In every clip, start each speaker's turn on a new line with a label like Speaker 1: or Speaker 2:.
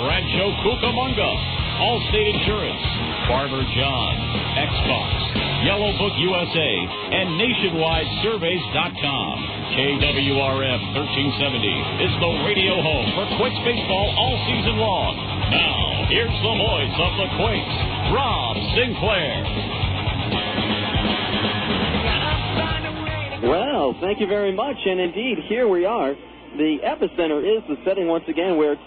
Speaker 1: Rancho, Cucamonga, Allstate Insurance, Barber John, Xbox, Yellow Book USA, and NationwideSurveys.com. KWRM 1370 is the radio home for Quakes baseball all season long. Now, here's the voice of the Quakes, Rob Sinclair.
Speaker 2: Well, thank you very much, and indeed, here we are. The epicenter is the setting once again where it's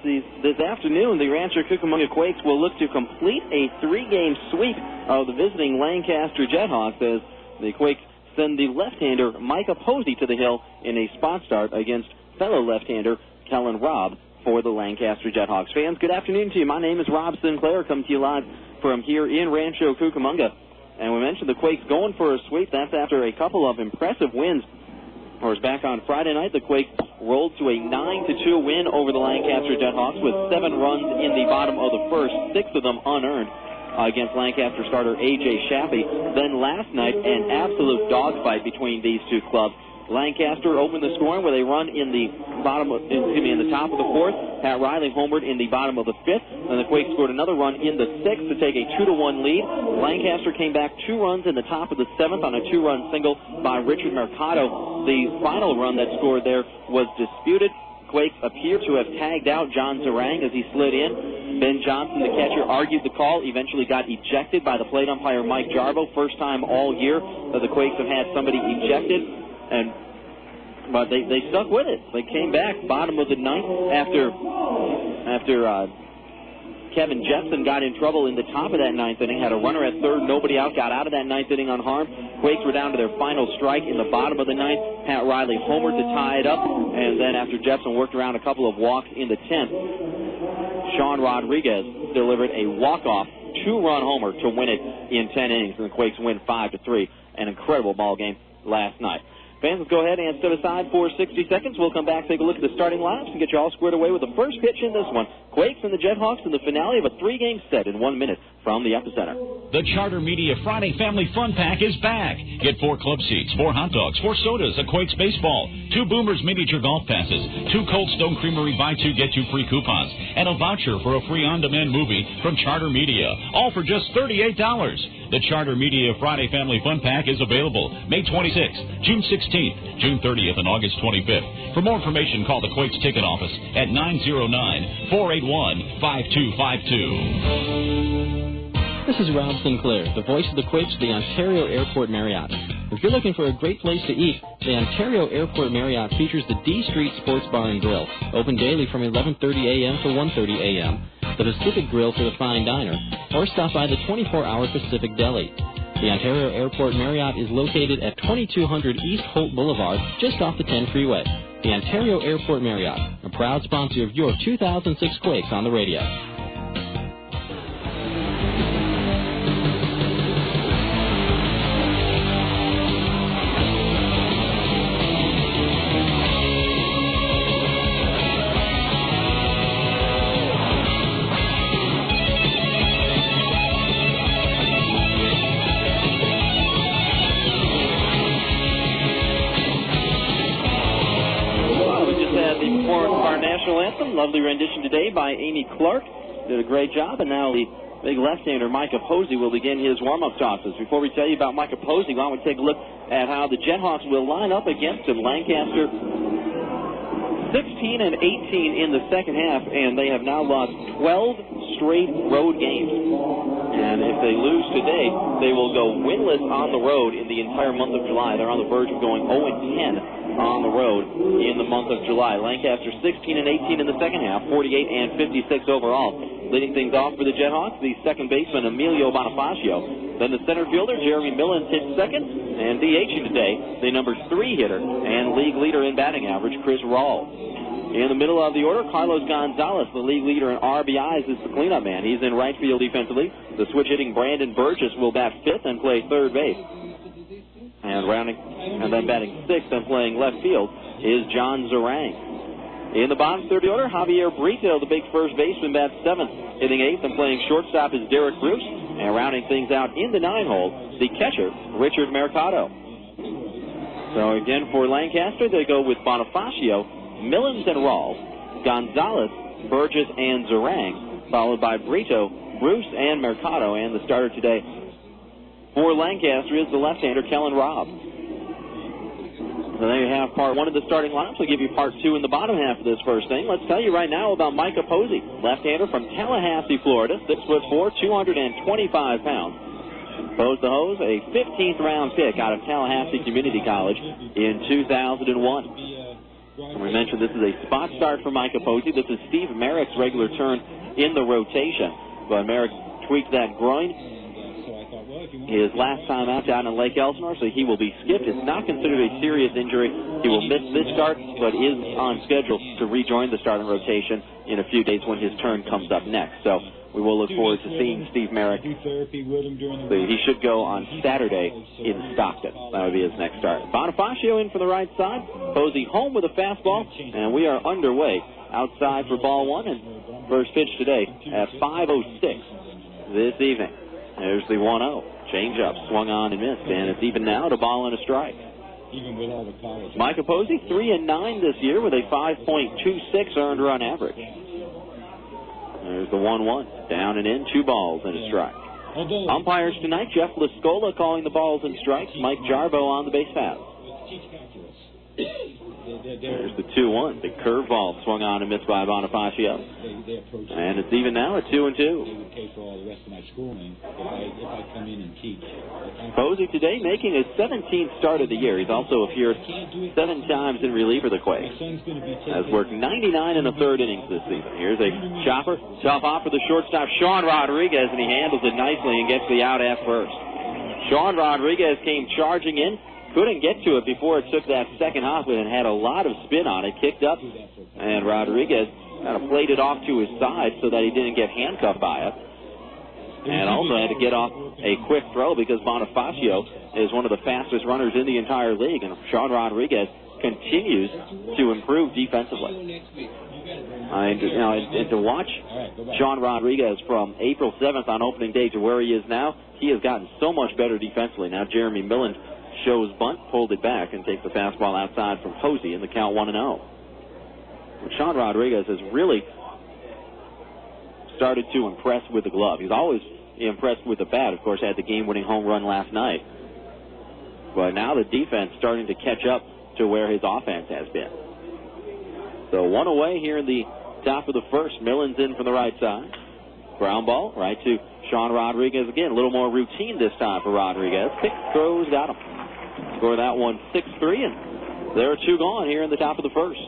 Speaker 2: this afternoon the Rancho Cucamonga Quakes will look to complete a 3-game sweep of the visiting Lancaster JetHawks as the Quakes send the left-hander Micah Posey to the hill in a spot start against fellow left-hander Kellen Robb for the Lancaster JetHawks. Fans, good afternoon to you. My name is Rob Sinclair, coming to you live from here in Rancho Cucamonga. And we mentioned the Quakes going for a sweep. That's after a couple of impressive wins. Of course, back on Friday night, the Quakes rolled to a 9-2 win over the Lancaster JetHawks with 7 runs in the bottom of the first, 6 of them unearned against Lancaster starter A.J. Shappy. Then last night, an absolute dogfight between these two clubs. Lancaster opened the scoring with a run in the in the top of the fourth. Pat Riley homered in the bottom of the fifth. And the Quakes scored another run in the sixth to take a 2-1 lead. Lancaster came back 2 runs in the top of the seventh on a 2-run single by Richard Mercado. The final run that scored there was disputed. Quakes appear to have tagged out John Zarang as he slid in. Ben Johnson, the catcher, argued the call, eventually got ejected by the plate umpire Mike Jarbo. First time all year that the Quakes have had somebody ejected. But they stuck with it. They came back bottom of the ninth after Kevin Jetson got in trouble in the top of that ninth inning, had a runner at third, nobody out, got out of that ninth inning unharmed. Quakes were down to their final strike in the bottom of the ninth. Pat Riley homered to tie it up, and then after Jetson worked around a couple of walks in the 10th, Sean Rodriguez delivered a walk-off 2-run homer to win it in 10 innings, and the Quakes win 5-3. An incredible ball game last night. Fans, let's go ahead and step aside for 60 seconds. We'll come back, take a look at the starting lineups, and get you all squared away with the first pitch in this one. Quakes and the JetHawks in the finale of a 3-game set in 1 minute from the epicenter.
Speaker 1: The Charter Media Friday Family Fun Pack is back. Get 4 club seats, 4 hot dogs, 4 sodas, a Quakes baseball, 2 Boomers miniature golf passes, 2 Cold Stone Creamery buy 2 get 2 free coupons, and a voucher for a free on-demand movie from Charter Media, all for just $38. The Charter Media Friday Family Fun Pack is available May 26th, June 16th, June 30th, and August 25th. For more information, call the Quakes ticket office at 909-481-5252.
Speaker 3: This is Rob Sinclair, the voice of the Quakes of the Ontario Airport Marriott. If you're looking for a great place to eat, the Ontario Airport Marriott features the D Street Sports Bar and Grill, open daily from 11:30 a.m. to 1:30 a.m., the Pacific Grill for the fine diner, or stop by the 24-hour Pacific Deli. The Ontario Airport Marriott is located at 2200 East Holt Boulevard, just off the 10 freeway. The Ontario Airport Marriott, a proud sponsor of your 2006 Quakes on the radio.
Speaker 2: Lovely rendition today by Amy Clark. Did a great job, and now the big left-hander Micah Posey will begin his warm-up tosses. Before we tell you about Micah Posey, why don't we take a look at how the JetHawks will line up against him. Lancaster 16 and 18 in the second half, and they have now lost 12 straight road games. And if they lose today, they will go winless on the road in the entire month of July. They're on the verge of going 0-10 on the road in the month of July. Lancaster 16 and 18 in the second half, 48 and 56 overall. Leading things off for the JetHawks, the second baseman Emilio Bonifácio. Then the center fielder Jeremy Millens hit second, and DHing today, the number 3 hitter and league leader in batting average, Chris Rawls. In the middle of the order, Carlos González, the league leader in RBIs, is the cleanup man. He's in right field defensively. The switch-hitting Brandon Burgess will bat fifth and play third base. And then batting sixth and playing left field is John Zarang. In the bottom third order, Javier Brito, the big first baseman, bats seventh. Hitting eighth and playing shortstop is Derek Bruce. And rounding things out in the 9-hole, the catcher, Richard Mercado. So again, for Lancaster, they go with Bonifácio, Millens and Rawls, González, Burgess, and Zarang, followed by Brito, Bruce, and Mercado. And the starter today for Lancaster is the left-hander, Kellen Robb. So there you have part one of the starting lineups. We'll give you part two in the bottom half of this first thing. Let's tell you right now about Micah Posey, left-hander from Tallahassee, Florida, 6'4", 225 pounds. Posed the hose, a 15th-round pick out of Tallahassee Community College in 2001. And we mentioned this is a spot start for Micah Posey. This is Steve Merrick's regular turn in the rotation. But Merrick tweaked that groin his last time out down in Lake Elsinore, so he will be skipped. It's not considered a serious injury. He will miss this start, but is on schedule to rejoin the starting rotation in a few days when his turn comes up next. So we will look forward to seeing Steve Merrick. He should go on Saturday in Stockton. That would be his next start. Bonifácio in for the right side. Posey home with a fastball, and we are underway outside for ball one. And first pitch today at 5:06 this evening. There's the 1-0. Change-up swung on and missed, and it's even now to ball and a strike. Micah Posey 3-9 this year with a 5.26 earned run average. There's the 1-1. Down and in, 2 balls and a strike. Umpires tonight, Jeff Lascola calling the balls and strikes. Mike Jarbo on the base paths. There's the 2-1. The curveball swung on and missed by Bonifácio. And it's even now at 2-2. Posey today making his 17th start of the year. He's also appeared 7 times in relief for the Quakes. Has worked 99 in the third innings this season. Here's a chopper. Tough off for the shortstop, Sean Rodriguez, and he handles it nicely and gets the out at first. Sean Rodriguez came charging in. Couldn't get to it before it took that second hop, and it had a lot of spin on it. Kicked up, and Rodriguez kind of played it off to his side so that he didn't get handcuffed by it. And also had to get off a quick throw because Bonifácio is one of the fastest runners in the entire league, and Sean Rodriguez continues to improve defensively. And to watch Sean Rodriguez from April 7th on opening day to where he is now, he has gotten so much better defensively. Now Jeremy Millen shows bunt, pulled it back, and takes the fastball outside from Posey in the count 1-0. Sean Rodriguez has really started to impress with the glove. He's always impressed with the bat. Of course, had the game-winning home run last night. But now the defense starting to catch up to where his offense has been. So 1 away here in the top of the first. Millen's in from the right side. Ground ball right to Sean Rodriguez again. A little more routine this time for Rodriguez. 6 throws, got him. Score that one 6-3, and there are 2 gone here in the top of the first.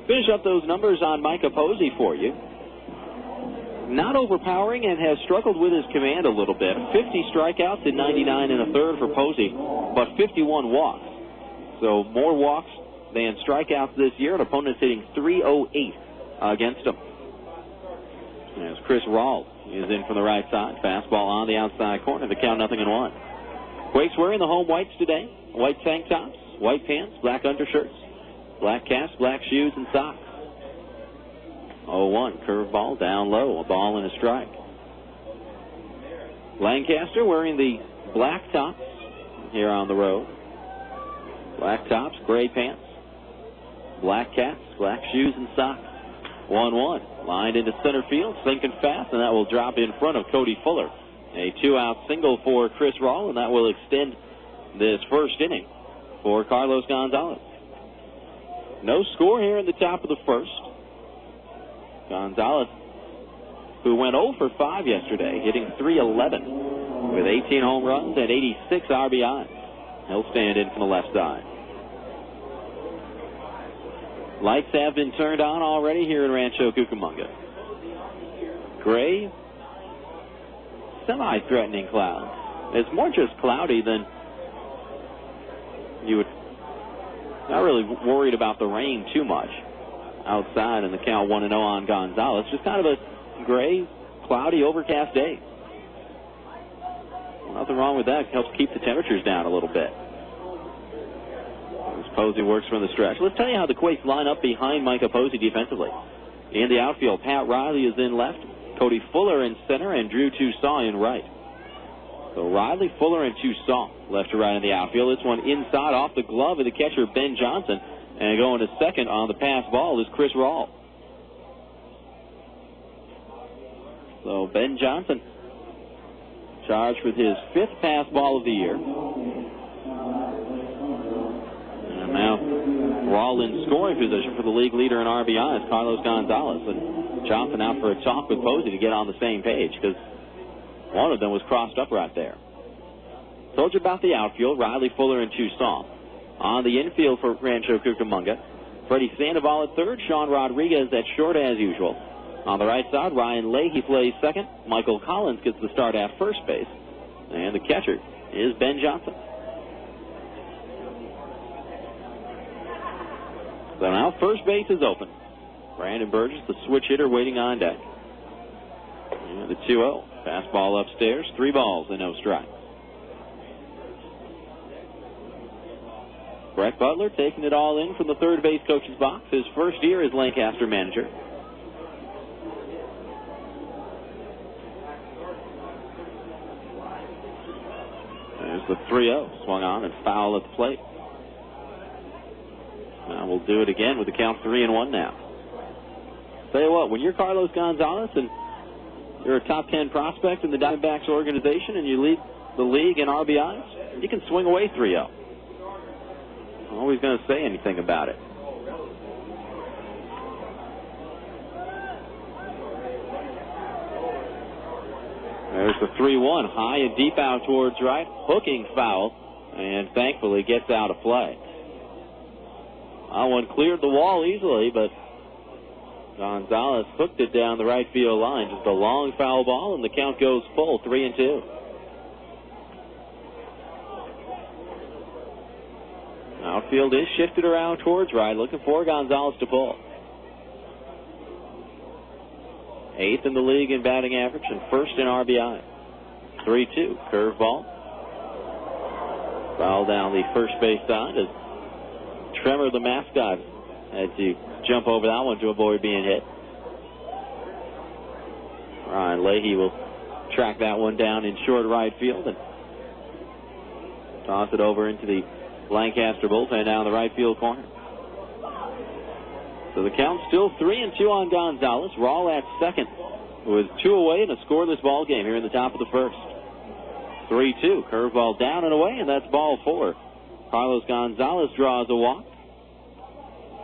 Speaker 2: Finish up those numbers on Micah Posey for you. Not overpowering and has struggled with his command a little bit. 50 strikeouts in 99 1/3 for Posey, but 51 walks. So more walks than strikeouts this year. An opponent's hitting .308 against him. As Chris Rawl is in from the right side. Fastball on the outside corner. The count 0-1. Quakes wearing the home whites today. White tank tops, white pants, black undershirts, black caps, black shoes, and socks. 0-1. Curveball down low. A ball and a strike. Lancaster wearing the black tops here on the road. Black tops, gray pants, black caps, black shoes, and socks. 1-1. Lined into center field, sinking fast, and that will drop in front of Cody Fuller. A 2-out single for Chris Rawl, and that will extend this first inning for Carlos González. No score here in the top of the first. González, who went 0 for 5 yesterday, hitting .311 with 18 home runs and 86 RBIs. He'll stand in from the left side. Lights have been turned on already here in Rancho Cucamonga. Gray, semi-threatening clouds. It's more just cloudy than you would. Not really worried about the rain too much outside in the count 1-0 on González. Just kind of a gray, cloudy, overcast day. Well, nothing wrong with that. It helps keep the temperatures down a little bit. As Posey works from the stretch. Let's tell you how the Quakes line up behind Micah Posey defensively. In the outfield, Pat Riley is in left, Cody Fuller in center, and Drew Toussaint in right. So Riley, Fuller, and Toussaint left to right in the outfield. This one inside off the glove of the catcher, Ben Johnson. And going to second on the pass ball is Chris Rawl. So Ben Johnson charged with his 5th pass ball of the year. And now we're all in scoring position for the league leader in RBIs, Carlos González. And Johnson out for a talk with Posey to get on the same page because one of them was crossed up right there. Told you about the outfield, Riley Fuller and Toussaint. On the infield for Rancho Cucamonga, Freddy Sandoval at third, Sean Rodriguez at short as usual. On the right side, Ryan Leahy plays second. Michael Collins gets the start at first base. And the catcher is Ben Johnson. So now first base is open. Brandon Burgess, the switch hitter, waiting on deck. And the 2-0. Fastball upstairs, 3 balls and no strikes. Brett Butler taking it all in from the third base coach's box. His first year as Lancaster manager. There's the 3-0. Swung on and foul at the plate. Now we'll do it again with the count 3-1 now. Tell you what, when you're Carlos González and you're a top 10 prospect in the Diamondbacks organization and you lead the league in RBIs, you can swing away 3-0. I'm always going to say anything about it. There's the 3-1, high and deep out towards right, hooking foul, and thankfully gets out of play. That one cleared the wall easily, but González hooked it down the right field line. Just a long foul ball, and the count goes full, 3-2. Outfield is shifted around towards right, looking for González to pull. 8th in the league in batting average and 1st in RBI. 3-2, curveball. Foul down the first base side as Tremor, the mascot, had to jump over that one to avoid being hit. Ryan Leahy will track that one down in short right field and toss it over into the Lancaster bullpen down the right field corner. So the count's still 3-2 on González. Rawl at second with 2 away in a scoreless ball game here in the top of the first. 3-2, curveball down and away, and that's ball 4. Carlos González draws a walk.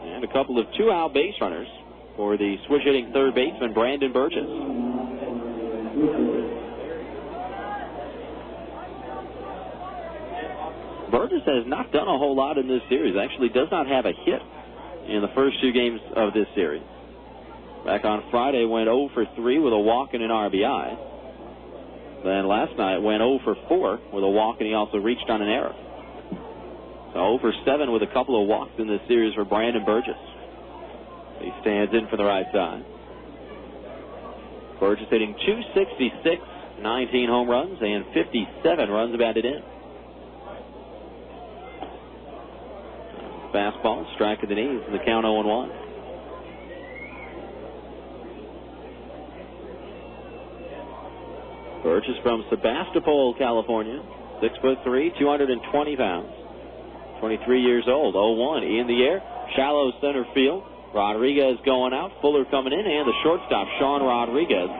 Speaker 2: And a couple of 2-out base runners for the switch-hitting third baseman, Brandon Burgess. Burgess has not done a whole lot in this series. Actually does not have a hit in the first 2 games of this series. Back on Friday, went 0 for 3 with a walk and an RBI. Then last night went 0 for 4 with a walk, and he also reached on an error. So 0 for 7 with a couple of walks in this series for Brandon Burgess. He stands in for the right side. Burgess hitting .266, 19 home runs, and 57 runs batted in. Fastball, strike to the knees, and the count 0-1. Burgess from Sebastopol, California, 6'3", 220 pounds. 23 years old, 0-1 in the air, shallow center field. Rodriguez going out, Fuller coming in, and the shortstop, Sean Rodriguez,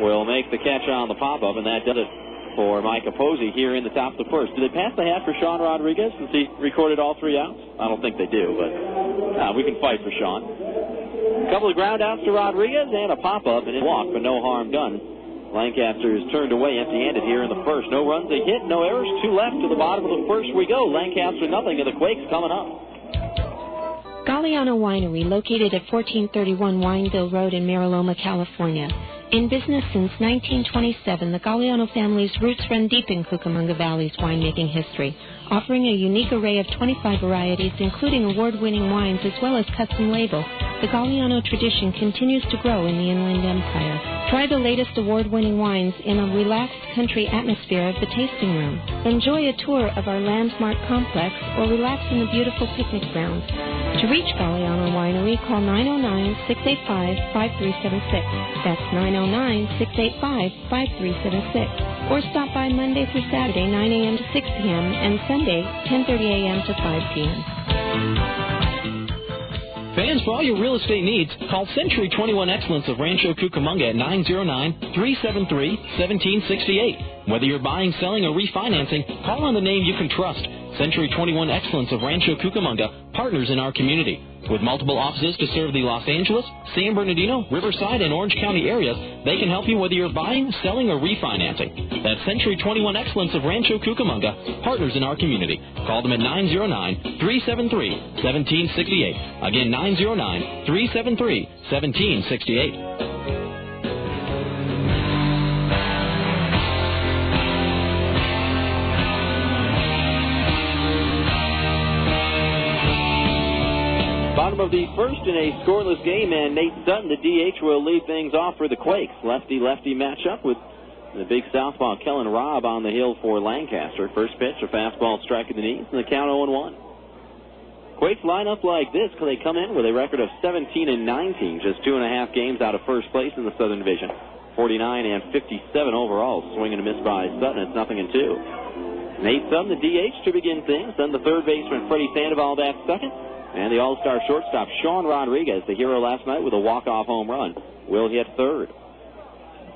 Speaker 2: will make the catch on the pop-up, and that does it for Micah Posey here in the top of the first. Did they pass the hat for Sean Rodriguez since he recorded all 3 outs? I don't think they do, but we can fight for Sean. A couple of ground outs to Rodriguez and a pop-up and a walk, but no harm done. Lancaster is turned away empty-handed here in the first. No runs, a hit, no errors, 2 left. To the bottom of the first we go. Lancaster nothing, and the Quakes coming up.
Speaker 4: Galliano Winery, located at 1431 Wineville Road in Mariloma, California. In business since 1927, the Galliano family's roots run deep in Cucamonga Valley's winemaking history, offering a unique array of 25 varieties, including award-winning wines as well as custom label. The Galliano tradition continues to grow in the Inland Empire. Try the latest award-winning wines in a relaxed country atmosphere of the tasting room. Enjoy a tour of our landmark complex or relax in the beautiful picnic grounds. To reach Galliano Winery, call 909-685-5376. That's 909-685-5376. Or stop by Monday through Saturday, 9 a.m. to 6 p.m. and Sunday, 10:30 a.m. to 5 p.m.
Speaker 3: Fans, for all your real estate needs, call Century 21 Excellence of Rancho Cucamonga at 909-373-1768. Whether you're buying, selling, or refinancing, call on the name you can trust. Century 21 Excellence of Rancho Cucamonga, partners in our community. With multiple offices to serve the Los Angeles, San Bernardino, Riverside, and Orange County areas, they can help you whether you're buying, selling, or refinancing. That's Century 21 Excellence of Rancho Cucamonga, partners in our community. Call them at 909-373-1768. Again, 909-373-1768.
Speaker 2: Bottom of the first in a scoreless game, and Nate Sutton, the DH, will lead things off for the Quakes. Lefty-lefty matchup with the big southpaw Kellen Robb on the hill for Lancaster. First pitch, a fastball striking the knees, and the count 0-1. Quakes line up like this because they come in with a record of 17-19, just 2.5 games out of first place in the Southern Division. 49 and 57 overall. Swing and a miss by Sutton. It's 0-2. Nate Sutton, the DH, to begin things. Then the third baseman Freddy Sandoval bats second. And the all-star shortstop, Sean Rodriguez, the hero last night with a walk-off home run, will hit third.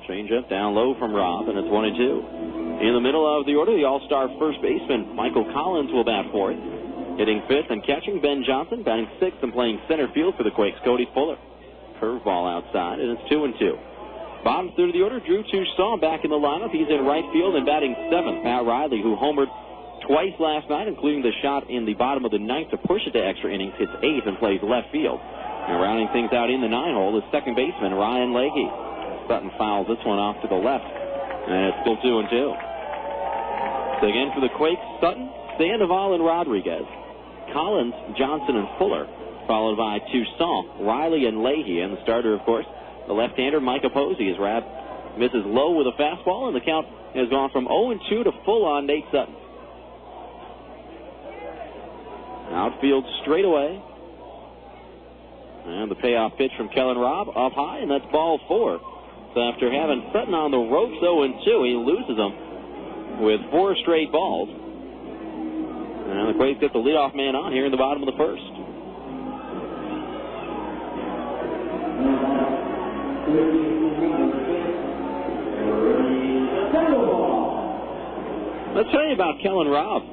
Speaker 2: Change up down low from Robb, and it's 1-2. In the middle of the order, the all-star first baseman, Michael Collins, will bat fourth. Hitting fifth and catching, Ben Johnson. Batting sixth and playing center field for the Quakes, Cody Fuller. Curveball outside, and it's 2-2. Bottom third of the order, Drew Toussaint back in the lineup. He's in right field and batting seventh. Pat Riley, who homered twice last night, including the shot in the bottom of the ninth to push it to extra innings, hits eighth and plays left field. And rounding things out in the 9-hole is second baseman Ryan Leahy. Sutton fouls this one off to the left, and it's still 2-2. So again for the Quakes, Sutton, Sandoval, and Rodriguez. Collins, Johnson, and Fuller, followed by Toussaint, Riley, and Leahy. And the starter, of course, the left-hander Micah Posey, as Rab misses low with a fastball, and the count has gone from 0-2 to full on Nate Sutton. Outfield straight away. And the payoff pitch from Kellen Robb up high, and that's ball four. So after having Sutton on the ropes 0-2, he loses them with 4 straight balls. And the Quakes get the leadoff man on here in the bottom of the first. Let's tell you about Kellen Robb.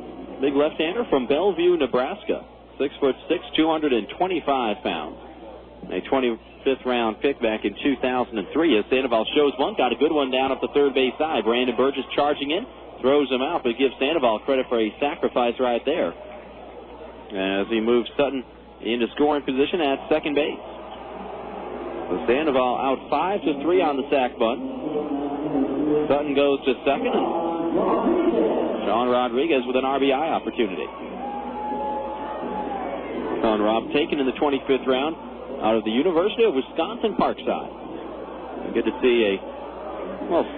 Speaker 2: Big left-hander from Bellevue, Nebraska. 6'6", 225 pounds. A 25th round pick back in 2003. As Sandoval shows one, got a good one down up the third base side. Brandon Burgess charging in, throws him out, but gives Sandoval credit for a sacrifice right there as he moves Sutton into scoring position at second base. So Sandoval out 5-3 on the sac bunt. Sutton goes to second, and Sean Rodriguez with an RBI opportunity. Sean Robb taken in the 25th round out of the University of Wisconsin Parkside. Good to see a,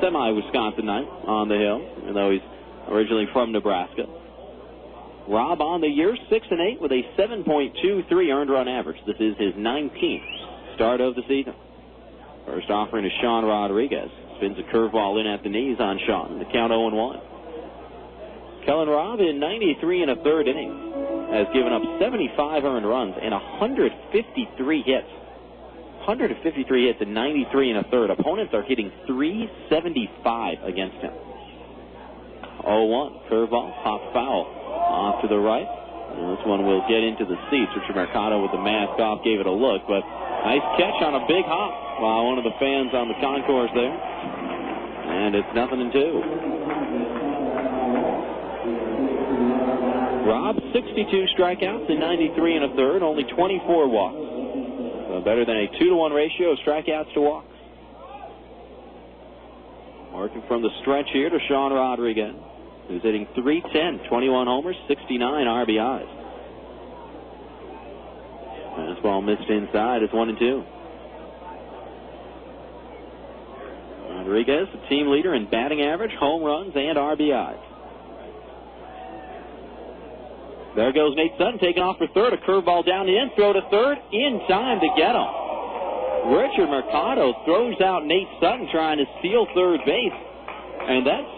Speaker 2: semi-Wisconsinite on the hill, even though he's originally from Nebraska. Robb on the year, 6-8 with a 7.23 earned run average. This is his 19th start of the season. First offering to Sean Rodriguez. Spins a curveball in at the knees on Sean. The count 0-1. Kellen Robb in 93 1/3 innings has given up 75 earned runs and 153 hits. 153 hits in 93 1/3. Opponents are hitting 375 against him. 0-1. Curveball, pop foul off to the right. And this one will get into the seats. Richard Mercado with the mask off gave it a look, but nice catch on a big hop by one of the fans on the concourse there. And it's 0-2. Robb, 62 strikeouts in 93 1/3, only 24 walks. So better than a 2-to-1 ratio of strikeouts to walks. Working from the stretch here to Sean Rodriguez, who's hitting .310, 21 homers, 69 RBIs. Fastball missed inside. It's 1-2. Rodriguez, the team leader in batting average, home runs, and RBIs. There goes Nate Sutton taking off for third. A curveball down the end. Throw to third. In time to get him. Richard Mercado throws out Nate Sutton trying to steal third base. And that's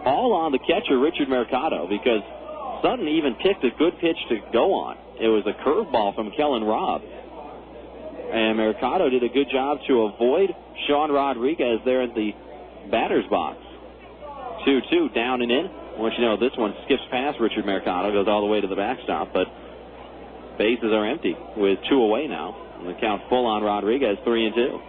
Speaker 2: all on the catcher, Richard Mercado, because Sutton even picked a good pitch to go on. It was a curveball from Kellen Robb. And Mercado did a good job to avoid Sean Rodriguez there in the batter's box. 2-2, down and in. Once you know, this one skips past Richard Mercado, goes all the way to the backstop, but bases are empty with 2 away now. And the count full on Rodriguez, 3-2.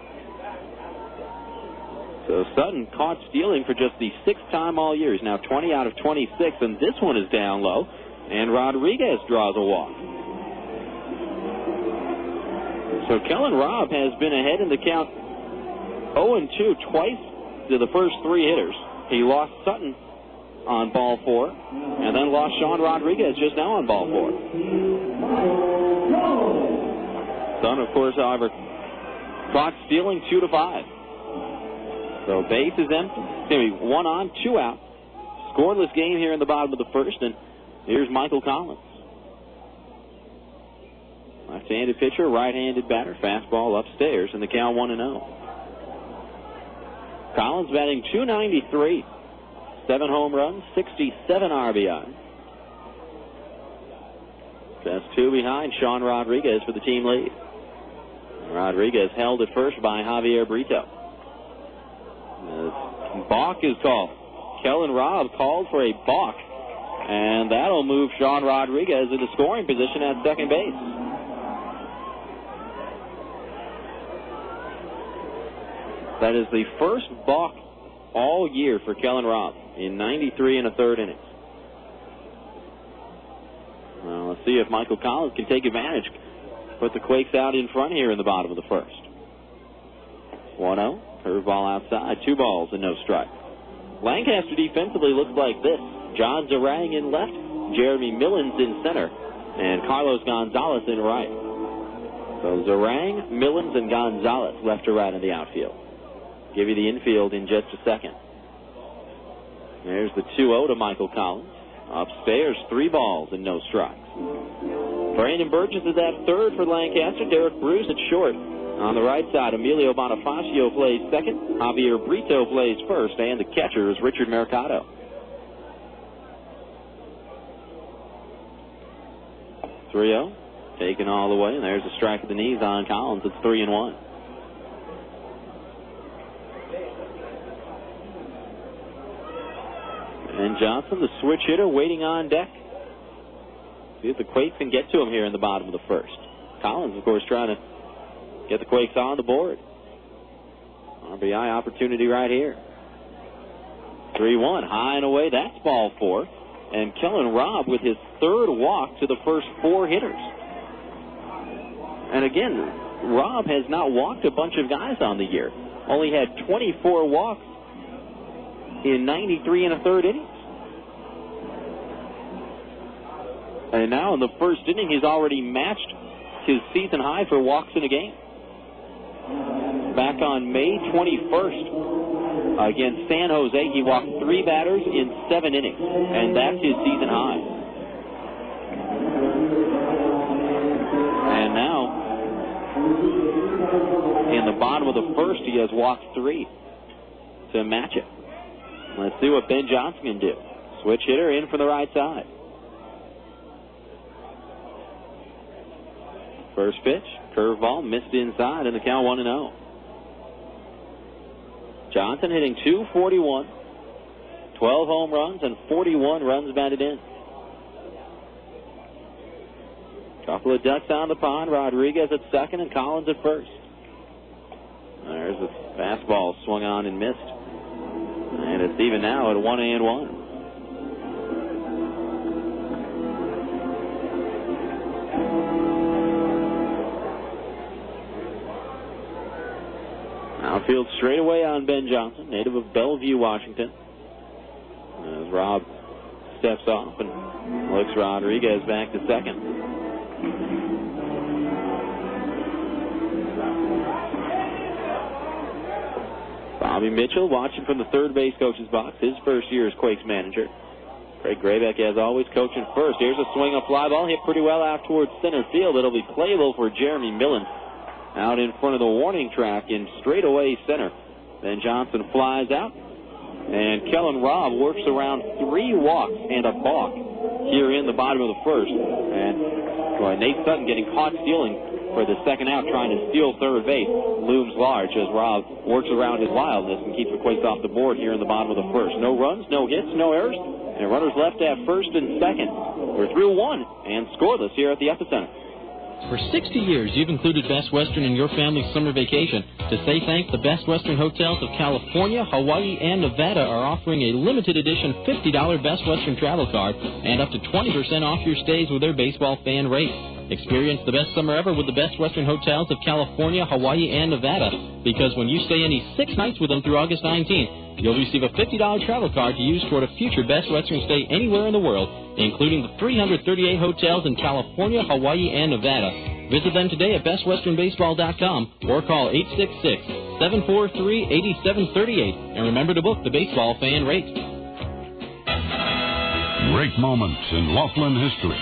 Speaker 2: So Sutton caught stealing for just the 6th time all year. He's now 20 out of 26, and this one is down low, and Rodriguez draws a walk. So Kellen Robb has been ahead in the count 0-2 twice to the first 3 hitters. He lost Sutton on ball 4, and then lost Sean Rodriguez just now on ball 4. Sutton, of course, however, caught stealing 2-5. So base is empty. 1 on, 2 out. Scoreless game here in the bottom of the first, and here's Michael Collins. Left-handed pitcher, right-handed batter, fastball upstairs, and the count 1-0. Collins batting .293, 7 home runs, 67 RBI. Just 2 behind Sean Rodriguez for the team lead. Rodriguez held at first by Javier Brito. Balk is called. Kellen Robb called for a balk, and that'll move Sean Rodriguez into scoring position at second base. That is the first balk all year for Kellen Robb in 93 1/3 innings. Well, let's see if Michael Collins can take advantage. Put the Quakes out in front here in the bottom of the first. 1-0. Curveball outside. 2 balls and no strike. Lancaster defensively looks like this. John Zarang in left. Jeremy Millins in center. And Carlos González in right. So Zarang, Millins, and González left to right in the outfield. Give you the infield in just a second. There's the 2-0 to Michael Collins. Upstairs, 3 balls and no strikes. Brandon Burgess is at third for Lancaster. Derek Bruce at short. On the right side, Emilio Bonifácio plays second. Javier Brito plays first. And the catcher is Richard Mercado. .3-0. Taken all the way. And there's a strike at the knees on Collins. It's 3-1. And Johnson, the switch hitter, waiting on deck. See if the Quakes can get to him here in the bottom of the first. Collins, of course, trying to get the Quakes on the board. RBI opportunity right here. 3-1, high and away. That's ball 4. And Kellen Robb with his 3rd walk to the first 4 hitters. And again, Robb has not walked a bunch of guys on the year. Only had 24 walks in 93 1/3 innings. And now in the first inning, he's already matched his season high for walks in a game. Back on May 21st against San Jose, he walked 3 batters in 7 innings, and that's his season high. And now, in the bottom of the first, he has walked 3 to match it. Let's see what Ben Johnson can do. Switch hitter in from the right side. First pitch, curveball, missed inside, and the count 1-0. Johnson hitting .241, 12 home runs, and 41 runs batted in. Couple of ducks on the pond. Rodriguez at second and Collins at first. There's a fastball swung on and missed. And it's even now at 1-1. Outfield straight away on Ben Johnson, native of Bellevue, Washington. As Robb steps off and looks Rodriguez back to second. Bobby Mitchell watching from the third base coach's box. His first year as Quakes manager. Craig Graybeck, as always, coaching first. Here's a swing, a fly ball hit pretty well out towards center field. It'll be playable for Jeremy Millins out in front of the warning track in straightaway center. Then Johnson flies out, and Kellen Robb works around 3 walks and a balk here in the bottom of the first. And Well, Nate Sutton getting caught stealing for the second out, trying to steal third base, looms large as Rob works around his wildness and keeps the Quakes off the board here in the bottom of the first. No runs, no hits, no errors, and runners left at first and second. We're through one and scoreless here at the Epicenter.
Speaker 3: For 60 years, you've included Best Western in your family's summer vacation. To say thanks, the Best Western hotels of California, Hawaii, and Nevada are offering a limited edition $50 Best Western travel card and up to 20% off your stays with their baseball fan rate. Experience the best summer ever with the Best Western hotels of California, Hawaii, and Nevada, because when you stay any 6 nights with them through August 19th, you'll receive a $50 travel card to use toward a future Best Western stay anywhere in the world, including the 338 hotels in California, Hawaii, and Nevada. Visit them today at bestwesternbaseball.com or call 866-743-8738. And remember to book the baseball fan rate.
Speaker 5: Great moments in Laughlin history.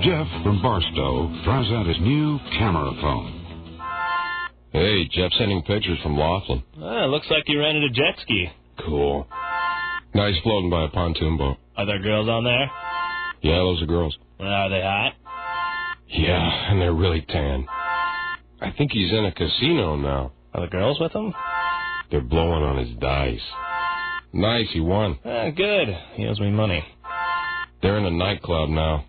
Speaker 5: Jeff from Barstow tries out his new camera phone.
Speaker 6: Hey, Jeff sending pictures from Laughlin.
Speaker 7: Looks like you rented a jet ski.
Speaker 6: Cool. Nice floating by a pontoon boat.
Speaker 7: Are there girls on there?
Speaker 6: Yeah, those are girls.
Speaker 7: Are they hot?
Speaker 6: Yeah, and they're really tan. I think he's in a casino now.
Speaker 7: Are the girls with him?
Speaker 6: They're blowing on his dice. Nice, he won.
Speaker 7: Good. He owes me money.
Speaker 6: They're in a nightclub now.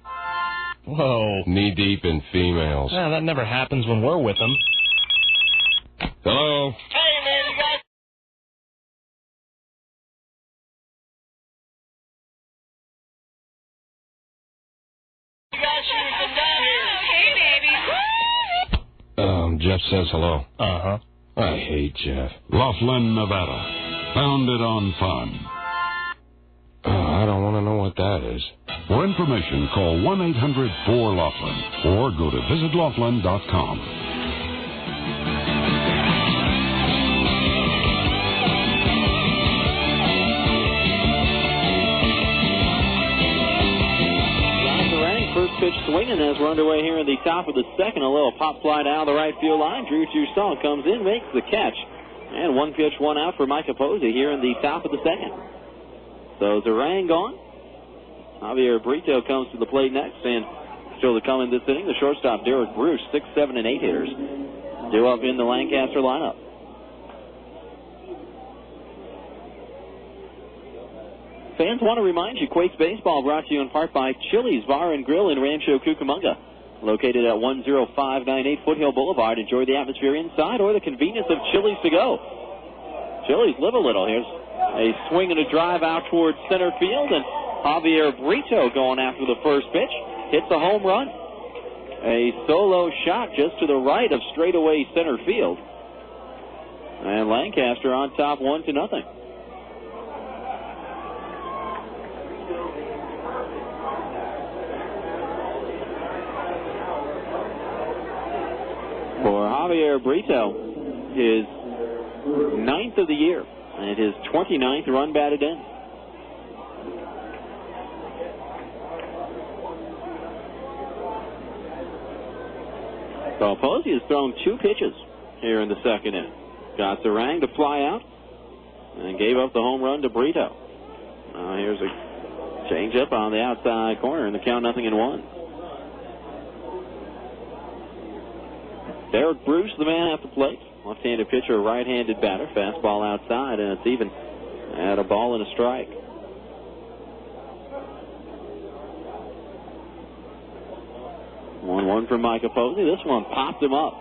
Speaker 7: Whoa.
Speaker 6: Knee-deep in females.
Speaker 7: That never happens when we're with them.
Speaker 6: Hello?
Speaker 7: Hey, man, you guys...
Speaker 6: Jeff says hello.
Speaker 7: Uh-huh.
Speaker 6: I hate Jeff.
Speaker 5: Laughlin, Nevada. Founded on fun.
Speaker 6: I don't want to know what that is.
Speaker 5: For information, call 1-800-4-LAUGHLIN or go to visitlaughlin.com.
Speaker 2: First pitch swinging as we're underway here in the top of the second. A little pop fly down the right field line. Drew Toussaint comes in, makes the catch. And 1 pitch, 1 out for Micah Posey here in the top of the second. So Zarang gone. Javier Brito comes to the plate next. And still to come in this inning, the shortstop, Derek Bruce, 6, 7, and 8 hitters. Due up in the Lancaster lineup. Fans want to remind you, Quakes Baseball brought to you in part by Chili's Bar and Grill in Rancho Cucamonga. Located at 10598 Foothill Boulevard. Enjoy the atmosphere inside or the convenience of Chili's to go. Chili's, live a little. Here's a swing and a drive out towards center field, and Javier Brito going after the first pitch. Hits a home run. A solo shot just to the right of straightaway center field. And Lancaster on top 1-0. For Javier Brito, his 9th of the year and his 29th run batted in. So Posey has thrown 2 pitches here in the second inning. Got Zarang to fly out and gave up the home run to Brito. Here's a changeup on the outside corner, and the count 0-1. Derek Bruce, the man at the plate. Left-handed pitcher, right-handed batter. Fastball outside, and it's even at a ball and a strike. One from Micah Posey. This one popped him up.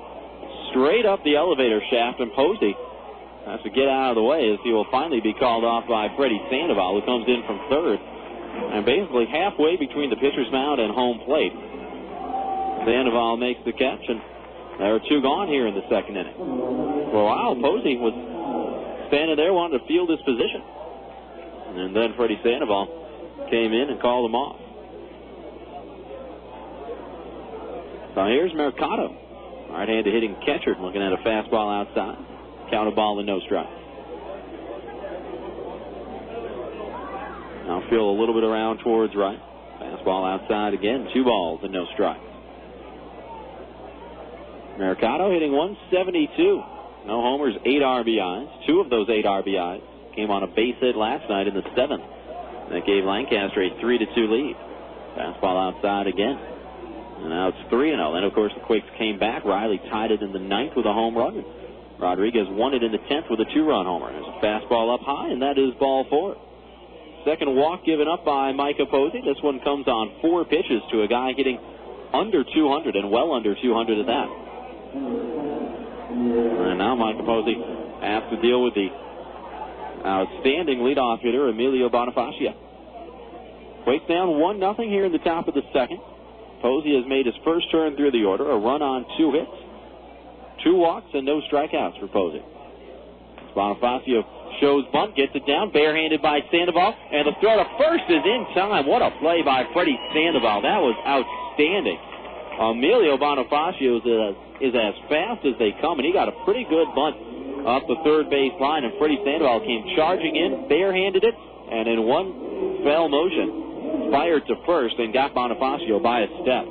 Speaker 2: Straight up the elevator shaft, and Posey has to get out of the way as he will finally be called off by Freddy Sandoval, who comes in from third. And basically halfway between the pitcher's mound and home plate. Sandoval makes the catch, and there are 2 gone here in the second inning. For a while, Posey was standing there, wanted to field his position. And then Freddy Sandoval came in and called him off. So here's Mercado. Right-handed hitting catcher, looking at a fastball outside. Count a ball and no strike. Now feel a little bit around towards right. Fastball outside again. 2 balls and no strike. Mercado hitting 172. No homers, 8 RBIs. 2 of those 8 RBIs came on a base hit last night in the 7th. That gave Lancaster a 3-2 lead. Fastball outside again. And now it's 3-0. Then, of course, the Quakes came back. Riley tied it in the 9th with a home run. Rodriguez won it in the 10th with a 2-run homer. There's a fastball up high, and that is ball 4. Second walk given up by Micah Posey. This one comes on 4 pitches to a guy hitting under 200 and well under 200 at that. And now Micah Posey has to deal with the outstanding leadoff hitter, Emilio Bonifácio. Quakes down 1-0 here in the top of the second. Posey has made his first turn through the order, a run on 2 hits, 2 walks, and no strikeouts for Posey. Bonifácio shows bunt, gets it down, barehanded by Sandoval, and the throw to first is in time. What a play by Freddy Sandoval. That was outstanding. Emilio Bonifácio is as fast as they come, and he got a pretty good bunt up the third base line, and Freddy Sandoval came charging in, barehanded it, and in one fell motion, fired to first and got Bonifácio by a step.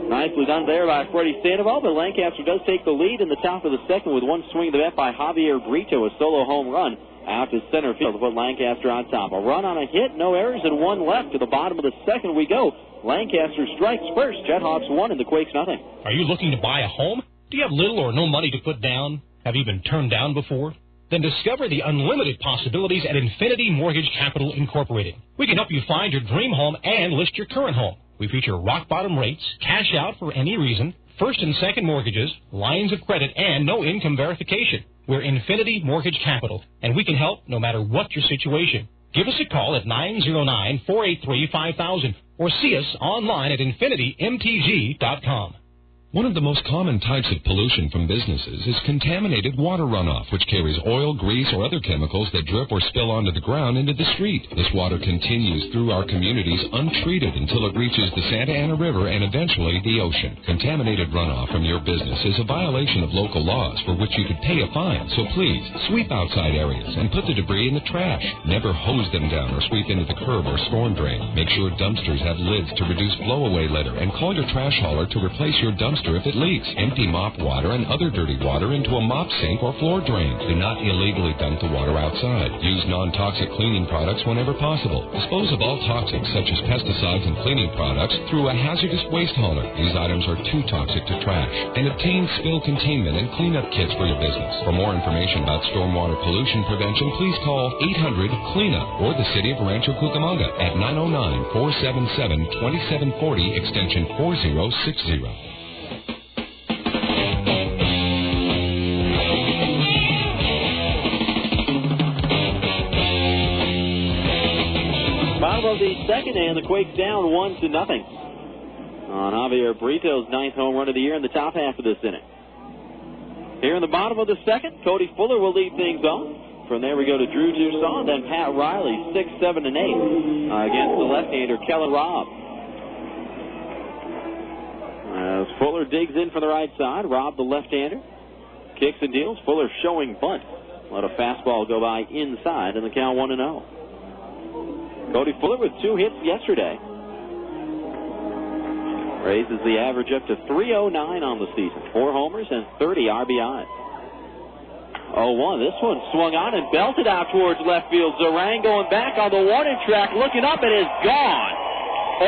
Speaker 2: Nicely done there by Freddy Sandoval, but Lancaster does take the lead in the top of the second with one swing of the bat by Javier Brito, a solo home run out to center field to put Lancaster on top. A run on a hit, no errors, and 1 left. To the bottom of the second we go. Lancaster strikes first. JetHawks 1 and the Quakes nothing.
Speaker 8: Are you looking to buy a home? Do you have little or no money to put down? Have you been turned down before? Then discover the unlimited possibilities at Infinity Mortgage Capital Incorporated. We can help you find your dream home and list your current home. We feature rock-bottom rates, cash out for any reason, first and second mortgages, lines of credit, and no income verification. We're Infinity Mortgage Capital, and we can help no matter what your situation. Give us a call at 909-483-5000 or see us online at infinitymtg.com.
Speaker 9: One of the most common types of pollution from businesses is contaminated water runoff, which carries oil, grease, or other chemicals that drip or spill onto the ground into the street. This water continues through our communities untreated until it reaches the Santa Ana River and eventually the ocean. Contaminated runoff from your business is a violation of local laws for which you could pay a fine. So please, sweep outside areas and put the debris in the trash. Never hose them down or sweep into the curb or storm drain. Make sure dumpsters have lids to reduce blow-away litter, and call your trash hauler to replace your dumpster if it leaks. Empty mop water and other dirty water into a mop sink or floor drain. Do not illegally dump the water outside. Use non-toxic cleaning products whenever possible. Dispose of all toxics such as pesticides and cleaning products through a hazardous waste hauler. These items are too toxic to trash. And obtain spill containment and cleanup kits for your business. For more information about stormwater pollution prevention, please call 800-CLEANUP or the City of Rancho Cucamonga at 909-477-2740 extension 4060.
Speaker 2: Bottom of the second, and the Quakes down 1-0 on Javier Brito's 9th home run of the year in the top half of this inning. Here in the bottom of the second, Cody Fuller will lead things off. From there we go to Drew Toussaint, then Pat Riley, 6, 7, and 8 against the left-hander Kellen Robb. As Fuller digs in from the right side, Robb the left-hander kicks and deals. Fuller showing bunt. Let a fastball go by inside, and the count 1-0. Cody Fuller with 2 hits yesterday. Raises the average up to 309 on the season. 4 homers and 30 RBIs. 0-1. This one swung on and belted out towards left field. Zarang going back on the warning track, looking up, it is gone.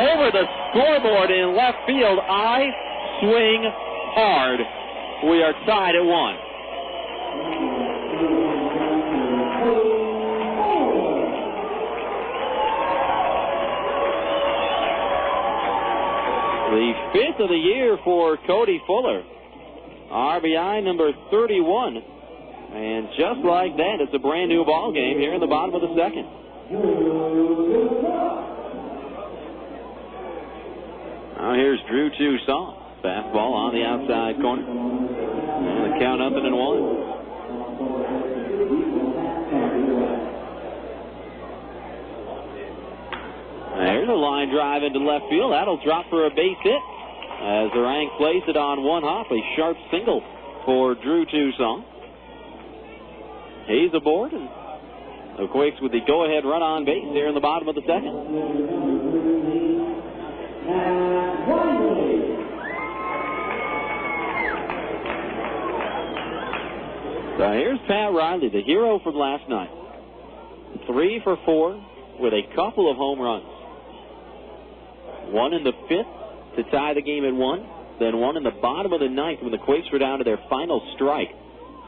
Speaker 2: Over the scoreboard in left field. I swing hard. We are tied at 1. The 5th of the year for Cody Fuller. RBI number 31. And just like that, it's a brand new ball game here in the bottom of the second. Now here's Drew Toussaint. Fastball on the outside corner. And the count up and 1. There's a line drive into left field. That'll drop for a base hit as Zarang plays it on one hop. A sharp single for Drew Toussaint. He's aboard, and the Quakes with the go-ahead run on base here in the bottom of the second. So here's Pat Riley, the hero from last night. 3 for 4 with a couple of home runs. 1 in the 5th to tie the game at 1. Then one in the bottom of the 9th when the Quakes were down to their final strike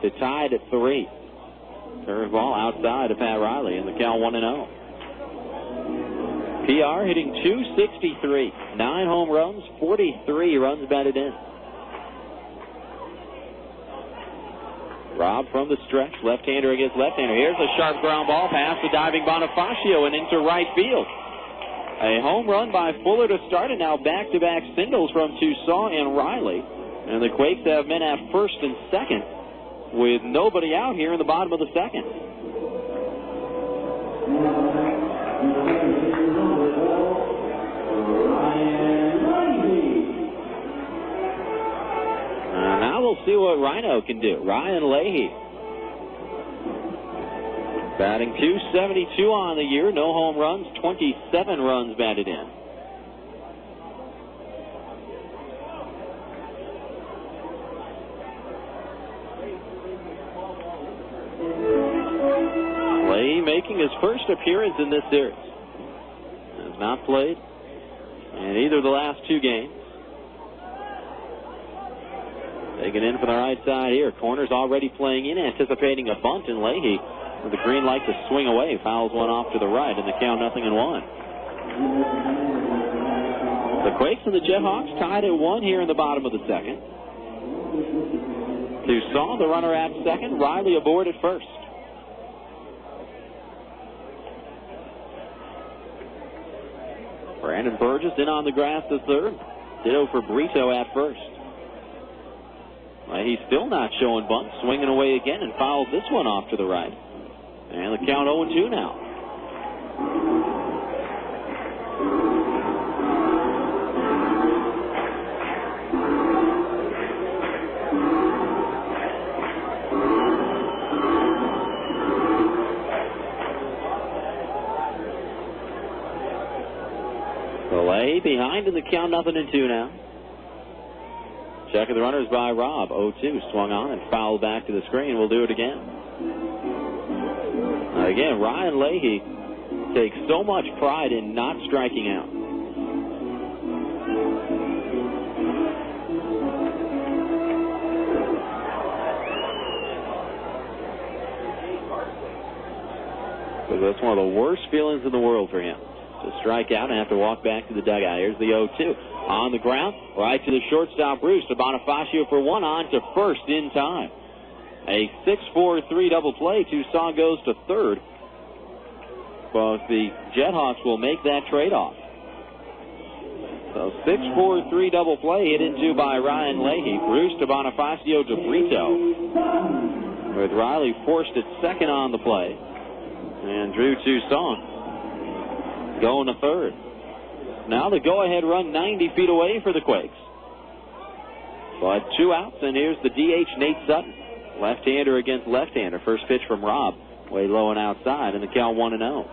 Speaker 2: to tie it at 3. Curveball outside of Pat Riley, and the count 1-0. PR hitting .263, 9 home runs, 43 runs batted in. Rob from the stretch, left-hander against left-hander. Here's a sharp ground ball past the diving Bonifácio and into right field. A home run by Fuller to start, and now back-to-back singles from Toussaint and Riley. And the Quakes have men at first and second with nobody out here in the bottom of the 2nd. Now we'll see what Rhino can do. Ryan Leahy batting .272 on the year. No home runs, 27 runs batted in. Leahy making his first appearance in this series. Has not played in either of the last 2 games. Taking in from the right side here. Corner's already playing in, anticipating a bunt, and Leahy with the green light to swing away. Fouls one off to the right, and the count 0-1. The Quakes and the JetHawks tied at 1 here in the bottom of the 2nd. Toussaint, the runner at 2nd. Riley aboard at 1st. Brandon Burgess in on the grass to 3rd. Ditto for Brito at 1st. He's still not showing bunt, swinging away again, and fouls this one off to the right. And the count 0-2 now. Delay behind in the count 0-2 now. Check of the runners by Rob. 0-2, swung on and fouled back to the screen. We'll do it again. Again, Ryan Leahy takes so much pride in not striking out. Because that's one of the worst feelings in the world for him, to strike out and have to walk back to the dugout. Here's the 0-2. On the ground, right to the shortstop, Bruce, to Bonifácio for 1, on to first in time. A 6-4-3 double play. Toussaint goes to 3rd. But the JetHawks will make that trade-off. So 6-4-3 double play hit into by Ryan Leahy. Bruce to Bonifácio to Brito. With Riley forced at 2nd on the play. And Drew Toussaint going to 3rd. Now the go-ahead run 90 feet away for the Quakes. But 2 outs, and here's the DH, Nate Sutton. Left-hander against left-hander. First pitch from Rob, way low and outside, and the count 1-0.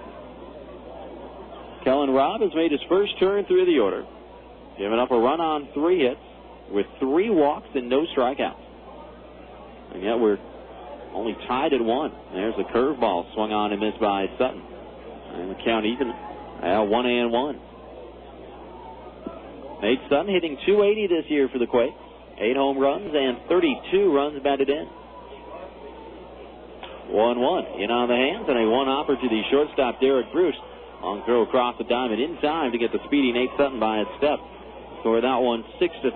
Speaker 2: Kellen Robb has made his first turn through the order, giving up a run on 3 hits with 3 walks and no strikeouts. And yet we're only tied at 1. There's a curveball swung on and missed by Sutton. And the count even at 1-1. Nate Sutton hitting .280 this year for the Quakes. 8 home runs and 32 runs batted in. 1-1 in on the hands, and a 1-hopper to the shortstop, Derek Bruce. Long throw across the diamond in time to get the speedy Nate Sutton by his step. Score that one 6-3,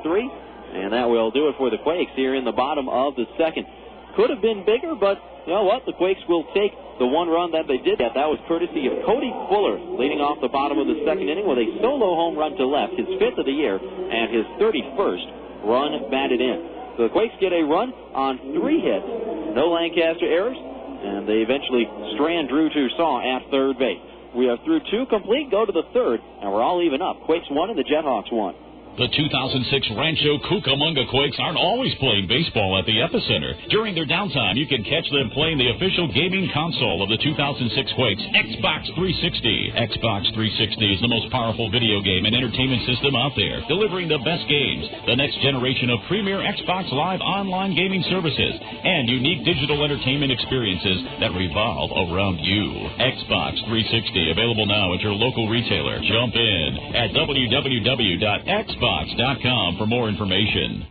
Speaker 2: and that will do it for the Quakes here in the bottom of the 2nd. Could have been bigger, but you know what? The Quakes will take the 1 run that they did get. That was courtesy of Cody Fuller, leading off the bottom of the 2nd inning with a solo home run to left, his 5th of the year, and his 31st run batted in. So the Quakes get a run on 3 hits, no Lancaster errors, and they eventually strand Drew Toussaint at 3rd base. We are through 2 complete, go to the 3rd, and we're all even up. Quakes 1 and the JetHawks 1.
Speaker 1: The 2006 Rancho Cucamonga Quakes aren't always playing baseball at the Epicenter. During their downtime, you can catch them playing the official gaming console of the 2006 Quakes, Xbox 360. Xbox 360 is the most powerful video game and entertainment system out there, delivering the best games, the next generation of premier Xbox Live online gaming services, and unique digital entertainment experiences that revolve around you. Xbox 360, available now at your local retailer. Jump in at www.xbox360.com. Icebox.com for more information.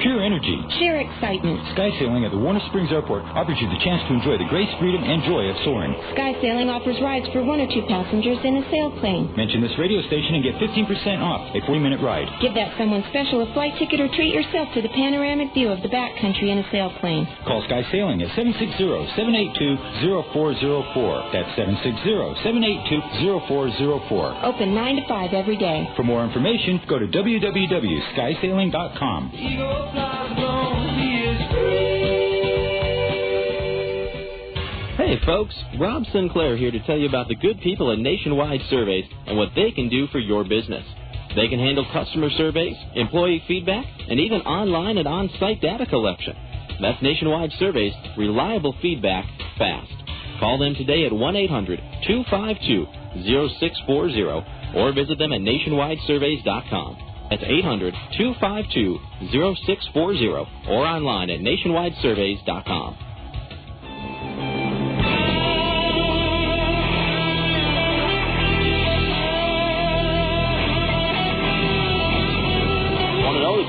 Speaker 10: Pure energy.
Speaker 4: Sheer excitement.
Speaker 10: Sky Sailing at the Warner Springs Airport offers you the chance to enjoy the grace, freedom, and joy of soaring.
Speaker 4: Sky Sailing offers rides for 1 or 2 passengers in a sailplane.
Speaker 10: Mention this radio station and get 15% off a 40-minute ride.
Speaker 4: Give that someone special a flight ticket or treat yourself to the panoramic view of the backcountry in a sailplane.
Speaker 10: Call Sky Sailing at 760-782-0404. That's 760-782-0404.
Speaker 4: Open 9 to 5 every day.
Speaker 10: For more information, go to www.skysailing.com.
Speaker 3: Hey folks, Rob Sinclair here to tell you about the good people at Nationwide Surveys and what they can do for your business. They can handle customer surveys, employee feedback, and even online and on-site data collection. That's Nationwide Surveys, reliable feedback, fast. Call them today at 1-800-252-0640 or visit them at nationwidesurveys.com. That's 800-252-0640 or online at nationwidesurveys.com.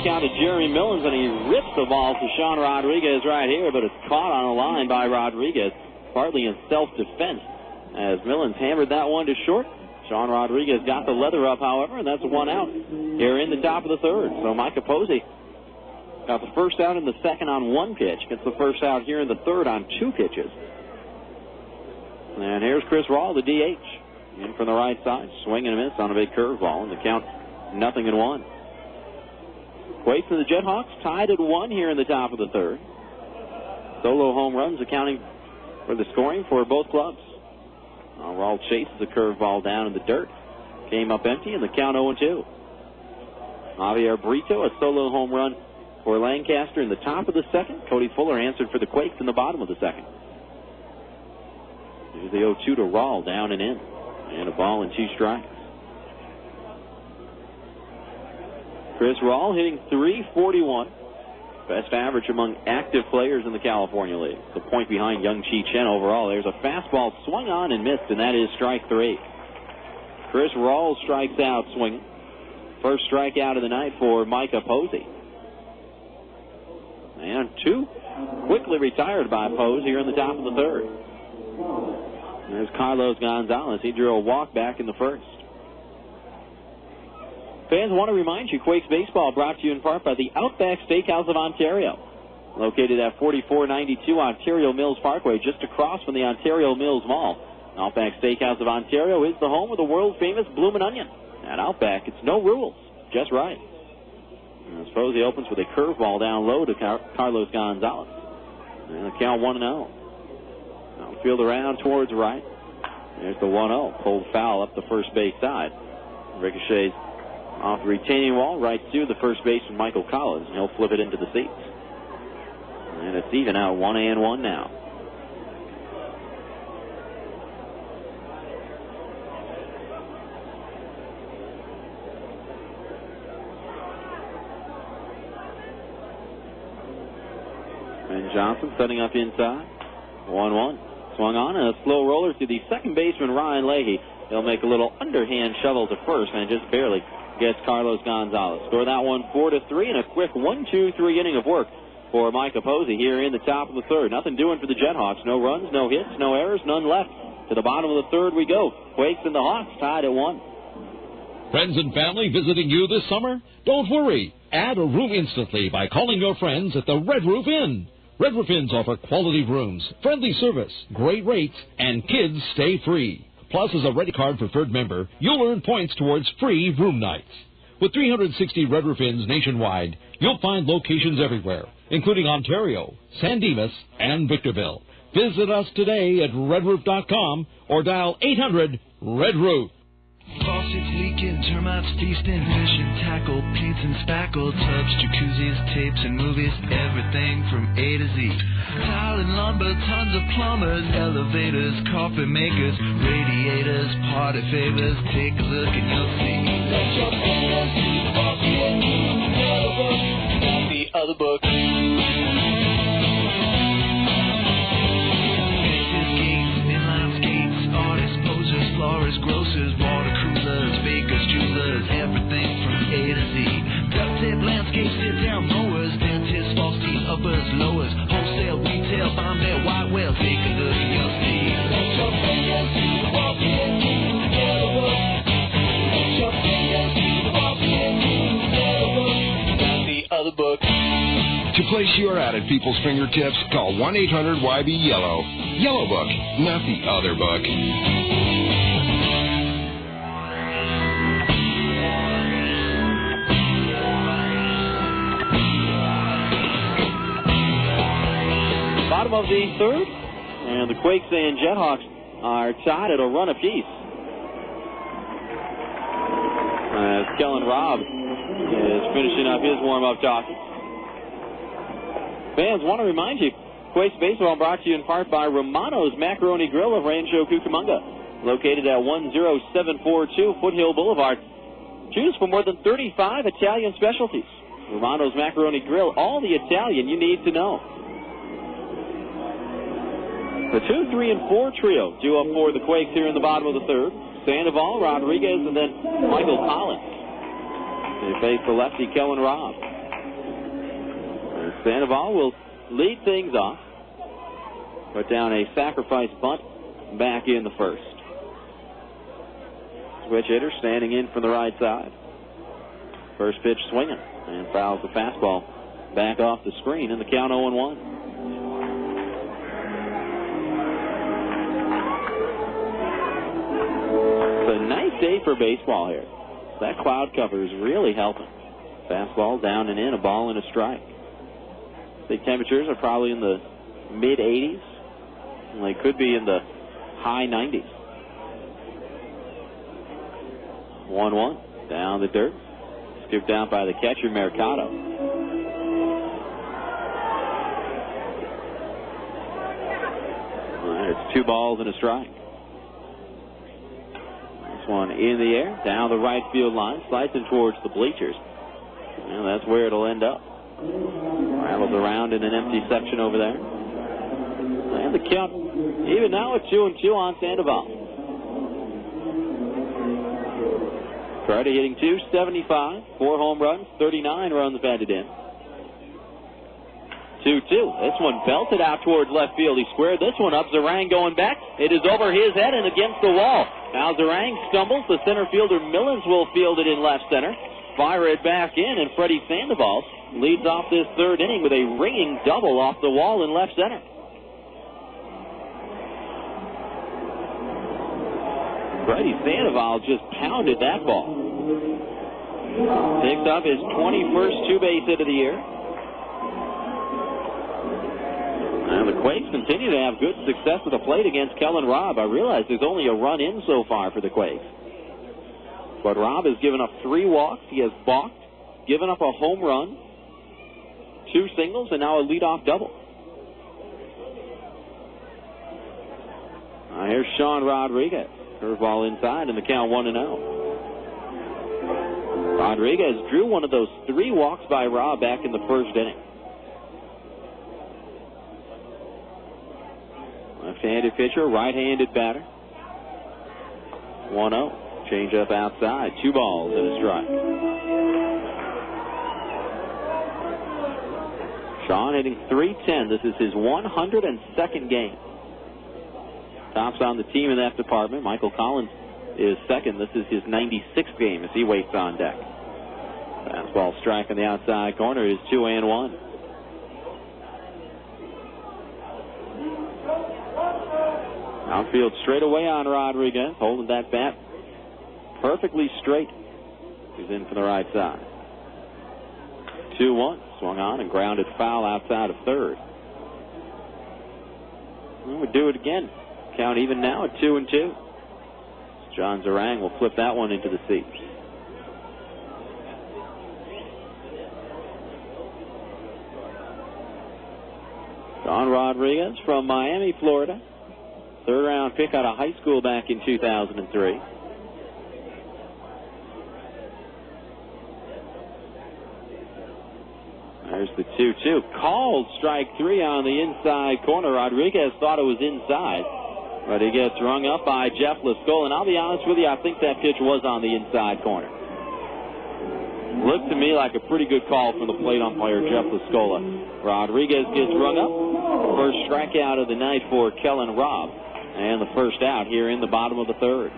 Speaker 2: Count to Jeremy Millens, and he rips the ball to Sean Rodriguez right here, but it's caught on the line by Rodriguez, partly in self-defense, as Millens hammered that one to short. Sean Rodriguez got the leather up, however, and that's 1 out here in the top of the third. So Micah Posey got the first out in the second on 1 pitch, gets the first out here in the third on 2 pitches. And here's Chris Rawl, the DH, in from the right side, swing and a miss on a big curveball, and the count 0-1. Quakes and the JetHawks tied at 1 here in the top of the third. Solo home runs accounting for the scoring for both clubs. Rawl chases a curveball down in the dirt. Came up empty, and the count 0-2. Javier Brito, a solo home run for Lancaster in the top of the second. Cody Fuller answered for the Quakes in the bottom of the second. Here's the 0-2 to Rawl, down and in. And a ball and 2 strikes. Chris Rawl hitting .341. Best average among active players in the California League. The point behind Young Chi Chen overall. There's a fastball swung on and missed, and that is strike 3. Chris Rawl strikes out swinging. First strikeout of the night for Micah Posey. And 2 quickly retired by Pose here in the top of the third. There's Carlos Gonzalez. He drew a walk back in the first. Fans want to remind you, Quakes Baseball brought to you in part by the Outback Steakhouse of Ontario. Located at 4492 Ontario Mills Parkway, just across from the Ontario Mills Mall. Outback Steakhouse of Ontario is the home of the world-famous Bloomin' Onion. At Outback, it's no rules, just right. And I suppose he opens with a curveball down low to Carlos Gonzalez. And the count 1-0. Outfield around towards right. There's the 1-0. Pulled foul up the first base side. Ricochets off the retaining wall, right to the first baseman, Michael Collins, and he'll flip it into the seats. And it's even out, 1-1 now. And Johnson setting up inside. 1-1. Swung on, and a slow roller to the second baseman, Ryan Leahy. He'll make a little underhand shovel to first, and just barely gets Carlos Gonzalez. Score that one 4-3, and a quick 1-2-3 inning of work for Micah Posey here in the top of the third. Nothing doing for the JetHawks. No runs, no hits, no errors, none left. To the bottom of the third we go. Quakes and the Hawks tied at 1.
Speaker 11: Friends and family visiting you this summer? Don't worry. Add a room instantly by calling your friends at the Red Roof Inn. Red Roof Inns offer quality rooms, friendly service, great rates, and kids stay free. Plus, as a Ready Card preferred member, you'll earn points towards free room nights. With 360 Red Roof Inns nationwide, you'll find locations everywhere, including Ontario, San Dimas, and Victorville. Visit us today at redroof.com or dial 800-RED-ROOF.
Speaker 12: Faucets leaking, termites feasting, fishing, tackle, paints and spackle, tubs, jacuzzis, tapes and movies, everything from A to Z. Tile and lumber, tons of plumbers, elevators, coffee makers, radiators, party favors. Take a look and you'll see. Let your fingers see the other book. Fixes, gates, inline skates, artists, posers, florists, grocers, water coolers, bakers, jewelers, everything from A to Z.
Speaker 13: you're at people's fingertips, call 1-800-YB-YELLOW. Yellow Book, not the other book.
Speaker 2: Bottom of the third, and the Quakes and JetHawks are tied at a run apiece. As Kellen Robb is finishing up his warm-up talking. Fans, want to remind you, Quakes Baseball brought to you in part by Romano's Macaroni Grill of Rancho, Cucamonga, located at 10742 Foothill Boulevard. Choose from more than 35 Italian specialties. Romano's Macaroni Grill, all the Italian you need to know. The 2, 3, and 4 trio due up for the Quakes here in the bottom of the third. Sandoval, Rodriguez, and then Michael Collins. They face the lefty Kellen Robb. And Sandoval will lead things off. Put down a sacrifice bunt back in the first. Switch hitter standing in from the right side. First pitch swinging and fouls the fastball back off the screen in the count 0-1. It's a nice day for baseball here. That cloud cover is really helping. Fastball down and in, a ball and a strike. The temperatures are probably in the mid-80s. And they could be in the high 90s. 1-1. Down the dirt. Scooped out by the catcher, Mercado. It's 2 balls and a strike. This one in the air, down the right field line, slicing towards the bleachers. And that's where it'll end up. Rattles around in an empty section over there. And the count, even now, it's 2-2 on Sandoval. Freddy hitting .275, 4 home runs, 39 runs batted in. 2-2. This one belted out towards left field. He squared this one up. Zarang going back. It is over his head and against the wall. Now Zarang stumbles. The center fielder Millens will field it in left center. Fire it back in, and Freddy Sandoval leads off this third inning with a ringing double off the wall in left center. Freddy Sandoval just pounded that ball. Picks up his 21st two-base hit of the year. And the Quakes continue to have good success at the plate against Kellen Robb. I realize there's only a run in so far for the Quakes. But Robb has given up 3 walks. He has balked, given up a home run, 2 singles, and now a leadoff double. Here's Sean Rodriguez. Curveball inside in the count 1-0. Rodriguez drew one of those 3 walks by Robb back in the first inning. Left-handed pitcher, right-handed batter. 1-0. Change up outside. 2 balls and a strike. Sean hitting .310. This is his 102nd game. Tops on the team in that department. Michael Collins is second. This is his 96th game as he waits on deck. Fastball strike in the outside corner is 2-1. Outfield straight away on Rodriguez, holding that bat perfectly straight. He's in for the right side. 2-1. Swung on and grounded foul outside of third. We do it again. Count even now at 2-2. John Zarang will flip that one into the seats. John Rodriguez from Miami, Florida. 3rd round pick out of high school back in 2003. There's the 2-2. Called strike 3 on the inside corner. Rodriguez thought it was inside, but he gets rung up by Jeff Lascola. And I'll be honest with you, I think that pitch was on the inside corner. Looked to me like a pretty good call from the plate umpire, Jeff Lascola. Rodriguez gets rung up. First strikeout of the night for Kellen Robb. And the first out here in the bottom of the third.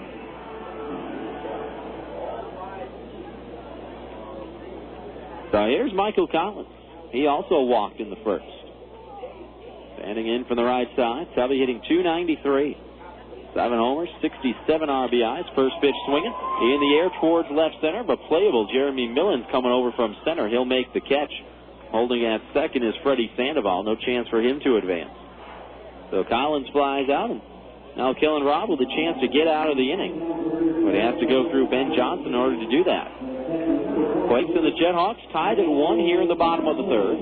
Speaker 2: So here's Michael Collins. He also walked in the first. Standing in from the right side, Tubby hitting .293. 7 homers, 67 RBIs. First pitch swinging in the air towards left center, but playable. Jeremy Millen's coming over from center. He'll make the catch. Holding at second is Freddy Sandoval. No chance for him to advance. So Collins flies out, and now Kellen Robb with a chance to get out of the inning. But he has to go through Ben Johnson in order to do that. Quakes and the JetHawks tied at 1 here in the bottom of the third.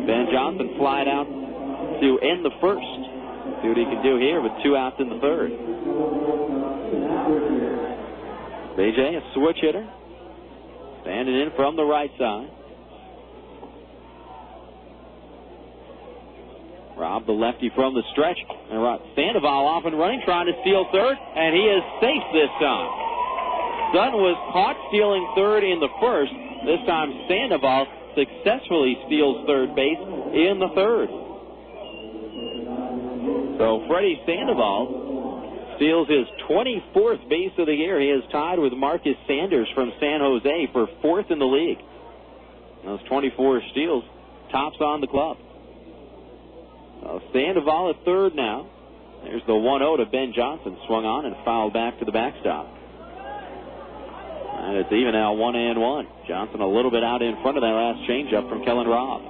Speaker 2: Ben Johnson flied out to end the first. See what he can do here with 2 outs in the third. BJ, a switch hitter. Standing in from the right side. Rob, the lefty from the stretch. And Sandoval off and running, trying to steal third, and he is safe this time. Sutton was caught stealing third in the first. This time Sandoval successfully steals third base in the third. So Freddy Sandoval steals his 24th base of the year. He is tied with Marcus Sanders from San Jose for 4th in the league. Those 24 steals, tops on the club. Sandoval at third now. There's the 1-0 to Ben Johnson. Swung on and fouled back to the backstop. And it's even now 1-1. Johnson a little bit out in front of that last changeup from Kellen Robb.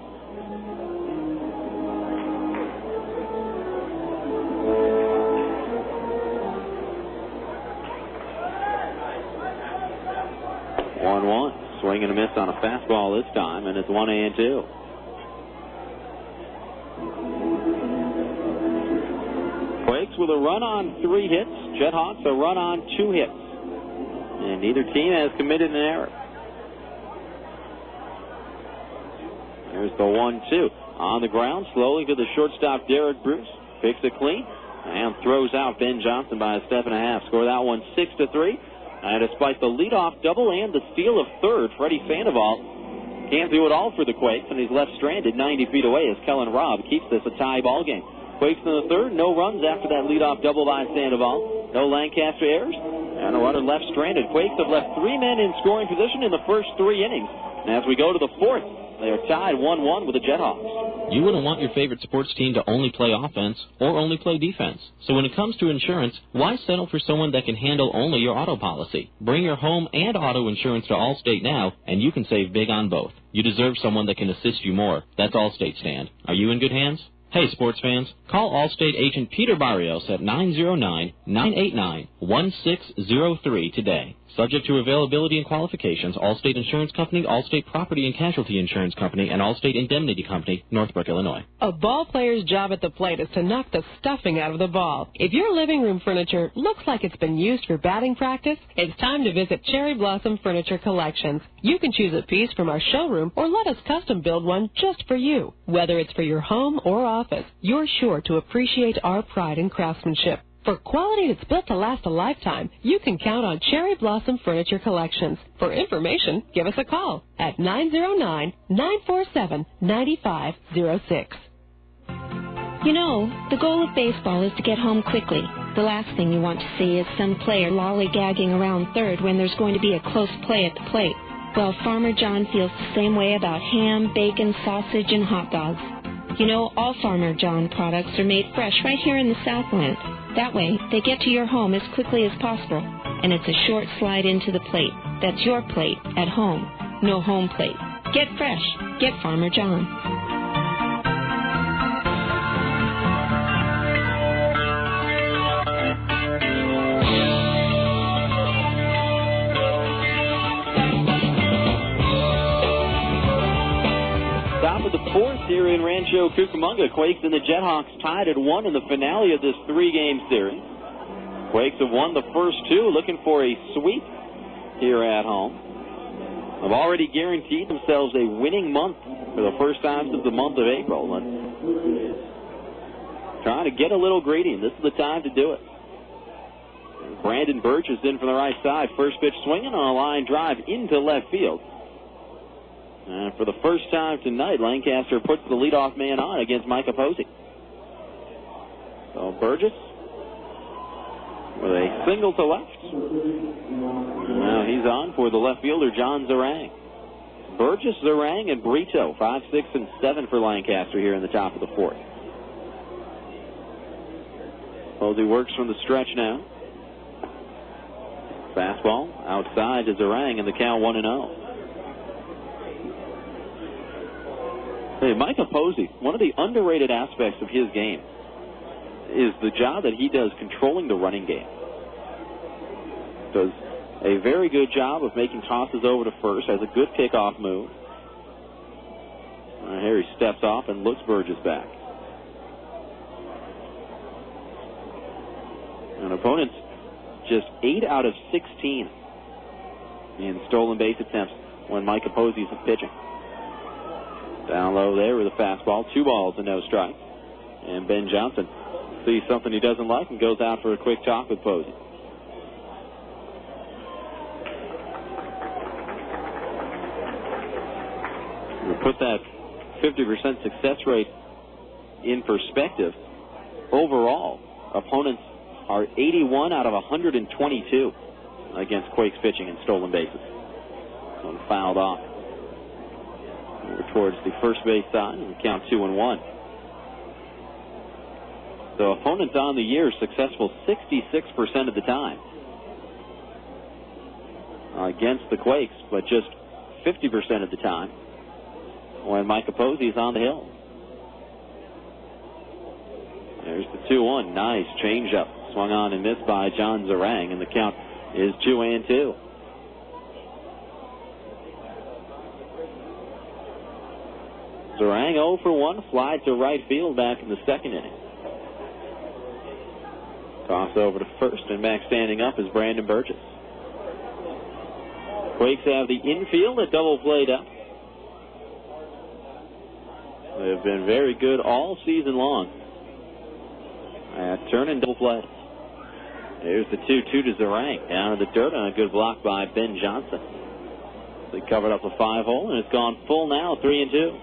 Speaker 2: Swing and a miss on a fastball this time, and it's 1-2. Quakes with a run on 3 hits. JetHawks a run on 2 hits. And neither team has committed an error. There's the 1-2. On the ground, slowly to the shortstop, Derek Bruce. Picks it clean and throws out Ben Johnson by a step and a half. Score that one 6-3. And despite the leadoff double and the steal of third, Freddy Sandoval can't do it all for the Quakes, and he's left stranded 90 feet away as Kellen Robb keeps this a tie ball game. Quakes in the third, no runs after that leadoff double by Sandoval. No Lancaster errors, and a runner left stranded. Quakes have left 3 men in scoring position in the first 3 innings. And as we go to the fourth, they are tied 1-1 with the JetHawks.
Speaker 3: You wouldn't want your favorite sports team to only play offense or only play defense. So when it comes to insurance, why settle for someone that can handle only your auto policy? Bring your home and auto insurance to Allstate now, and you can save big on both. You deserve someone that can assist you more. That's Allstate stand. Are you in good hands? Hey, sports fans, call Allstate agent Peter Barrios at 909-989-1603 today. Subject to availability and qualifications, Allstate Insurance Company, Allstate Property and Casualty Insurance Company, and Allstate Indemnity Company, Northbrook, Illinois.
Speaker 14: A ball player's job at the plate is to knock the stuffing out of the ball. If your living room furniture looks like it's been used for batting practice, it's time to visit Cherry Blossom Furniture Collections. You can choose a piece from our showroom or let us custom build one just for you. Whether it's for your home or office, you're sure to appreciate our pride in craftsmanship. For quality that's built to last a lifetime, you can count on Cherry Blossom Furniture Collections. For information, give us a call at 909-947-9506.
Speaker 4: You know, the goal of baseball is to get home quickly. The last thing you want to see is some player lollygagging around third when there's going to be a close play at the plate. Well, Farmer John feels the same way about ham, bacon, sausage, and hot dogs. You know, all Farmer John products are made fresh right here in the Southland. That way, they get to your home as quickly as possible, and it's a short slide into the plate. That's your plate at home. No home plate. Get fresh. Get Farmer John.
Speaker 2: Top of the fourth here in Rancho Cucamonga. Quakes and the JetHawks tied at 1 in the finale of this 3-game series. Quakes have won the first 2, looking for a sweep here at home. Have already guaranteed themselves a winning month for the first time since the month of April. But trying to get a little greedy, and this is the time to do it. Brandon Birch is in from the right side. First pitch swinging on a line drive into left field. And for the first time tonight, Lancaster puts the leadoff man on against Micah Posey. So Burgess with a single to left. And now he's on for the left fielder, John Zarang. Burgess, Zarang, and Brito. 5, 6, and 7 for Lancaster here in the top of the fourth. Posey works from the stretch now. Fastball outside to Zarang, and the count 1-0. Hey, Micah Posey, one of the underrated aspects of his game is the job that he does controlling the running game. Does a very good job of making tosses over to first, has a good pickoff move. Here he steps off and looks Burgess back. And opponents just 8 out of 16 in stolen base attempts when Micah Posey's pitching. Down low there with a fastball, 2 balls and no strikes. And Ben Johnson sees something he doesn't like and goes out for a quick talk with Posey. To put that 50% success rate in perspective, overall, opponents are 81 out of 122 against Quakes pitching in stolen bases. One fouled off over towards the first base side, and we count 2-1. So opponents on the year successful 66% of the time against the Quakes, but just 50% of the time when Micah Posey's on the hill. There's the 2-1. Nice changeup. Swung on and missed by John Zarang, and the count is 2-2. Zarang 0 for 1, fly to right field back in the second inning. Toss over to first, and back standing up is Brandon Burgess. Quakes have the infield at double played up. They have been very good all season long at turn and double play. There's the 2-2 to Zarang. Down in the dirt on a good block by Ben Johnson. They covered up the 5-hole, and it's gone full now, 3-2.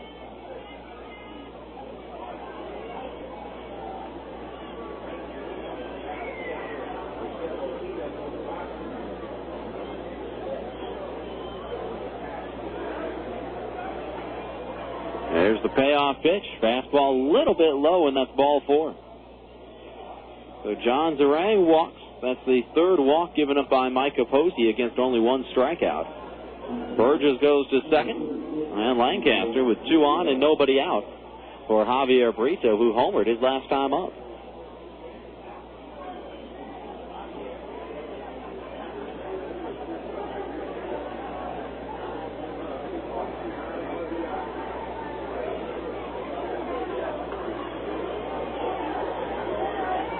Speaker 2: There's the payoff pitch. Fastball a little bit low, and that's ball 4. So John Zarang walks. That's the third walk given up by Micah Posey against only 1 strikeout. Burgess goes to second. And Lancaster with 2 on and nobody out for Javier Brito, who homered his last time up.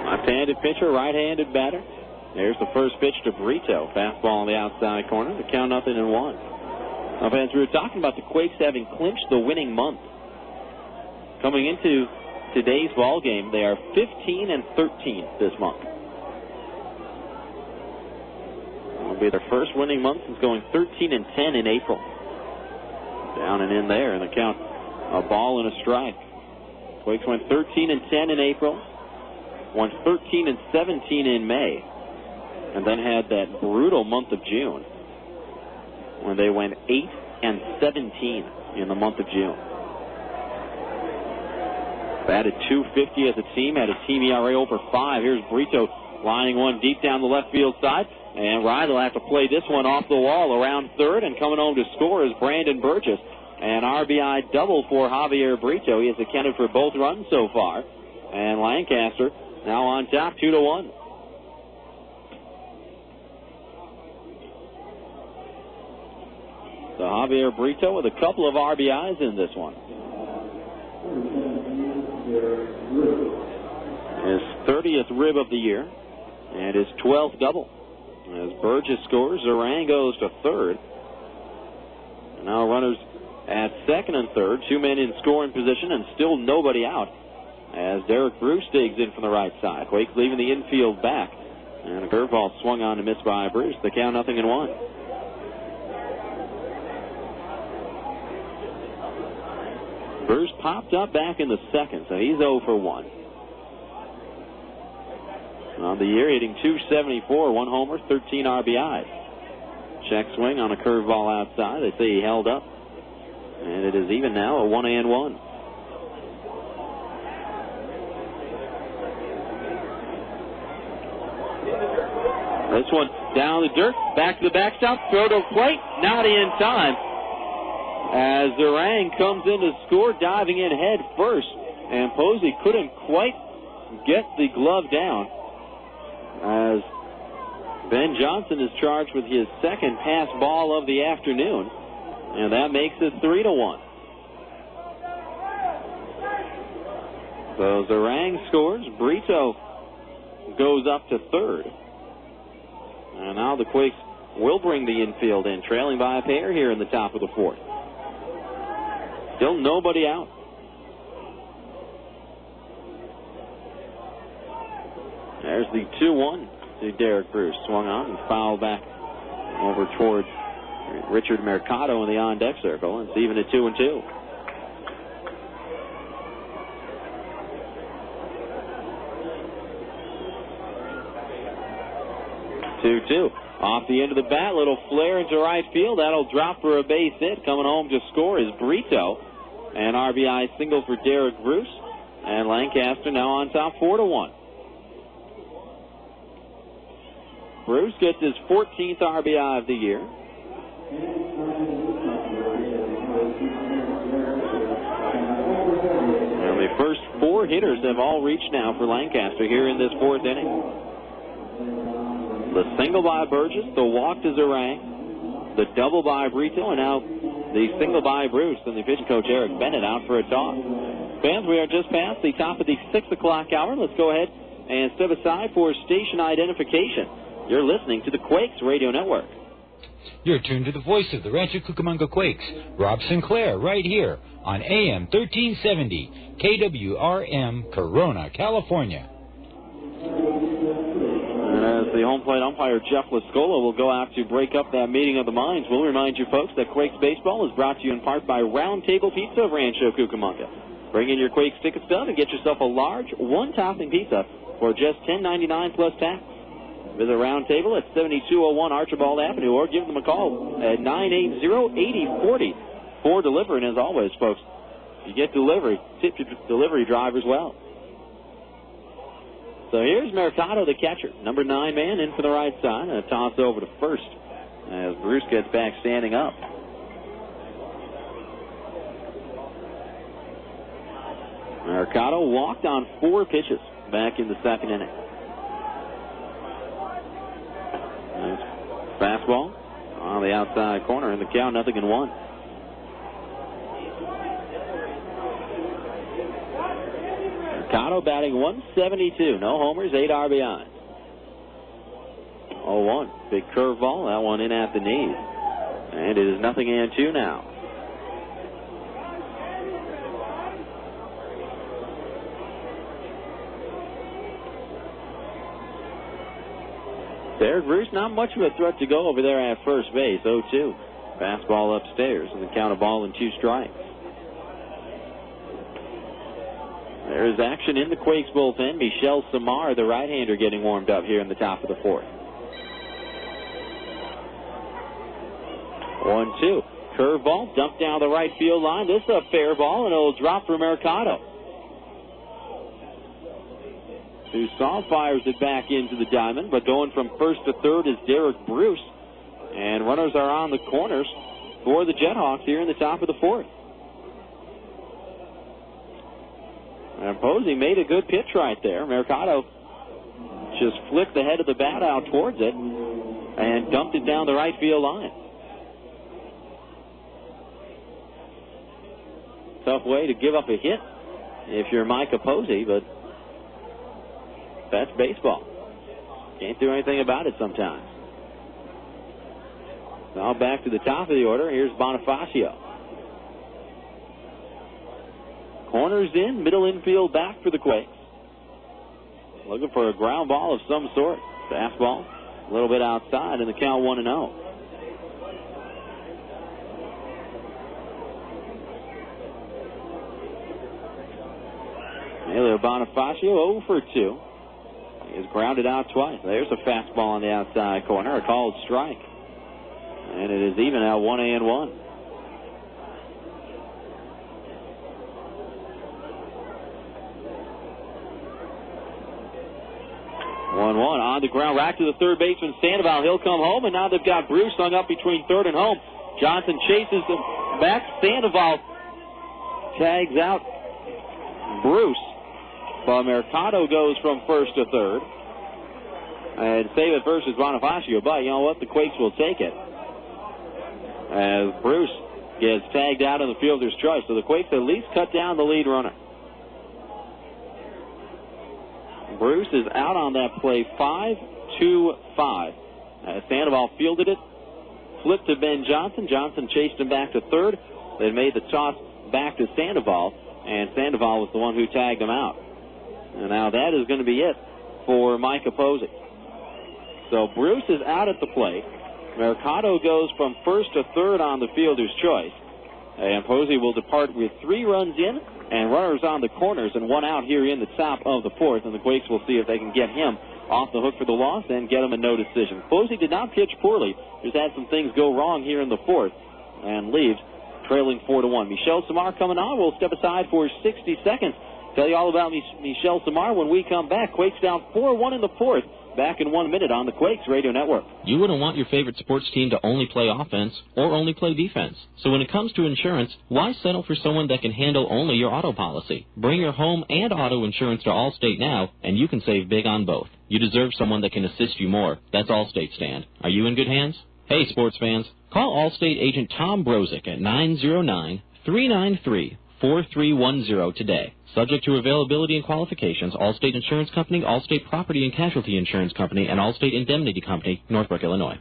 Speaker 2: Left-handed pitcher, right-handed batter. There's the first pitch to Brito. Fastball on the outside corner. The count 0-1. Now, fans, we were talking about the Quakes having clinched the winning month. Coming into today's ball game, they are 15-13 this month. It'll be their first winning month since going 13-10 in April. Down and in there, and the count a ball and a strike. Quakes went 13-10 in April. Won 13-17 in May, and then had that brutal month of June when they went 8-17 in the month of June. Batted .250 as a team, had a team ERA over 5. Here's Brito lining one deep down the left field side, and Riley will have to play this one off the wall around third, and coming home to score is Brandon Burgess. An RBI double for Javier Brito. He has accounted for both runs so far, and Lancaster now on top, 2-1. So Javier Brito with a couple of RBIs in this one. His 30th rib of the year and his 12th double. As Burgess scores, Zarang goes to third. And now runners at second and third, 2 men in scoring position, and still nobody out as Derek Bruce digs in from the right side. Quakes leaving the infield back. And a curveball swung on and missed by Bruce. The count 0-1. Bruce popped up back in the second, so he's 0 for 1. On the year, hitting .274, 1 homer, 13 RBIs. Check swing on a curveball outside. They say he held up. And it is even now, a 1-1. This one down the dirt, back to the backstop, throw to plate, not in time. As Zarang comes in to score, diving in head first. And Posey couldn't quite get the glove down. As Ben Johnson is charged with his second pass ball of the afternoon. And that makes it 3-1. So Zarang scores. Brito goes up to third. And now the Quakes will bring the infield in, trailing by a pair here in the top of the fourth. Still nobody out. There's the 2-1 to Derek Bruce. Swung on and fouled back over towards Richard Mercado in the on-deck circle. It's even at 2-2. Off the end of the bat, little flare into right field. That'll drop for a base hit. Coming home to score is Brito. An RBI single for Derek Bruce. And Lancaster now on top 4-1. Bruce gets his 14th RBI of the year. And the first four hitters have all reached now for Lancaster here in this fourth inning. The single by Burgess, the walk to Zarang, the double by Brito, and now the single by Bruce, and the pitching coach Eric Bennett out for a toss. Fans, we are just past the top of the 6 o'clock hour. Let's go ahead and step aside for station identification. You're listening to the Quakes Radio Network.
Speaker 10: You're tuned to the voice of the Rancho Cucamonga Quakes, Rob Sinclair, right here on AM 1370, KWRM, Corona, California.
Speaker 2: And as the home plate umpire, Jeff Lascola, will go out to break up that meeting of the minds, we'll remind you folks that Quakes Baseball is brought to you in part by Round Table Pizza of Rancho Cucamonga. Bring in your Quakes ticket stub and get yourself a large one-topping pizza for just $10.99 plus tax. Visit Round Table at 7201 Archibald Avenue or give them a call at 980-8040 for delivery. And as always, folks, if you get delivery, tip your delivery drivers well. So here's Mercado, the catcher. Number 9 man in for the right side. And a toss over to first as Bruce gets back standing up. Mercado walked on 4 pitches back in the second inning. Nice fastball on the outside corner, and the count 0-1. Mercado batting .172, no homers, 8 RBIs. 0-1, big curveball, that one in at the knees, and it is 0-2 now. Derek Bruce, not much of a threat to go over there at first base. 0-2. Fastball upstairs, and the count of ball and 2 strikes. There is action in the Quakes bullpen. Michel Samar, the right-hander, getting warmed up here in the top of the fourth. 1-2. Curveball dumped down the right field line. This is a fair ball, and it'll drop for Mercado. Toussaint fires it back into the diamond, but going from first to third is Derek Bruce. And runners are on the corners for the JetHawks here in the top of the fourth. And Posey made a good pitch right there. Mercado just flicked the head of the bat out towards it and dumped it down the right field line. Tough way to give up a hit if you're Micah Posey, but that's baseball. Can't do anything about it sometimes. Now back to the top of the order. Here's Bonifácio. Corners in, middle infield back for the Quakes. Looking for a ground ball of some sort. Fastball, a little bit outside, and the count 1-0. Emilio Bonifácio 0 for 2. He has grounded out twice. There's a fastball on the outside corner, a called strike. And it is even now 1-1. 1-1 on the ground. Back to the third baseman, Sandoval. He'll come home, and now they've got Bruce hung up between third and home. Johnson chases them back. Sandoval tags out Bruce. But Mercado goes from first to third. And save it versus Bonifácio. But you know what? The Quakes will take it. As Bruce gets tagged out in the fielder's choice. So the Quakes at least cut down the lead runner. Bruce is out on that play, 5-2-5. Sandoval fielded it, flipped to Ben Johnson. Johnson chased him back to third. They made the toss back to Sandoval, and Sandoval was the one who tagged him out. And now that is going to be it for Micah Posey. So Bruce is out at the plate. Mercado goes from first to third on the fielder's choice. And Posey will depart with 3 runs in and runners on the corners and 1 out here in the top of the fourth. And the Quakes will see if they can get him off the hook for the loss and get him a no decision. Posey did not pitch poorly. Just had some things go wrong here in the fourth and leaves trailing 4-1. Michel Samar coming on. We'll step aside for 60 seconds. Tell you all about Michel Samar when we come back. Quakes down 4-1 in the fourth. Back in 1 minute on the Quakes Radio Network.
Speaker 3: You wouldn't want your favorite sports team to only play offense or only play defense. So when it comes to insurance, why settle for someone that can handle only your auto policy? Bring your home and auto insurance to Allstate now, and you can save big on both. You deserve someone that can assist you more. That's Allstate stand. Are you in good hands? Hey, sports fans, call Allstate agent Tom Brozick at 909-393-4310 today. Subject to availability and qualifications, Allstate Insurance Company, Allstate Property and Casualty Insurance Company, and Allstate Indemnity Company, Northbrook, Illinois.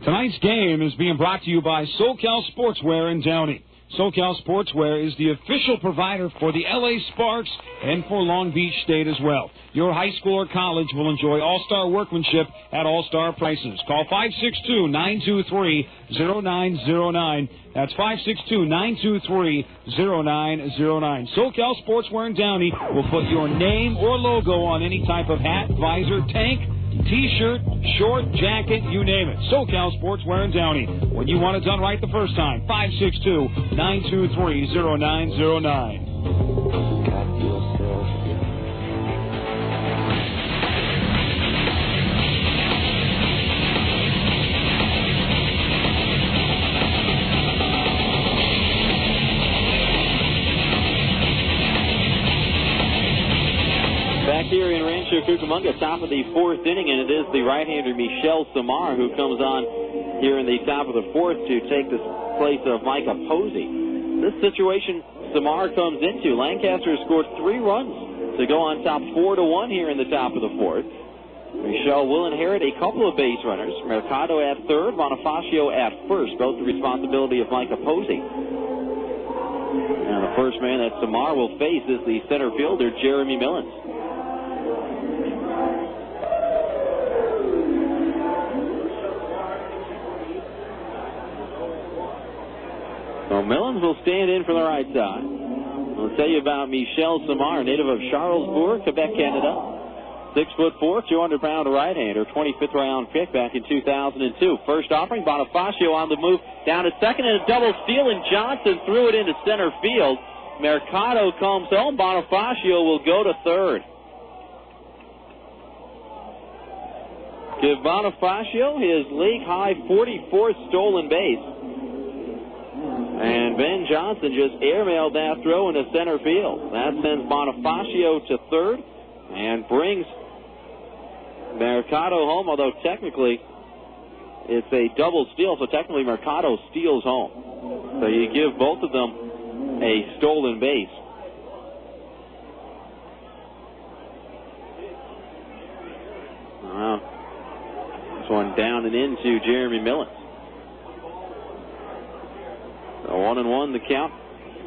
Speaker 15: Tonight's game is being brought to you by SoCal Sportswear in Downey. SoCal Sportswear is the official provider for the LA Sparks and for Long Beach State as well. Your high school or college will enjoy all-star workmanship at all-star prices. Call 562-923-0909. That's 562-923-0909. SoCal Sportswear in Downey will put your name or logo on any type of hat, visor, tank, T-shirt, short, jacket, you name it. SoCal Sportswear in Downey. When you want it done right the first time, 562-923-0909.
Speaker 2: Back here in Rancho Cucamonga, top of the fourth inning, and it is the right-hander Michel Samar who comes on here in the top of the fourth to take the place of Micah Posey. This situation Samar comes into. Lancaster has scored 3 runs to go on top 4-1 here in the top of the fourth. Michel will inherit a couple of base runners. Mercado at third, Bonifácio at first, both the responsibility of Micah Posey. And the first man that Samar will face is the center fielder, Jeremy Millens. So Millens will stand in for the right side. I'll tell you about Michel Samar, native of Charlesbourg, Quebec, Canada. 6'4", 200-pound right-hander, 25th round pick back in 2002. First offering, Bonifácio on the move down to second, and a double steal, and Johnson threw it into center field. Mercado comes home. Bonifácio will go to third. Give Bonifácio his league-high 44th stolen base. And Ben Johnson just airmailed that throw into center field. That sends Bonifácio to third and brings Mercado home, although technically it's a double steal, so technically Mercado steals home. So you give both of them a stolen base. This one down and into Jeremy Millens. So 1-1 the count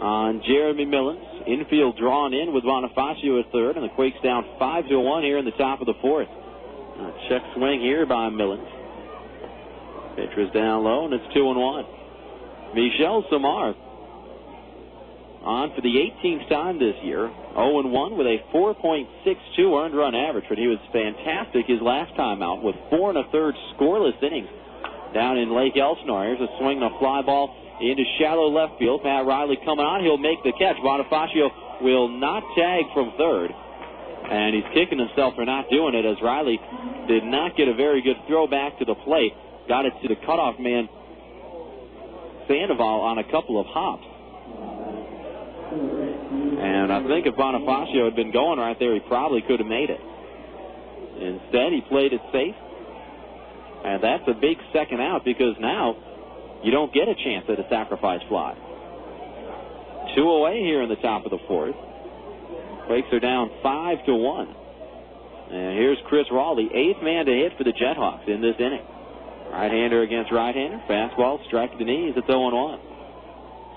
Speaker 2: on Jeremy Millens. Infield drawn in with Bonifácio at third, and the Quakes down 5-1 here in the top of the fourth. Check swing here by Millens. Pitcher is down low, and it's 2-1. Michel Samar on for the 18th time this year. 0-1 with a 4.62 earned run average, but he was fantastic his last time out with 4 1/3 scoreless innings down in Lake Elsinore. Here's a swing and a fly ball into shallow left field. Pat Riley coming on. He'll make the catch. Bonifácio will not tag from third. And he's kicking himself for not doing it, as Riley did not get a very good throw back to the plate. Got it to the cutoff man, Sandoval, on a couple of hops. And I think if Bonifácio had been going right there, he probably could have made it. Instead, he played it safe. And that's a big second out, because now you don't get a chance at a sacrifice fly. 2 away here in the top of the fourth. Quakes are down 5-1. And here's Chris Rawl, the 8th man to hit for the JetHawks in this inning. Right-hander against right-hander. Fastball, strike to the knees. It's 0-1.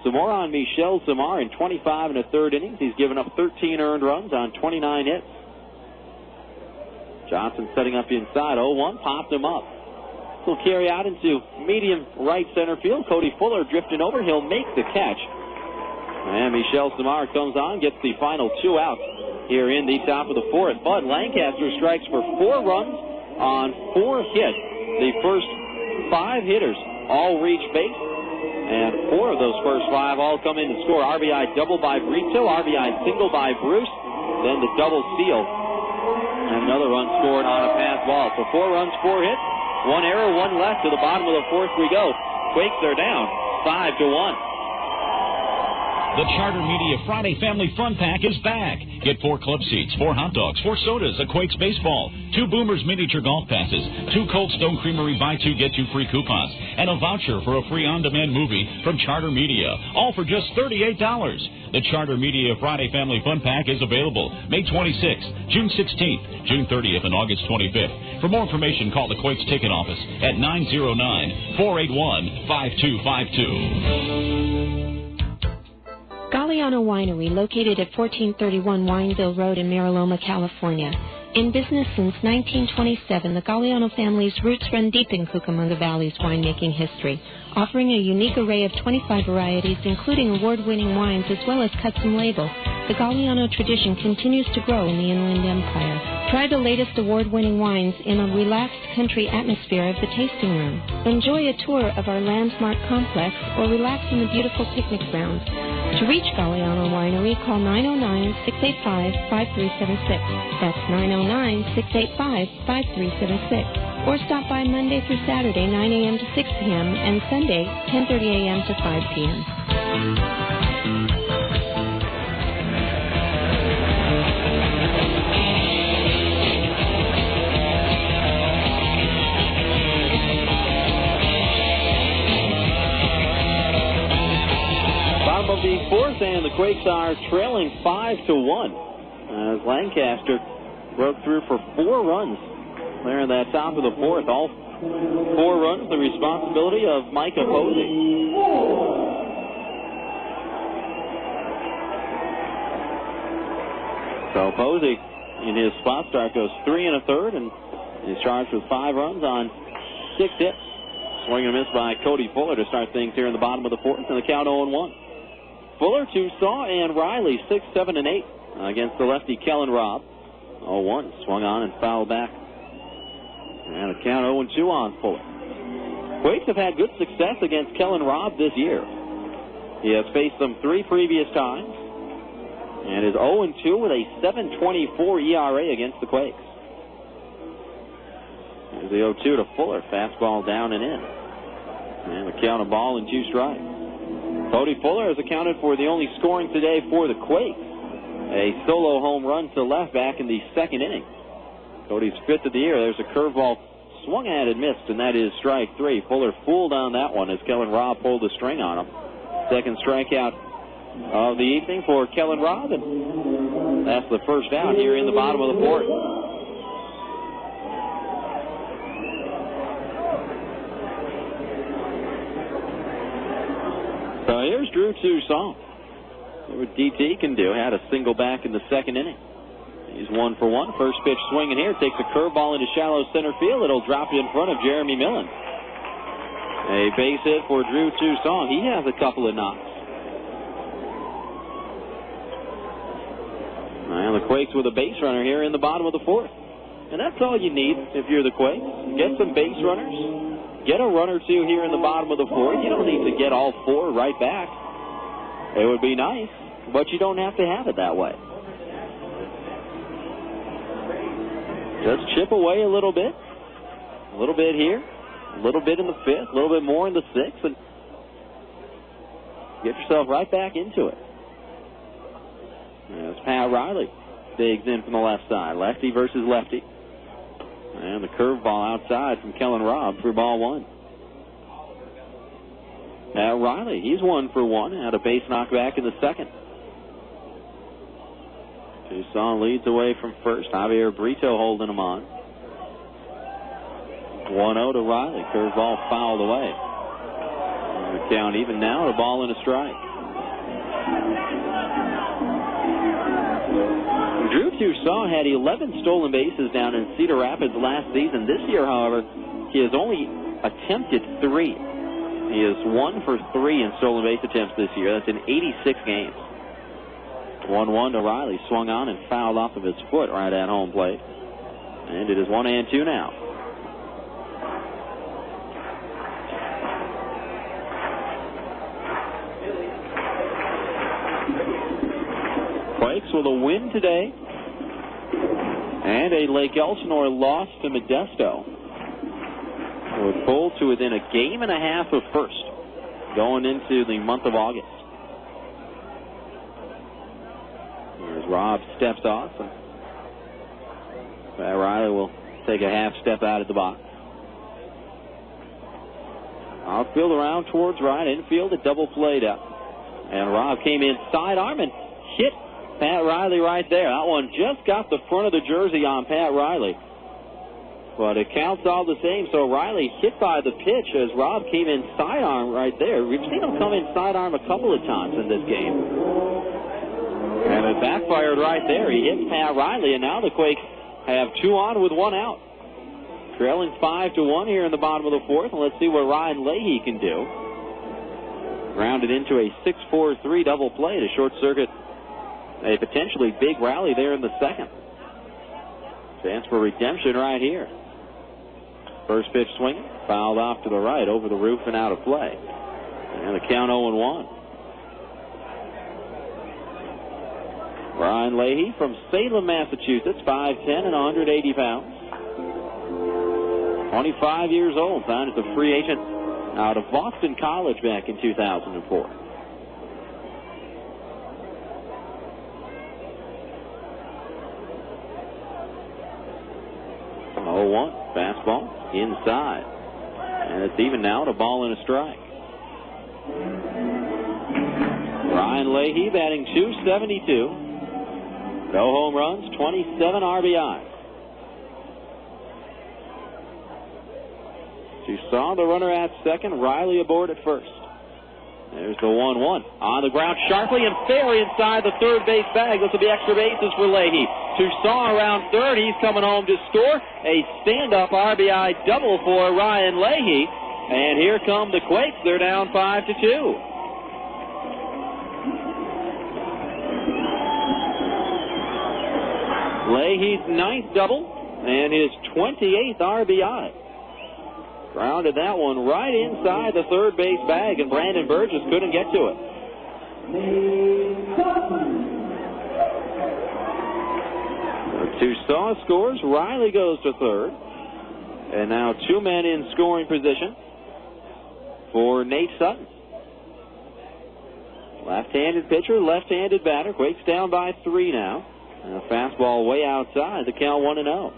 Speaker 2: Some more on Michel Samar in 25 1/3 innings. He's given up 13 earned runs on 29 hits. Johnson setting up inside. 0-1, popped him up. He'll carry out into medium right center field. Cody Fuller drifting over. He'll make the catch. And Michel Samar comes on, gets the final 2 outs here in the top of the fourth. But Lancaster strikes for 4 runs on 4 hits. The first 5 hitters all reach base. And 4 of those first 5 all come in to score. RBI double by Brito, RBI single by Bruce, then the double steal. And another run scored on a pass ball. So 4 runs, 4 hits, 1 error, 1 left. To the bottom of the fourth we go. Quakes are down 5-1.
Speaker 1: The Charter Media Friday Family Fun Pack is back. Get 4 club seats, 4 hot dogs, 4 sodas, a Quakes baseball, 2 Boomers miniature golf passes, 2 Cold Stone Creamery buy 2 get 2 free coupons, and a voucher for a free on-demand movie from Charter Media. All for just $38. The Charter Media Friday Family Fun Pack is available May 26th, June 16th, June 30th, and August 25th. For more information, call the Quakes ticket office at 909-481-5252.
Speaker 4: Galliano Winery, located at 1431 Wineville Road in Mariloma, California. In business since 1927, the Galliano family's roots run deep in Cucamonga Valley's winemaking history, offering a unique array of 25 varieties, including award-winning wines as well as custom labels. The Galliano tradition continues to grow in the Inland Empire. Try the latest award-winning wines in a relaxed country atmosphere of the tasting room. Enjoy a tour of our landmark complex or relax in the beautiful picnic grounds. To reach Galliano Winery, call 909-685-5376. That's 909-685-5376. Or stop by Monday through Saturday, 9 a.m. to 6 p.m., and Sunday, 10:30 a.m. to 5 p.m.
Speaker 2: Of the fourth, and the Quakes are trailing 5-1 as Lancaster broke through for 4 runs there in that top of the fourth. All 4 runs the responsibility of Micah Posey. So Posey in his spot start goes 3 1/3 and is charged with 5 runs on 6 hits. Swing and a miss by Cody Fuller to start things here in the bottom of the fourth, and the count 0-1. Fuller to Saw and Riley, 6, 7, and 8 against the lefty Kellen Robb. 0-1, swung on and fouled back. And a count 0-2 on Fuller. Quakes have had good success against Kellen Robb this year. He has faced them 3 previous times and is 0-2 with a 7.24 ERA against the Quakes. Here's the 0-2 to Fuller. Fastball down and in. And a count of ball and 2 strikes. Cody Fuller has accounted for the only scoring today for the Quakes. A solo home run to left back in the 2nd inning. Cody's 5th of the year. There's a curveball swung at and missed, and that is strike 3. Fuller fooled on that one as Kellen Robb pulled the string on him. 2nd strikeout of the evening for Kellen Robb, and that's the first out here in the bottom of the fourth. So here's Drew Toussaint. See what DT can do. Had a single back in the 2nd inning. He's 1 for 1. First pitch swinging here. Takes a curveball into shallow center field. It'll drop in front of Jeremy Millen. A base hit for Drew Toussaint. He has a couple of knocks. And the Quakes with a base runner here in the bottom of the fourth. And that's all you need if you're the Quakes. Get some base runners. Get a run or 2 here in the bottom of the fourth. You don't need to get all 4 right back. It would be nice, but you don't have to have it that way. Just chip away a little bit here, a little bit in the fifth, a little bit more in the sixth, and get yourself right back into it. As Pat Riley digs in from the left side. Lefty versus lefty. And the curveball outside from Kellen Robb for ball one. Pat Riley, he's 1 for 1. Had a base knockback in the second. Tucson leads away from first. Javier Brito holding him on. 1-0 to Riley. Curveball fouled away. And the count even now, a ball and a strike. Drew Tucson had 11 stolen bases down in Cedar Rapids last season. This year, however, he has only attempted 3. He is 1 for 3 in stolen base attempts this year. That's in 86 games. 1-1 to Riley. Swung on and fouled off of his foot right at home plate. And it is 1-2 now. Quakes with a win today. And a Lake Elsinore loss to Modesto. We're pulled to within a game and a half of first going into the month of August. As Robb steps off, and Pat Riley will take a half step out of the box. Outfield around towards right, infield, a double played up. And Robb came in sidearm and hit Pat Riley right there. That one just got the front of the jersey on Pat Riley. But it counts all the same, so Riley hit by the pitch as Robb came in sidearm right there. We've seen him come in sidearm a couple of times in this game. And it backfired right there. He hits Pat Riley, and now the Quakes have 2 on with 1 out. Trailing 5-1 here in the bottom of the fourth, and let's see what Ryan Leahy can do. Grounded into a 6-4-3 double play to short circuit a potentially big rally there in the second. Chance for redemption right here. First pitch swinging, fouled off to the right, over the roof and out of play. And the count 0-1. Ryan Leahy from Salem, Massachusetts, 5'10" and 180 pounds. 25 years old, signed as a free agent out of Boston College back in 2004. Fastball inside. And it's even now, a ball and a strike. Ryan Leahy batting .272. No home runs, 27 RBIs. You saw the runner at second, Riley aboard at first. There's the 1-1. On the ground sharply and fair inside the third base bag. This will be extra bases for Leahy. Toussaint around third. He's coming home to score. A stand-up RBI double for Ryan Leahy. And here come the Quakes. They're down 5-2. Leahy's 9th double and his 28th RBI. Grounded that one right inside the third base bag, and Brandon Burgess couldn't get to it. Toussaint scores. Riley goes to third. And now 2 men in scoring position for Nate Sutton. Left-handed pitcher, left-handed batter. Quakes down by 3 now. And a fastball way outside. The count 1-0.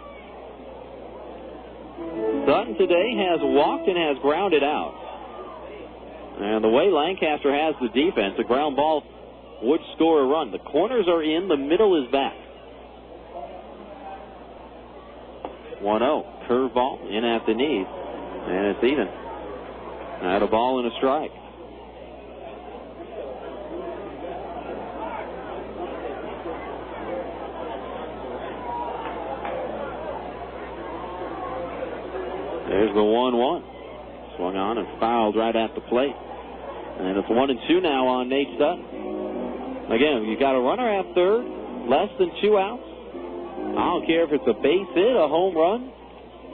Speaker 2: Sutton today has walked and has grounded out. And the way Lancaster has the defense, a ground ball would score a run. The corners are in, the middle is back. 1-0. Curveball in at the knees. And it's even. At a ball and a strike. There's the 1-1. Swung on and fouled right at the plate. And it's 1-2 now on Nate Sutton. Again, you got a runner at third, less than 2 outs. I don't care if it's a base hit, a home run,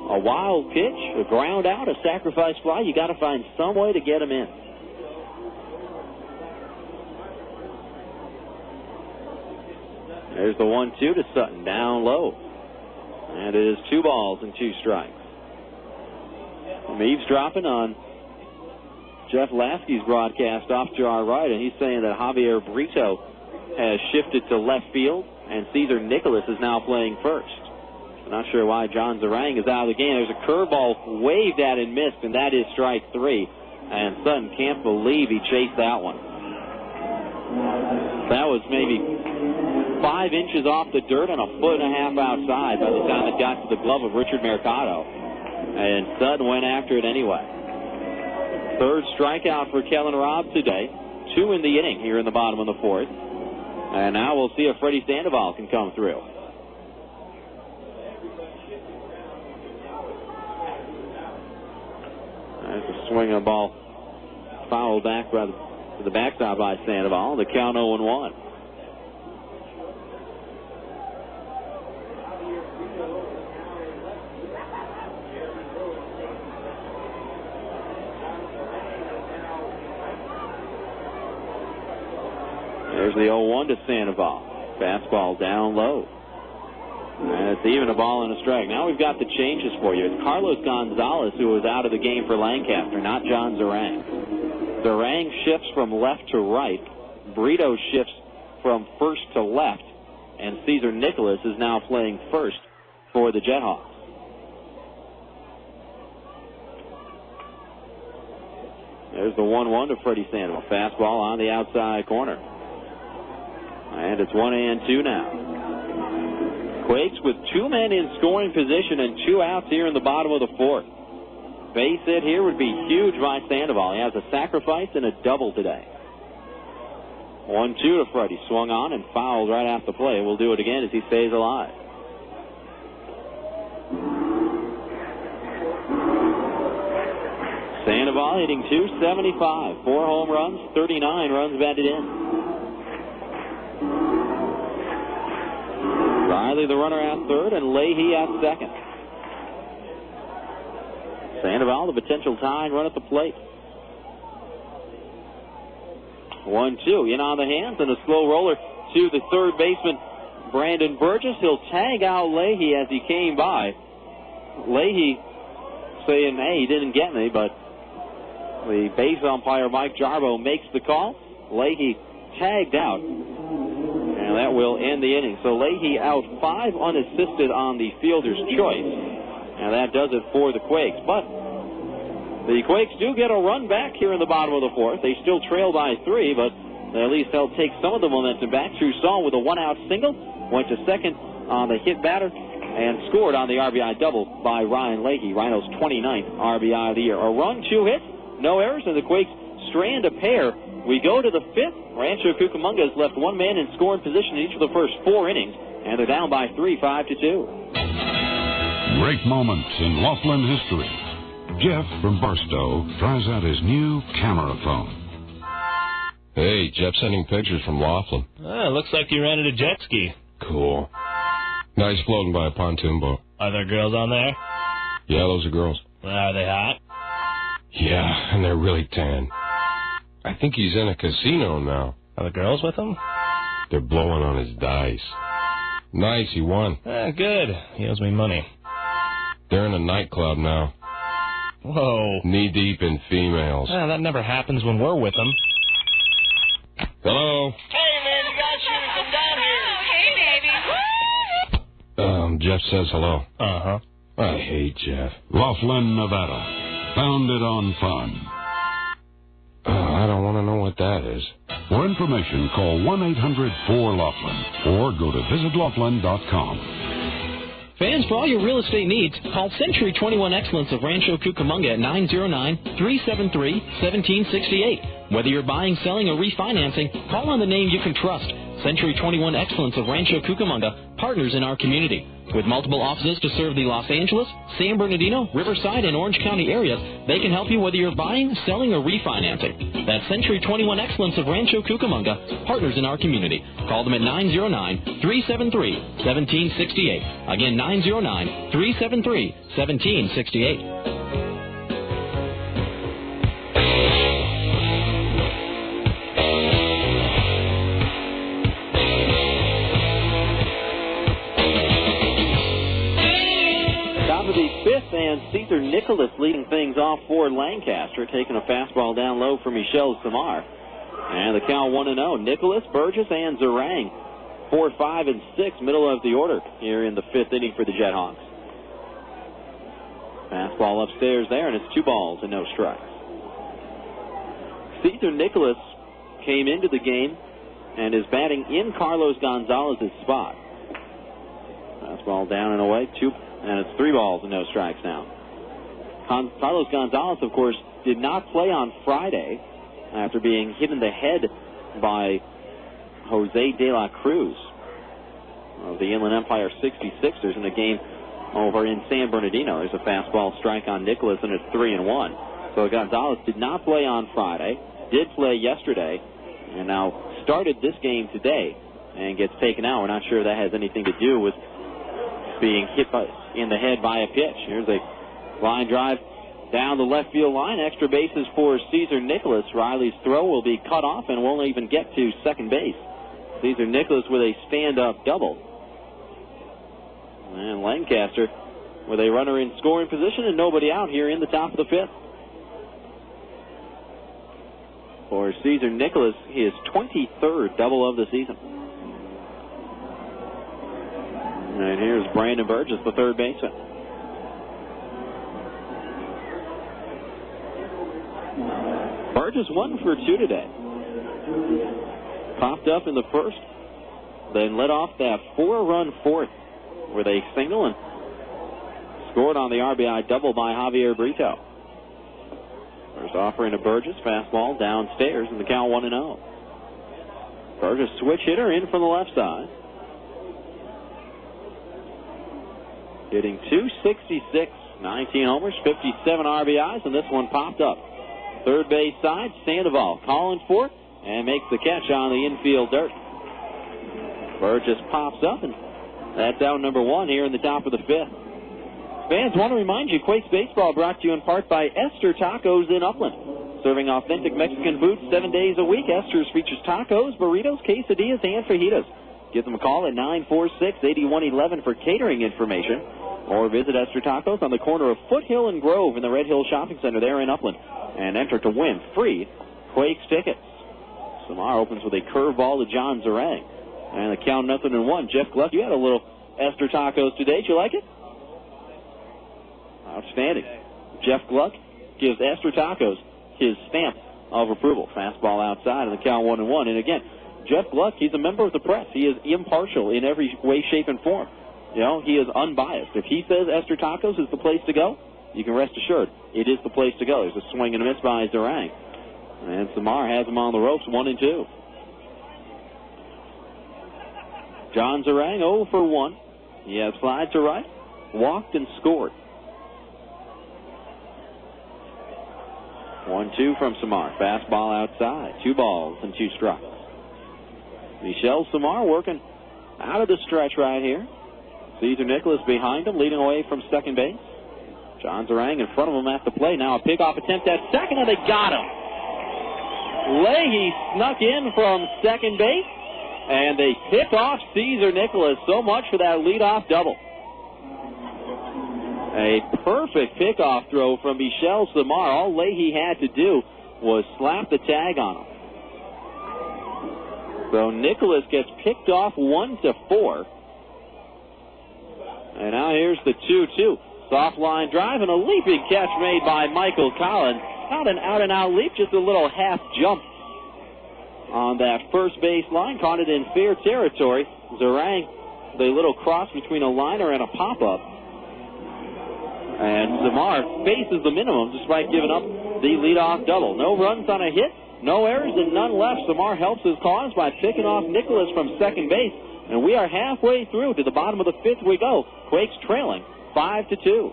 Speaker 2: a wild pitch, a ground out, a sacrifice fly. You got to find some way to get him in. There's the 1-2 to Sutton, down low. And it is 2 balls and 2 strikes. I'm eavesdropping on Jeff Lasky's broadcast off to our right, and he's saying that Javier Brito has shifted to left field, and Cesar Nicholas is now playing first. I'm not sure why John Zarang is out of the game. There's a curveball waved at and missed, and that is strike 3. And Sutton can't believe he chased that one. That was maybe 5 inches off the dirt and a foot and a half outside by the time it got to the glove of Richard Mercado. And Sutton went after it anyway. 3rd strikeout for Kellen Robb today. 2 in the inning here in the bottom of the 4th. And now we'll see if Freddy Sandoval can come through. There's a swing of the ball fouled back by the backstop by Sandoval. The count 0-1. There's the 0-1 to Sandoval. Fastball down low. And it's even a ball and a strike. Now we've got the changes for you. It's Carlos González who was out of the game for Lancaster, not John Zarang. Zarang shifts from left to right. Brito shifts from first to left. And Cesar Nicholas is now playing first for the JetHawks. There's the 1-1 to Freddy Sandoval. Fastball on the outside corner. And it's 1-2 now. Quakes with 2 men in scoring position and 2 outs here in the bottom of the 4th. Base hit here would be huge by Sandoval. He has a sacrifice and a double today. 1-2 to Freddy. Swung on and fouled right off the play. We'll do it again as he stays alive. Sandoval hitting .275. 4 home runs, 39 runs batted in. Riley, the runner, at third, and Leahy at second. Sandoval, the potential tying run at the plate. 1-2, in on the hands, and a slow roller to the third baseman, Brandon Burgess. He'll tag out Leahy as he came by. Leahy saying, hey, he didn't get me, but the base umpire, Mike Jarbo, makes the call. Leahy tagged out. And that will end the inning. So Leahy out 5 unassisted on the fielder's choice. And that does it for the Quakes. But the Quakes do get a run back here in the bottom of the 4th. They still trail by 3, but at least they'll take some of the momentum back. Trousseau with a 1-out single. Went to second on the hit batter and scored on the RBI double by Ryan Leahy. Rhino's 29th RBI of the year. A run, 2 hits, no errors, and the Quakes strand a pair. We go to the 5th. Rancho Cucamonga has left 1 man in scoring position in each of the first 4 innings, and they're down by 3, 5-2.
Speaker 5: Great moments in Laughlin history. Jeff from Barstow tries out his new camera phone.
Speaker 6: Hey, Jeff sending pictures from Laughlin.
Speaker 7: Looks like you rented a jet ski.
Speaker 6: Cool. Now he's floating by a pontoon boat.
Speaker 7: Are there girls on there?
Speaker 6: Yeah, those are girls.
Speaker 7: Are they hot?
Speaker 6: Yeah, and they're really tan. I think he's in a casino now.
Speaker 7: Are the girls with him?
Speaker 6: They're blowing on his dice. Nice, he won.
Speaker 7: Good. He owes me money.
Speaker 6: They're in a nightclub now.
Speaker 7: Whoa.
Speaker 6: Knee-deep in females.
Speaker 7: That never happens when we're with them.
Speaker 6: Hello?
Speaker 7: Hey, man, you guys should come down here.
Speaker 6: Hey, baby. Jeff says hello.
Speaker 7: Uh-huh.
Speaker 6: I hate Jeff.
Speaker 5: Laughlin, Nevada. Founded on fun.
Speaker 6: I don't want to know what that is.
Speaker 5: For information, call 1-800-4-LAUGHLIN or go to visitlaughlin.com.
Speaker 3: Fans, for all your real estate needs, call Century 21 Excellence of Rancho Cucamonga at 909-373-1768. Whether you're buying, selling, or refinancing, call on the name you can trust. Century 21 Excellence of Rancho Cucamonga, partners in our community. With multiple offices to serve the Los Angeles, San Bernardino, Riverside, and Orange County areas, they can help you whether you're buying, selling, or refinancing. That's Century 21 Excellence of Rancho Cucamonga, partners in our community. Call them at 909-373-1768. Again, 909-373-1768.
Speaker 2: the fifth, and Caesar Nicholas leading things off for Lancaster, taking a fastball down low for Michel Samar. And the count 1-0. Nicholas, Burgess, and Zarang. 4, 5, and 6, middle of the order here in the fifth inning for the JetHawks. Fastball upstairs there, and it's 2 balls and no strikes. Caesar Nicholas came into the game and is batting in Carlos Gonzalez's spot. Fastball down and away, 2, and it's 3 balls and no strikes now. Carlos Gonzalez, of course, did not play on Friday after being hit in the head by Jose De La Cruz of the Inland Empire 66ers in a game over in San Bernardino. There's a fastball strike on Nicholas, and it's 3-1. So Gonzalez did not play on Friday, did play yesterday, and now started this game today and gets taken out. We're not sure that has anything to do with being hit in the head by a pitch. Here's a line drive down the left field line. Extra bases for Caesar Nicholas. Riley's throw will be cut off and won't even get to second base. Caesar Nicholas with a stand-up double. And Lancaster with a runner in scoring position and nobody out here in the top of the fifth. For Caesar Nicholas, his 23rd double of the season. And here's Brandon Burgess, the third baseman. Burgess 1 for 2 today. Popped up in the first, then led off that 4-run fourth with a single and scored on the RBI double by Javier Brito. First offering to Burgess, fastball downstairs, and the count 1-0. Burgess switch hitter in from the left side. Hitting .266, 19 homers, 57 RBIs, and this one popped up. Third base side, Sandoval calling for it and makes the catch on the infield dirt. Burgess pops up, and that's out number 1 here in the top of the fifth. Fans, want to remind you, Quakes Baseball brought to you in part by Esther Tacos in Upland. Serving authentic Mexican food 7 days a week. Esther's features tacos, burritos, quesadillas, and fajitas. Give them a call at 946-8111 for catering information. Or visit Esther Tacos on the corner of Foothill and Grove in the Red Hill Shopping Center there in Upland. And enter to win free Quakes tickets. Samar opens with a curveball to John Zarang. And the count 0-1. Jeff Gluck, you had a little Esther Tacos today. Did you like it? Outstanding. Jeff Gluck gives Esther Tacos his stamp of approval. Fastball outside, and the count 1-1. And again, Jeff Gluck, he's a member of the press. He is impartial in every way, shape, and form. You know, he is unbiased. If he says Esther Tacos is the place to go, you can rest assured it is the place to go. There's a swing and a miss by Zarang. And Samar has him on the ropes, 1-2. John Zarang 0 for 1. He has flied to right, walked, and scored. 1-2 from Samar. Fastball outside. 2 balls and 2 strikes. Michel Samar working out of the stretch right here. Caesar Nicholas behind him, leading away from second base. John Zarang in front of him at the plate. Now a pickoff attempt at second, and they got him. Leahy snuck in from second base, and they picked off Caesar Nicholas. So much for that leadoff double. A perfect pickoff throw from Michel Samar. All Leahy had to do was slap the tag on him. So Nicholas gets picked off 1-4. And now here's the 2-2. Soft line drive and a leaping catch made by Michael Collins. Not an out-and-out leap, just a little half jump on that first base line. Caught it in fair territory. Zarang, the little cross between a liner and a pop-up. And Samar faces the minimum despite giving up the leadoff double. No runs on a hit, no errors, and none left. Samar helps his cause by picking off Nicholas from second base. And we are halfway through. To the bottom of the fifth we go. Quakes trailing 5-2.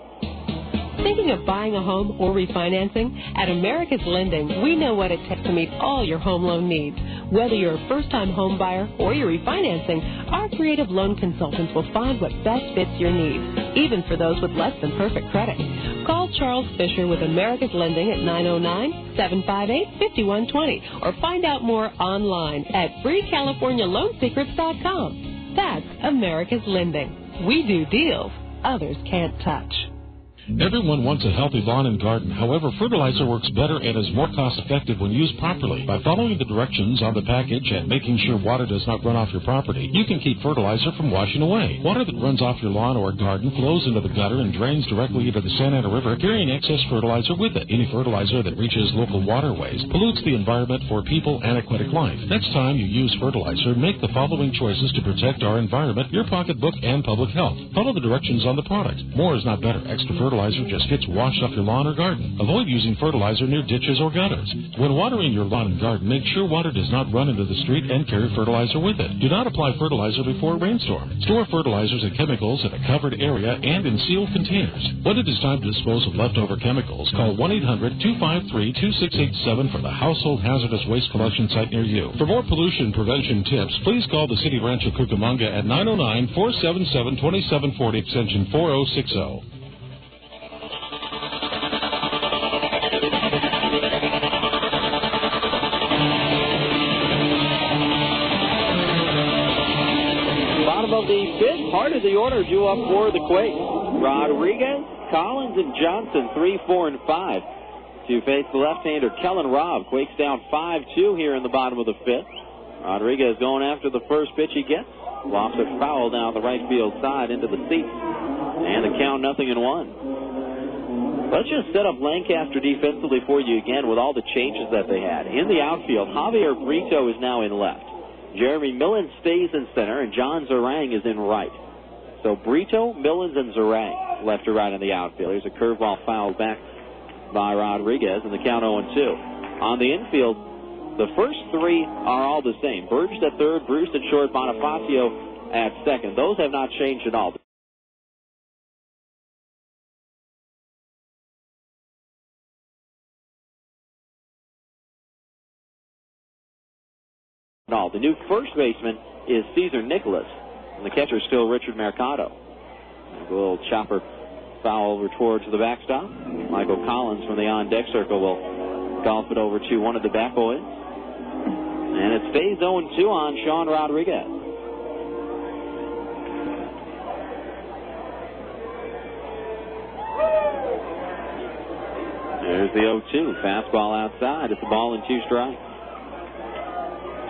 Speaker 14: Thinking of buying a home or refinancing? At America's Lending, we know what it takes to meet all your home loan needs. Whether you're a first-time home buyer or you're refinancing, our creative loan consultants will find what best fits your needs, even for those with less than perfect credit. Call Charles Fisher with America's Lending at 909-758-5120 or find out more online at freecalifornialoansecrets.com. That's America's Lending. We do deals others can't touch.
Speaker 16: Everyone wants a healthy lawn and garden. However, fertilizer works better and is more cost-effective when used properly. By following the directions on the package and making sure water does not run off your property, you can keep fertilizer from washing away. Water that runs off your lawn or garden flows into the gutter and drains directly into the Santa Ana River, carrying excess fertilizer with it. Any fertilizer that reaches local waterways pollutes the environment for people and aquatic life. Next time you use fertilizer, make the following choices to protect our environment, your pocketbook, and public health. Follow the directions on the product. More is not better. Extra fertilizer just gets washed off your lawn or garden. Avoid using fertilizer near ditches or gutters. When watering your lawn and garden, make sure water does not run into the street and carry fertilizer with it. Do not apply fertilizer before a rainstorm. Store fertilizers and chemicals in a covered area and in sealed containers. When it is time to dispose of leftover chemicals, call 1-800-253-2687 for the Household Hazardous Waste Collection Site near you. For more pollution prevention tips, please call the City Rancho Cucamonga at 909-477-2740 extension 4060.
Speaker 2: Bottom of the fifth, part of the order due up for the Quakes. Rodriguez, Collins, and Johnson, 3, 4, and 5. To face the left-hander, Kellen Robb. Quakes down 5-2 here in the bottom of the fifth. Rodriguez going after the first pitch he gets. Lofts a foul down the right field side into the seats. And the count 0-1. Let's just set up Lancaster defensively for you again with all the changes that they had. In the outfield, Javier Brito is now in left. Jeremy Millens stays in center, and John Zarang is in right. So Brito, Millens, and Zarang left to right in the outfield. Here's a curveball fouled back by Rodriguez, and the count 0-2. On the infield, the first three are all the same. Burgess at third, Bruce at short, Bonifácio at second. Those have not changed at all. The new first baseman is Cesar Nicholas, and the catcher is still Richard Mercado. A little chopper foul over towards the backstop. Michael Collins from the on-deck circle will golf it over to one of the bat boys. And it stays 0-2 on Sean Rodriguez. There's the 0-2. Fastball outside. It's a ball and 2 strikes.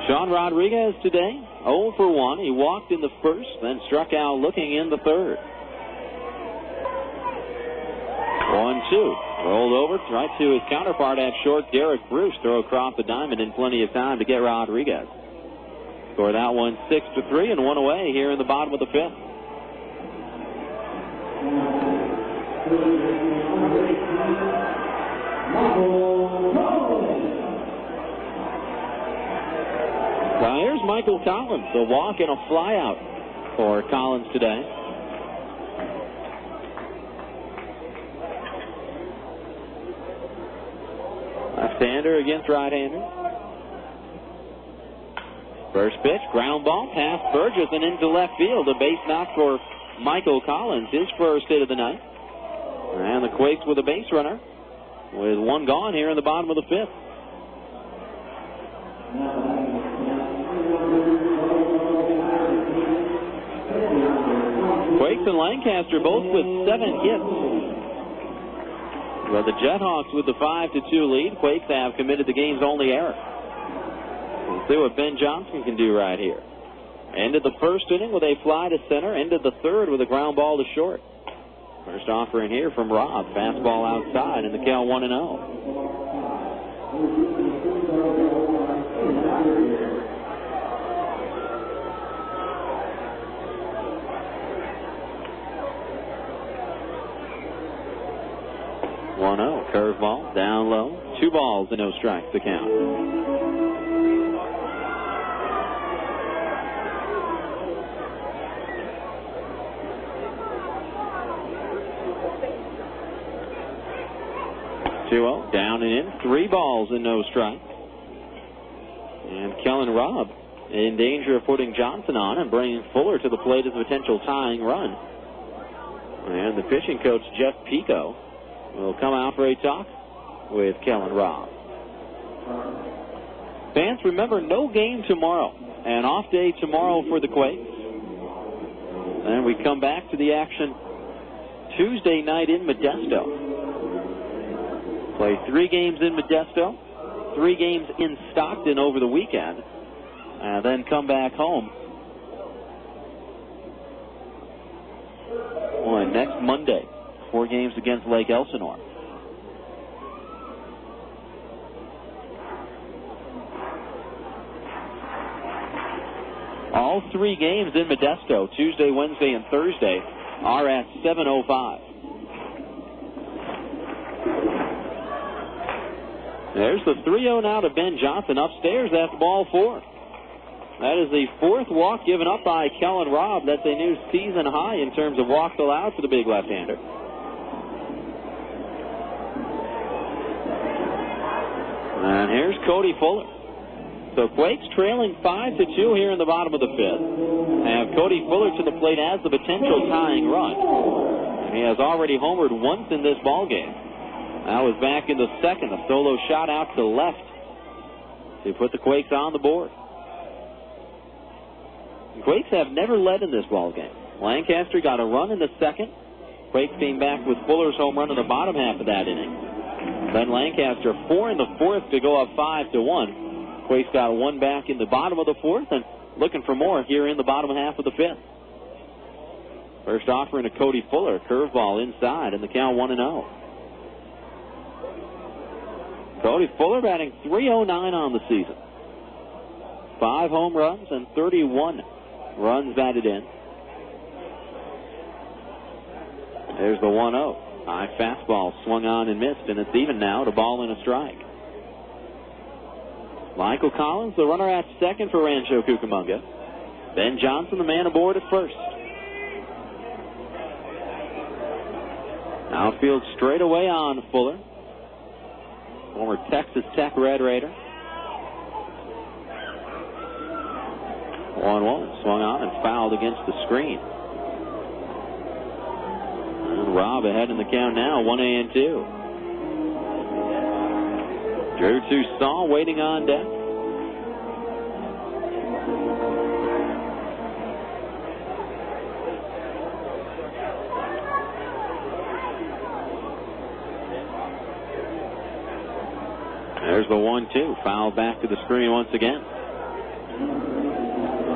Speaker 2: Sean Rodriguez today, 0 for 1. He walked in the first, then struck out looking in the third. 1-2. Rolled over right to his counterpart at short, Derek Bruce. Throw across the diamond in plenty of time to get Rodriguez. Score that one 6-3 and one away here in the bottom of the fifth. Now here's Michael Collins, a walk and a flyout for Collins today. Left-hander against right-hander. First pitch, ground ball, past Burgess and into left field. A base knock for Michael Collins, his first hit of the night. And the Quakes with a base runner with one gone here in the bottom of the fifth. Quakes and Lancaster both with 7 hits. But the JetHawks with the 5-2 lead. Quakes have committed the game's only error. We'll see what Ben Johnson can do right here. Ended the first inning with a fly to center. Ended the third with a ground ball to short. First offering here from Robb. Fastball outside, and the count 1-0. Curveball, down low. 2 balls and no strikes to count. Down and in. 3 balls and no strikes. And Kellen Robb in danger of putting Johnson on and bringing Fuller to the plate as a potential tying run. And the pitching coach, Jeff Pico, will come out for a talk with Kellen Robb. Fans, remember, no game tomorrow. An off day tomorrow for the Quakes. And we come back to the action Tuesday night in Modesto. Play 3 games in Modesto, 3 games in Stockton over the weekend, and then come back home on next Monday. 4 games against Lake Elsinore. All 3 games in Modesto, Tuesday, Wednesday, and Thursday, are at 7:05. There's the 3-0 now to Ben Johnson. Upstairs, that's ball 4. That is the 4th walk given up by Kellen Robb. That's a new season high in terms of walks allowed for the big left-hander. And here's Cody Fuller. So Quakes trailing 5-2 here in the bottom of the 5th. Have Cody Fuller to the plate as the potential tying run. He has already homered once in this ball game. That was back in the 2nd. A solo shot out to left to put the Quakes on the board. The Quakes have never led in this ball game. Lancaster got a run in the 2nd. Quakes came back with Fuller's home run in the bottom half of that inning. Then Lancaster 4 in the 4th to go up 5-1. Quakes got 1 back in the bottom of the 4th and looking for more here in the bottom half of the 5th. First offering to Cody Fuller, curveball inside, and the count 1-0. Cody Fuller batting .309 on the season. 5 home runs and 31 runs batted in. There's the 1-0. High fastball swung on and missed, and it's even now to ball and a strike. Michael Collins, the runner at second for Rancho Cucamonga. Ben Johnson, the man aboard at first. Outfield straight away on Fuller. Former Texas Tech Red Raider. 1-1. Swung on and fouled against the screen. And Robb ahead in the count now, 1-2. Drew Toussaint waiting on deck. There's the 1-2. Foul back to the screen once again.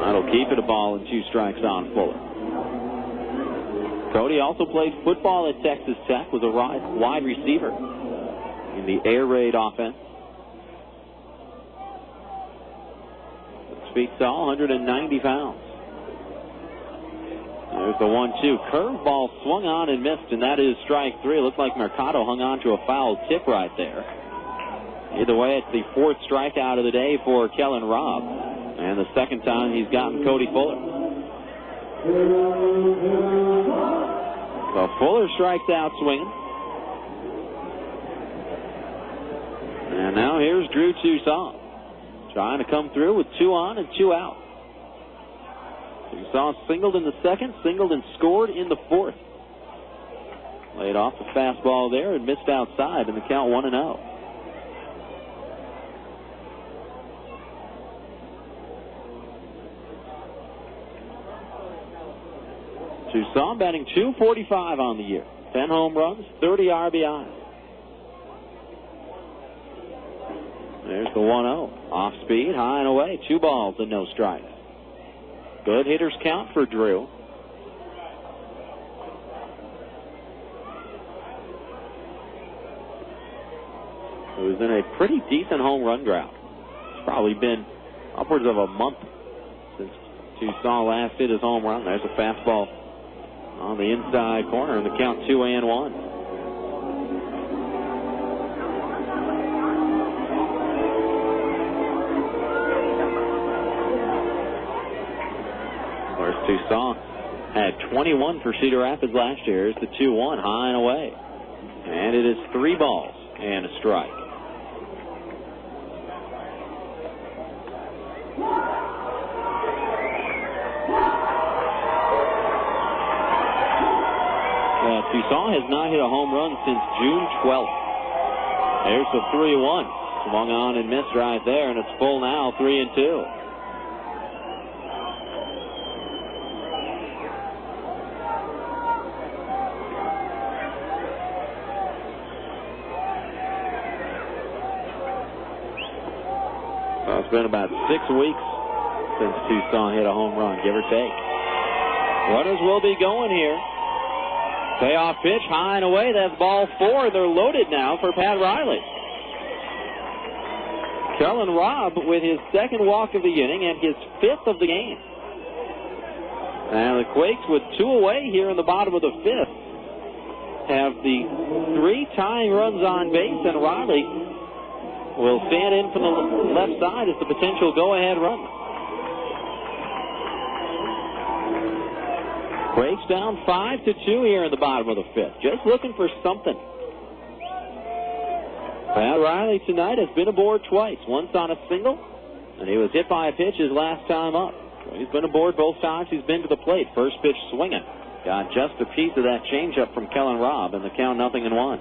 Speaker 2: That'll keep it a ball and 2 strikes on Fuller. Cody also played football at Texas Tech, was a wide receiver in the air raid offense. 6 feet tall, 190 pounds. There's the 1-2. Curveball swung on and missed, and that is strike 3. It looks like Mercado hung on to a foul tip right there. Either way, it's the 4th strikeout of the day for Kellen Robb, and the 2nd time he's gotten Cody Fuller. So Fuller strikes out swinging. And now here's Drew Toussaint, trying to come through with 2 on and 2 out. Toussaint singled in the 2nd, singled and scored in the 4th. Laid off the fastball there and missed outside, and the count 1-0. Toussaint batting .245 on the year. 10 home runs, 30 RBIs. There's the 1-0. Off speed, high and away. 2 balls and no strikes. Good hitters count for Drew. Who's in a pretty decent home run drought. It's probably been upwards of a month since Toussaint last hit his home run. There's a fastball on the inside corner, and the count 2-1. Whereas Toussaint had 21 for Cedar Rapids last year. Here's the 2-1, high and away. And it is 3 balls and a strike. Toussaint has not hit a home run since June 12th. There's the 3-1. Swung on and missed right there, and it's full now, 3-2. It's been about 6 weeks since Tucson hit a home run, give or take. Runners will be going here. Payoff pitch, high and away. That's ball 4. They're loaded now for Pat Riley. Kellen Robb with his second walk of the inning and his 5th of the game. And the Quakes with 2 away here in the bottom of the 5th have the 3 tying runs on base, and Riley will stand in from the left side as the potential go-ahead run. Quakes down 5-2 here in the bottom of the 5th. Just looking for something. Pat Riley tonight has been aboard twice. Once on a single, and he was hit by a pitch his last time up. So he's been aboard both times he's been to the plate. First pitch swinging. Got just a piece of that changeup from Kellen Robb, and the count 0-1.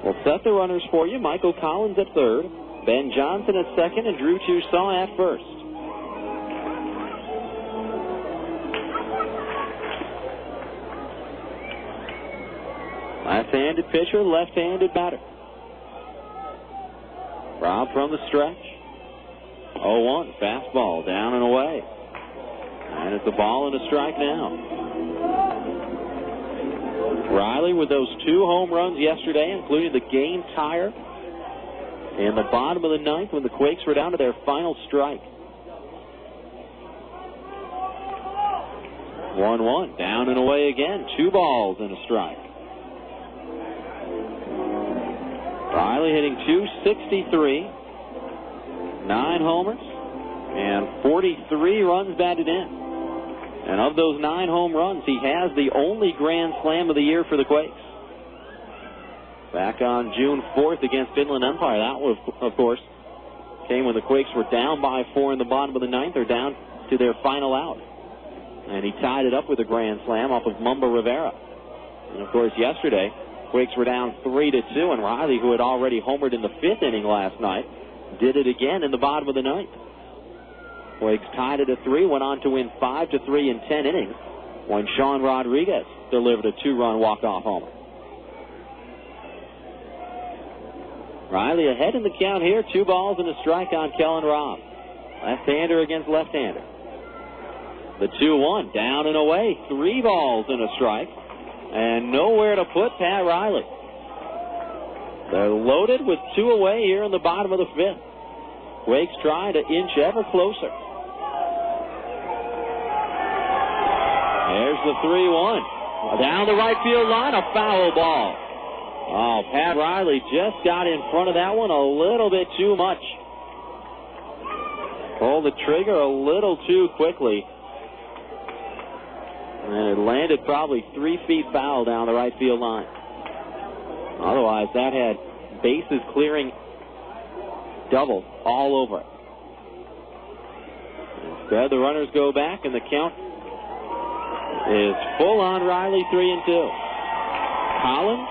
Speaker 2: We'll set the runners for you. Michael Collins at third, Ben Johnson at second, and Drew Toussaint at first. Left-handed pitcher, left-handed batter. Robb from the stretch. 0-1, fastball, down and away. And it's a ball and a strike now. Riley with those 2 home runs yesterday, including the game tire in the bottom of the 9th when the Quakes were down to their final strike. 1-1, down and away again. 2 balls and a strike. Riley hitting .263, 9 homers, and 43 runs batted in. And of those 9 home runs, he has the only grand slam of the year for the Quakes. Back on June 4th against Inland Empire. That was, of course, came when the Quakes were down by 4 in the bottom of the 9th. They're down to their final out. And he tied it up with a grand slam off of Mumba Rivera. And, of course, yesterday, Quakes were down 3-2, and Riley, who had already homered in the 5th inning last night, did it again in the bottom of the 9th. Quakes tied it at 3, went on to win 5-3 in 10 innings when Sean Rodriguez delivered a 2-run walk-off homer. Riley ahead in the count here, 2 balls and a strike on Kellen Robb. Left-hander against left-hander. The 2-1, down and away, 3 balls and a strike, and nowhere to put Pat Riley. They're loaded with 2 away here in the bottom of the 5th. Quakes trying to inch ever closer. There's the 3-1. Down the right field line, a foul ball. Oh, Pat Riley just got in front of that one a little bit too much. Pulled the trigger a little too quickly. And it landed probably 3 feet foul down the right field line. Otherwise, that had bases clearing double all over it. Instead, the runners go back, and the count is full on Riley, 3-2. Collins,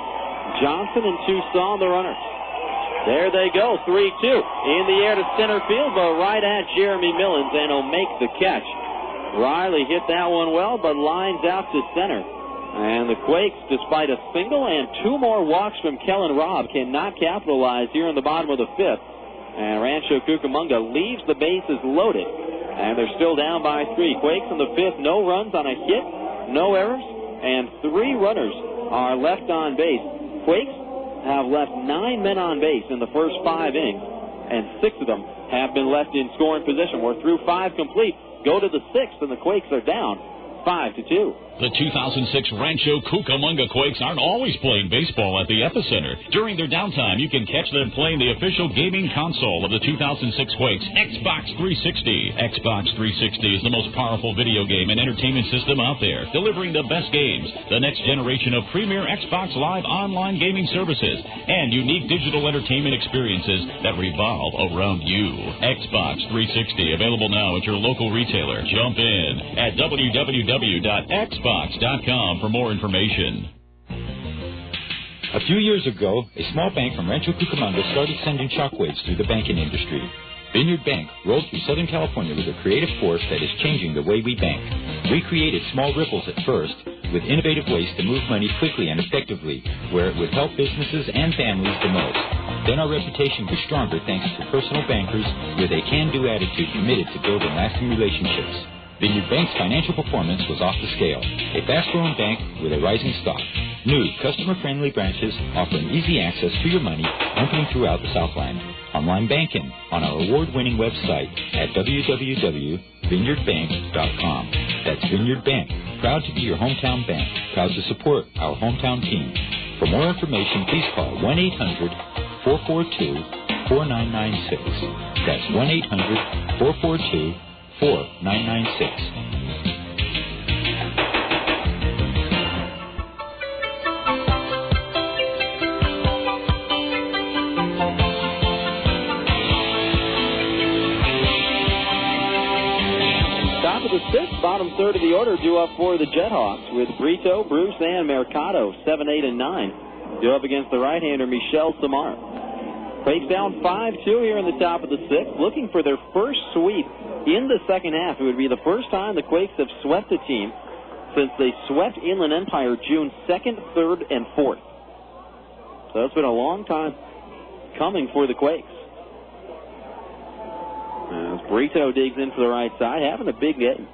Speaker 2: Johnson, and Toussaint, the runners. There they go, 3-2. In the air to center field, but right at Jeremy Millins, and he'll make the catch. Riley hit that one well, but lines out to center. And the Quakes, despite a single and 2 more walks from Kellen Robb, cannot capitalize here in the bottom of the 5th. And Rancho Cucamonga leaves the bases loaded. And they're still down by 3. Quakes in the 5th, no runs on a hit, no errors, and 3 runners are left on base. Quakes have left 9 men on base in the first 5 innings, and 6 of them have been left in scoring position. We're through 5 complete. Go to the 6th, and the Quakes are down 5-2.
Speaker 1: The 2006 Rancho Cucamonga Quakes aren't always playing baseball at the Epicenter. During their downtime, you can catch them playing the official gaming console of the 2006 Quakes, Xbox 360. Xbox 360 is the most powerful video game and entertainment system out there, delivering the best games, the next generation of premier Xbox Live online gaming services, and unique digital entertainment experiences that revolve around you. Xbox 360, available now at your local retailer. Jump in at www.xbox.com for more information.
Speaker 10: A few years ago, a small bank from Rancho Cucamonga started sending shockwaves through the banking industry. Vineyard Bank rolled through Southern California with a creative force that is changing the way we bank. We created small ripples at first, with innovative ways to move money quickly and effectively, where it would help businesses and families the most. Then our reputation grew stronger thanks to personal bankers with a can-do attitude committed to building lasting relationships. Vineyard Bank's financial performance was off the scale. A fast-growing bank with a rising stock. New, customer-friendly branches offering easy access to your money, opening throughout the Southland. Online banking on our award-winning website at www.vineyardbank.com. That's Vineyard Bank. Proud to be your hometown bank. Proud to support our hometown team. For more information, please call 1-800-442-4996. That's 1-800-442-4996.
Speaker 2: The sixth, bottom third of the order, due up for the JetHawks with Brito, Bruce, and Mercado, 7, 8, and 9. Due up against the right-hander, Michel Samar. Quakes down 5-2 here in the top of the sixth, looking for their first sweep in the second half. It would be the first time the Quakes have swept a team since they swept Inland Empire June 2nd, 3rd, and 4th. So it's been a long time coming for the Quakes. As Brito digs in for the right side, having a big game.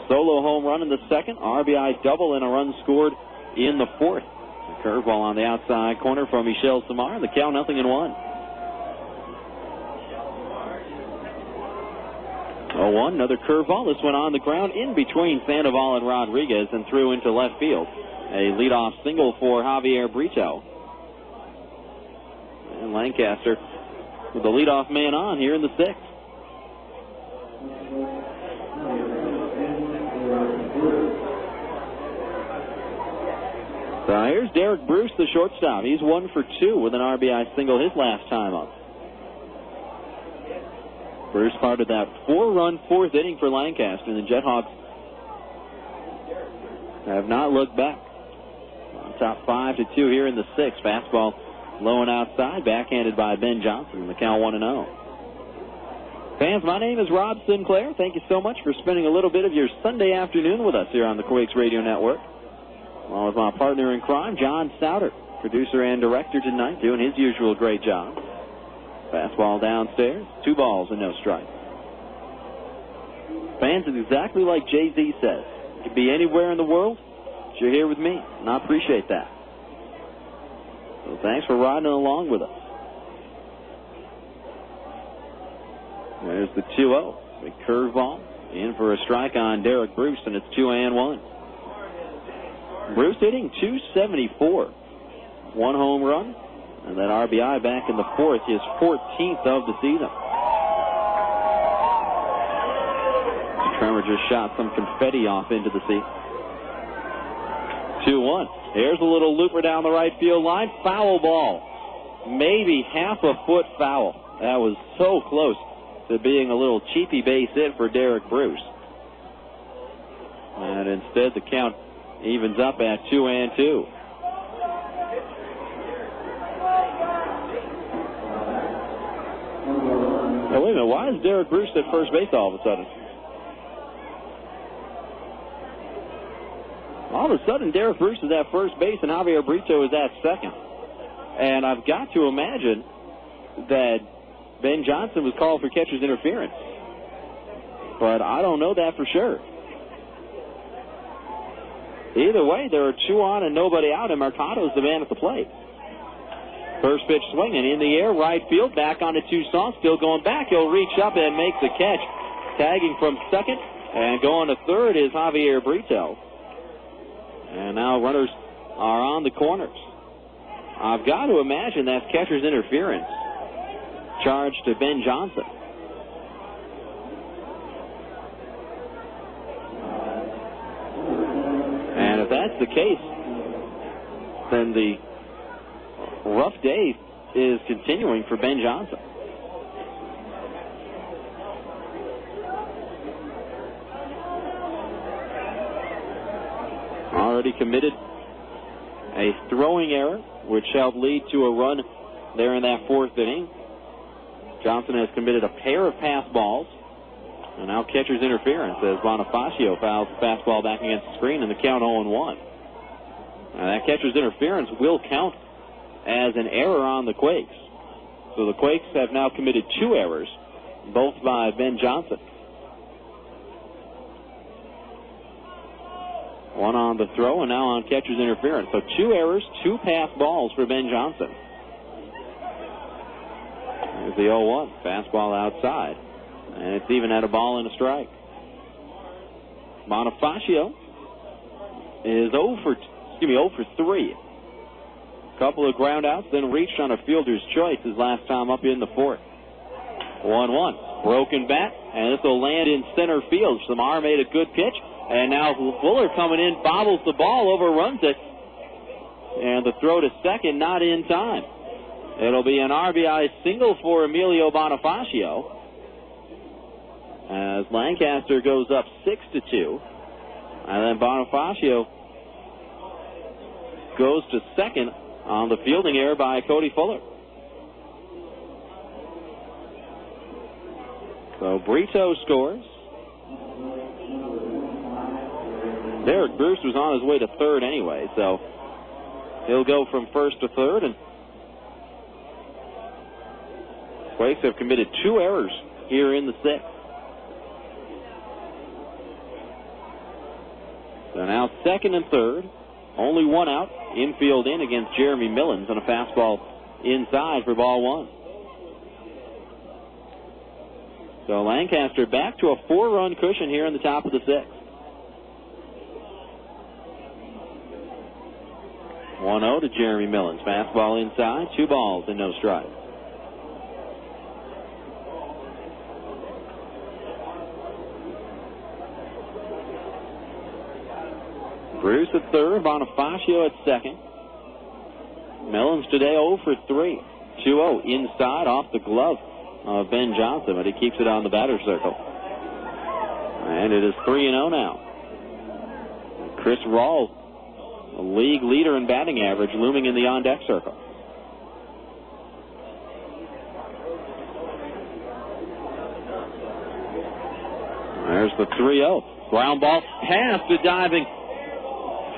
Speaker 2: Solo home run in the second, RBI double, and a run scored in the fourth. A curveball on the outside corner from Michel Samar, and the count 0-1. 0-1, another curveball. This one on the ground in between Sandoval and Rodriguez and threw into left field. A leadoff single for Javier Brito. And Lancaster with the leadoff man on here in the sixth. So here's Derek Bruce, the shortstop. He's 1 for 2 with an RBI single his last time up. Bruce part of that 4-run fourth inning for Lancaster, and the JetHawks have not looked back. On top 5-2 here in the sixth. Fastball low and outside, backhanded by Ben Johnson. The count 1-0. Fans, my name is Rob Sinclair. Thank you so much for spending a little bit of your Sunday afternoon with us here on the Quakes Radio Network. Along with my partner in crime, John Souter, producer and director tonight, doing his usual great job. Fastball downstairs, 2 balls and no strike. Fans, it's exactly like Jay-Z says. You could be anywhere in the world, but you're here with me, and I appreciate that. So thanks for riding along with us. There's the 2-0. Big curveball. In for a strike on Derek Bruce, and it's 2-1. Bruce hitting .274. 1 home run, and that RBI back in the fourth, his 14th of the season. Tremor just shot some confetti off into the seat. 2-1. Here's a little looper down the right field line. Foul ball. Maybe half a foot foul. That was so close to being a little cheapy base hit for Derek Bruce. And instead the count evens up at 2-2. Now, wait a minute. Why is Derek Bruce at first base all of a sudden? All of a sudden, Derek Bruce is at first base and Javier Brito is at second. And I've got to imagine that Ben Johnson was called for catcher's interference. But I don't know that for sure. Either way, there are 2 on and nobody out, and Mercado's the man at the plate. First pitch swinging in the air, right field, back onto Toussaint, still going back. He'll reach up and make the catch. Tagging from second, and going to third is Javier Brito. And now runners are on the corners. I've got to imagine that's catcher's interference. Charge to Ben Johnson. And if that's the case, then the rough day is continuing for Ben Johnson. Already committed a throwing error, which helped lead to a run there in that fourth inning. Johnson has committed a pair of pass balls. And now catcher's interference as Bonifácio fouls the fastball back against the screen, and the count 0-1. Now that catcher's interference will count as an error on the Quakes. So the Quakes have now committed 2 errors, both by Ben Johnson. One on the throw and now on catcher's interference. So 2 errors, 2 pass balls for Ben Johnson. Here's the 0-1. Fastball outside. And it's even at a ball and a strike. Bonifácio is 0 for 3. Couple of ground outs, then reached on a fielder's choice his last time up in the 4th. 1-1. Broken bat, and this will land in center field. Samar made a good pitch, and now Fuller coming in, bobbles the ball, overruns it. And the throw to second, not in time. It'll be an RBI single for Emilio Bonifácio, as Lancaster goes up 6-2. And then Bonifácio goes to second on the fielding error by Cody Fuller. So Brito scores. Derek Bruce was on his way to third anyway, so he'll go from first to third. And Quakes have committed 2 errors here in the 6th. So now second and third. Only 1 out. Infield in against Jeremy Millens on a fastball inside for ball 1. So Lancaster back to a 4-run cushion here in the top of the 6th. 1-0 to Jeremy Millens. Fastball inside. 2 balls and no strikes. Bruce at third, Bonifácio at second. Mellons today 0 for 3. 2-0 inside off the glove of Ben Johnson, but he keeps it on the batter's circle. And it is 3-0 now. Chris Rawls, a league leader in batting average, looming in the on-deck circle. There's the 3-0. Ground ball past the diving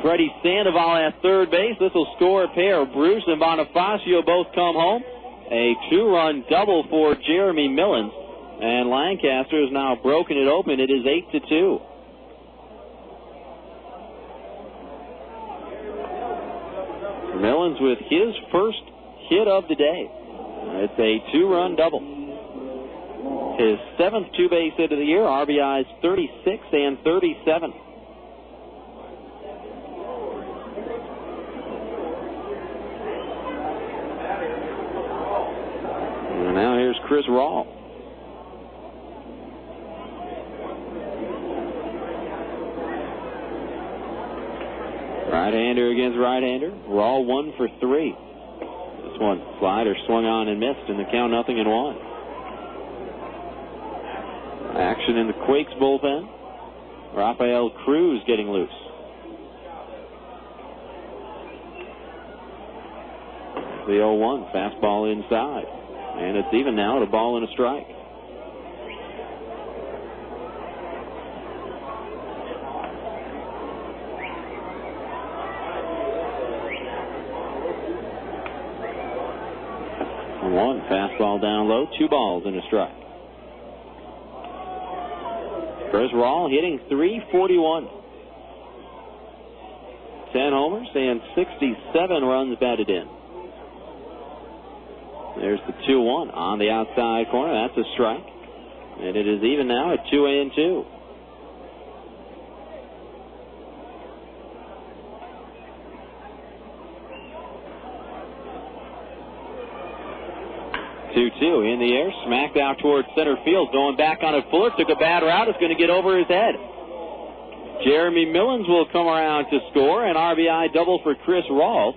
Speaker 2: Freddy Sandoval at third base. This will score a pair. Bruce and Bonifácio both come home. A 2-run double for Jeremy Millens. And Lancaster has now broken it open. It is 8-2. Millens with his first hit of the day. It's a 2-run double. His 7th 2-base hit of the year. RBIs 36 and 37. And now here's Chris Rawl. Right-hander against right-hander. Rawl 1 for 3. This one, slider swung on and missed, and the count 0-1. Action in the Quakes bullpen. Rafael Cruz getting loose. The 0-1, fastball inside. And it's even now at a ball and a strike. One fastball down low, 2 balls and a strike. Chris Rawl hitting .341. 10 homers and 67 runs batted in. There's the 2-1 on the outside corner. That's a strike. And it is even now at 2-2. In the air, smacked out towards center field. Going back on it, Fuller took a bad route. It's going to get over his head. Jeremy Millens will come around to score. An RBI double for Chris Rawl.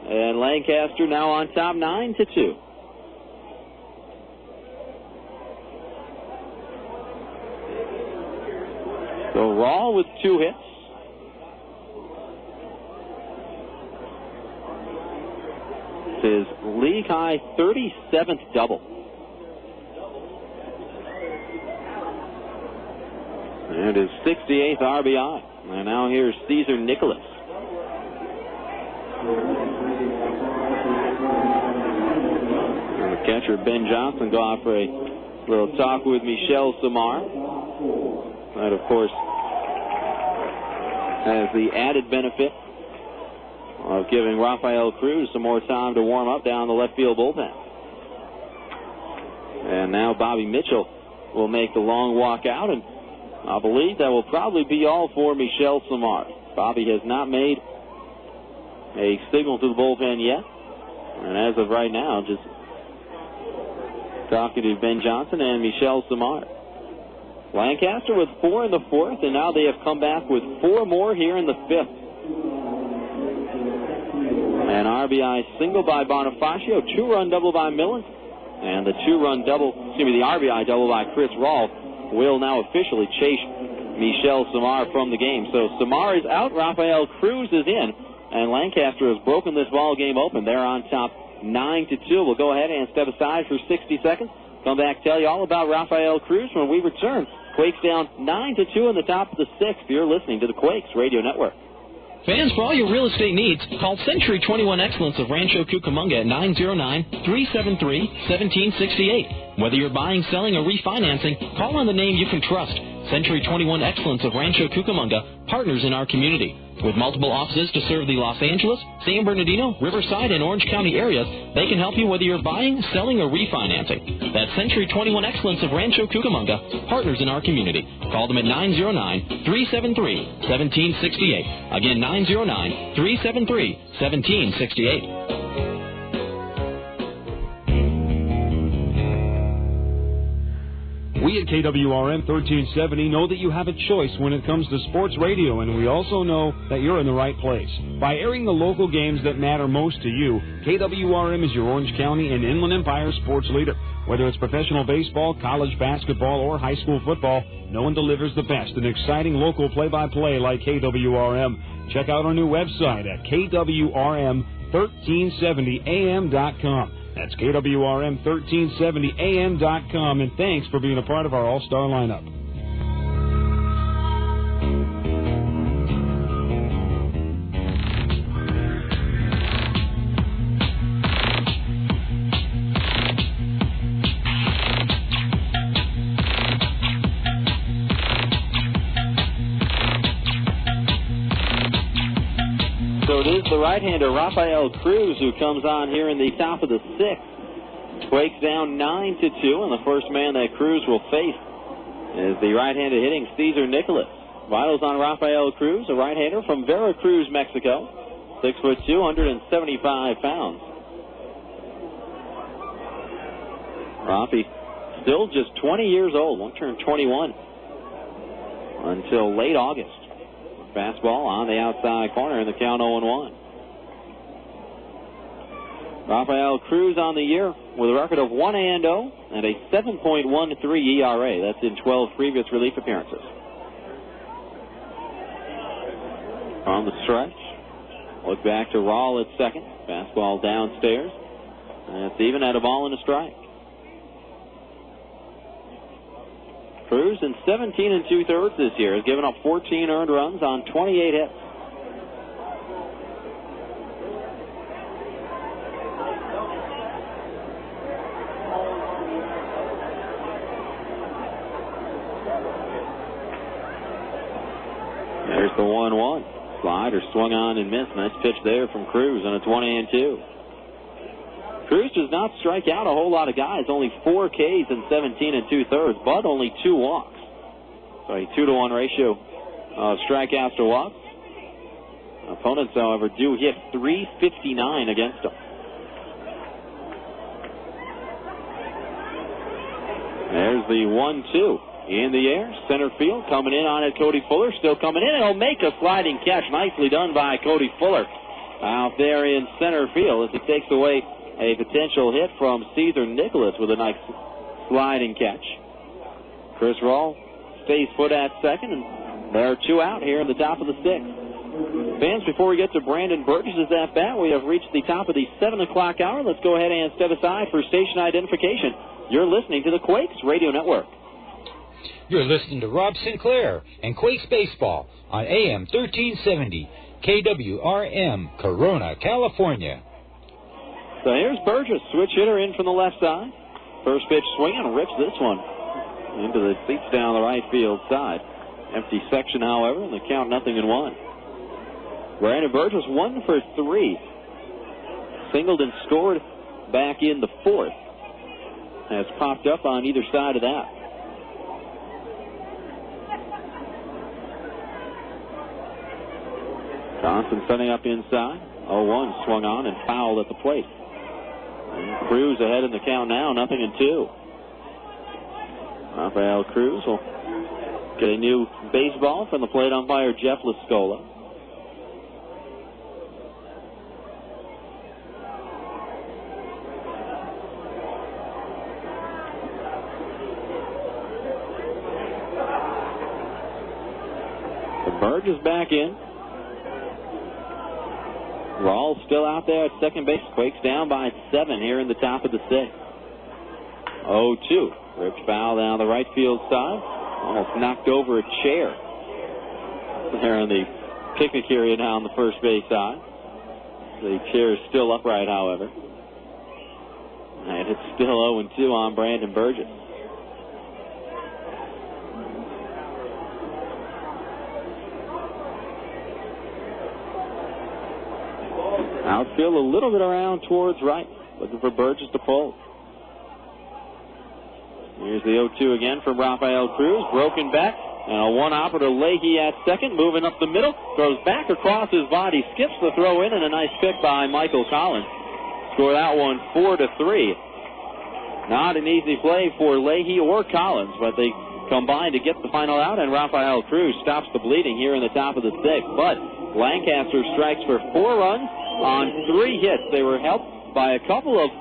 Speaker 2: And Lancaster now on top 9-2. So Rawl with 2 hits. His league high 37th double. And his 68th RBI. And now here's Caesar Nicholas. And the catcher, Ben Johnson, go out for a little talk with Michel Samar. That, of course, has the added benefit of giving Rafael Cruz some more time to warm up down the left field bullpen. And now Bobby Mitchell will make the long walk out, and I believe that will probably be all for Michel Samar. Bobby has not made a signal to the bullpen yet, and as of right now, just talking to Ben Johnson and Michel Samar. Lancaster with 4 in the 4th, and now they have come back with 4 more here in the 5th. An RBI single by Bonifácio, 2-run double by Millen, and the the RBI double by Chris Rawl will now officially chase Michel Samar from the game. So Samar is out, Rafael Cruz is in, and Lancaster has broken this ball game open. They're on top 9-2. We'll go ahead and step aside for 60 seconds. Come back, tell you all about Rafael Cruz when we return. Quakes down 9-2 in the top of the 6th. You're listening to the Quakes Radio Network.
Speaker 3: Fans, for all your real estate needs, call Century 21 Excellence of Rancho Cucamonga at 909-373-1768. Whether you're buying, selling, or refinancing, call on the name you can trust. Century 21 Excellence of Rancho Cucamonga, partners in our community. With multiple offices to serve the Los Angeles, San Bernardino, Riverside, and Orange County areas, they can help you whether you're buying, selling, or refinancing. That's Century 21 Excellence of Rancho Cucamonga, partners in our community. Call them at 909-373-1768. Again, 909-373-1768.
Speaker 15: We at KWRM 1370 know that you have a choice when it comes to sports radio, and we also know that you're in the right place. By airing the local games that matter most to you, KWRM is your Orange County and Inland Empire sports leader. Whether it's professional baseball, college basketball, or high school football, no one delivers the best and exciting local play-by-play like KWRM. Check out our new website at KWRM1370am.com. That's KWRM1370am.com, and thanks for being a part of our all-star lineup.
Speaker 2: So it is the right-hander Rafael Cruz who comes on here in the top of the 6th. Quakes down 9-2, and the first man that Cruz will face is the right-handed hitting Caesar Nicholas. Vitals on Rafael Cruz, a right-hander from Veracruz, Mexico, 6'2", 175 pounds. Rafi still just 20 years old, won't turn 21 until late August. Fastball on the outside corner in the count 0-1. Rafael Cruz on the year with a record of 1-0 and a 7.13 ERA. That's in 12 previous relief appearances. On the stretch, look back to Rawl at second. Fastball downstairs. And it's even at a ball and a strike. Cruz in 17 2/3 this year has given up 14 earned runs on 28 hits. There's the 1-1. Slider swung on and missed. Nice pitch there from Cruz, and it's 1-2. Cruz does not strike out a whole lot of guys. Only 4 Ks in 17 2/3, but only 2 walks. So a 2-to-1 ratio of strikeouts to walks. Opponents, however, do hit .359 against him. There's the 1-2 in the air. Center field coming in on it. Cody Fuller still coming in, and he'll make a sliding catch. Nicely done by Cody Fuller out there in center field as he takes away a potential hit from Caesar Nicholas with a nice sliding catch. Chris Rawl stays put at second, and there are 2 out here in the top of the 6th. Fans, before we get to Brandon Burgess' at bat, we have reached the top of the 7 o'clock hour. Let's go ahead and step aside for station identification. You're listening to the Quakes Radio Network.
Speaker 17: You're listening to Rob Sinclair and Quakes Baseball on AM 1370, KWRM, Corona, California.
Speaker 2: So here's Burgess, switch hitter in from the left side. First pitch swinging, rips this one into the seats down the right field side. Empty section, however, and the count 0-1. Brandon Burgess 1 for 3. Singled and scored back in the fourth. Has popped up on either side of that. Johnson setting up inside. 0-1 swung on and fouled at the plate. And Cruz ahead in the count now, 0-2. Rafael Cruz will get a new baseball from the plate umpire Jeff Lascola. The Burge is back in. Rawls still out there at second base. Quakes down by 7 here in the top of the 6th. 0-2. Ripped foul down the right field side. Almost knocked over a chair there on the picnic area now on the first base side. The chair is still upright, however. And it's still 0-2 on Brandon Burgess. Outfield a little bit around towards right. Looking for Burgess to pull. Here's the 0-2 again from Rafael Cruz. Broken back. And a one-hopper to Leahy at second. Moving up the middle. Throws back across his body. Skips the throw in. And a nice pick by Michael Collins. Score that one 4-3. Not an easy play for Leahy or Collins. But they combine to get the final out. And Rafael Cruz stops the bleeding here in the top of the 6th. But Lancaster strikes for 4 runs on 3 hits. They were helped by a couple of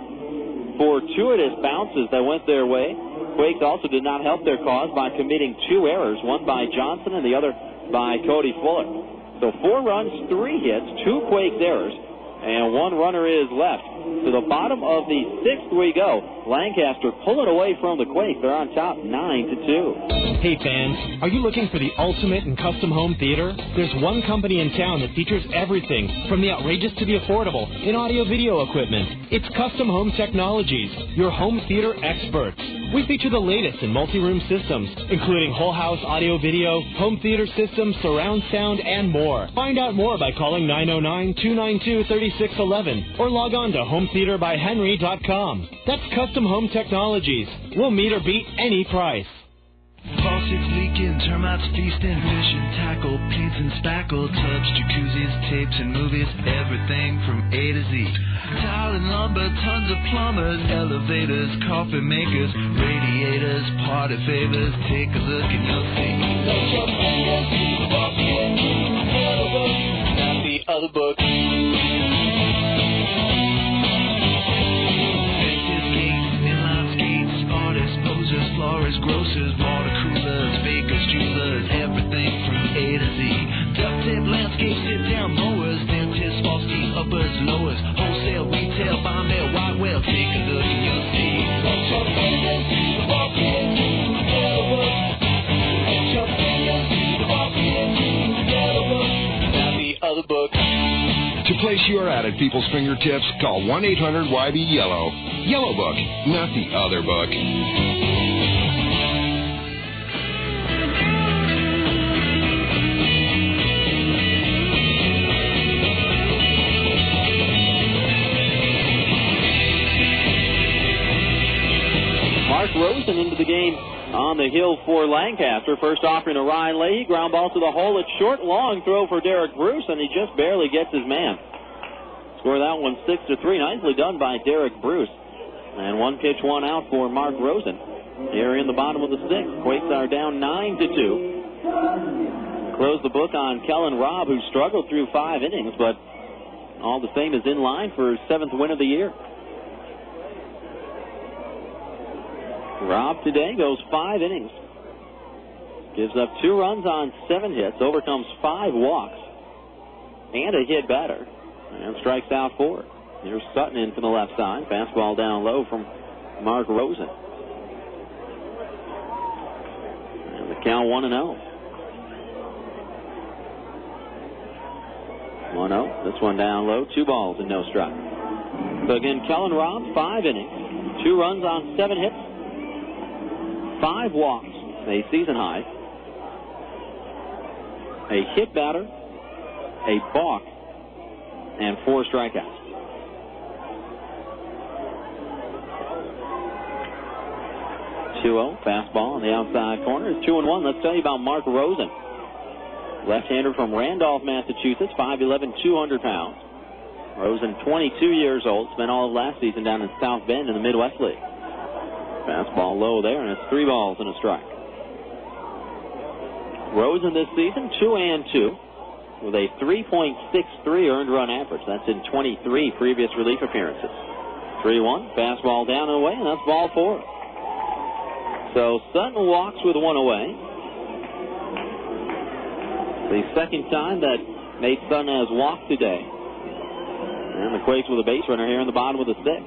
Speaker 2: fortuitous bounces that went their way. Quakes also did not help their cause by committing 2 errors, one by Johnson and the other by Cody Fuller. So 4 runs, 3 hits, 2 Quakes errors, and 1 runner is left. To the bottom of the 6th we go. Lancaster pulling away from the Quakes. They're on top 9-2.
Speaker 18: Hey fans, are you looking for the ultimate in custom home theater? There's one company in town that features everything from the outrageous to the affordable in audio-video equipment. It's Custom Home Technologies, your home theater experts. We feature the latest in multi-room systems, including whole house audio-video, home theater systems, surround sound, and more. Find out more by calling 909-292-3611 or log on to hometheaterbyhenry.com. That's Custom Home Technologies. We'll meet or beat any price.
Speaker 12: Faucets leaking, termites feasting, fishing tackle, paints and spackle, tubs, jacuzzis, tapes and movies, everything from A to Z. Tile and lumber, tons of plumbers, elevators, coffee makers, radiators, party favors. Take a look and you'll see. Let your fingers walk into the other book, not the other book. Florists, grocers, water coolers, bakers, jewelers, everything from A to Z. Duct tape, landscape, sit-down mowers, dentists, false teeth, uppers, lowers, wholesale, retail, bomb mail, white whale. Take a look and you'll see. Let your fingers walk into the yellow book. Let your fingers walk into the yellow book, not the other book.
Speaker 13: To place your ad at people's fingertips, call 1-800-YB-YELLOW. Yellow Book, not the other book.
Speaker 2: Mark Rosen into the game on the hill for Lancaster. First offering to Ryan Leahy. Ground ball to the hole. It's short. Long throw for Derek Bruce, and he just barely gets his man. Score that one 6-3. Nicely done by Derek Bruce. And 1 pitch, 1 out for Mark Rosen. Here in the bottom of the 6th. Quakes are down 9-2. Close the book on Kellen Robb, who struggled through 5 innings, but all the same is in line for his 7th win of the year. Robb today goes 5 innings. Gives up 2 runs on 7 hits. Overcomes 5 walks. And a hit batter. And strikes out 4. Here's Sutton in from the left side. Fastball down low from Mark Rosen. count 1-0. 1-0. This one down low. 2 balls and no strike. So again, Kellen Robb, 5 innings, 2 runs on 7 hits, 5 walks, a season high, a hit batter, a balk, and 4 strikeouts. Fastball on the outside corner is 2-1. Let's tell you about Mark Rosen. Left-hander from Randolph, Massachusetts, 5'11", 200 pounds. Rosen, 22 years old, spent all of last season down in South Bend in the Midwest League. Fastball low there, and it's 3 balls and a strike. Rosen this season, 2-2, with a 3.63 earned run average. That's in 23 previous relief appearances. 3-1, fastball down and away, and that's ball 4. So Sutton walks with 1 away. The second time that Nate Sutton has walked today. And the Quakes with a base runner here in the bottom of the 6th.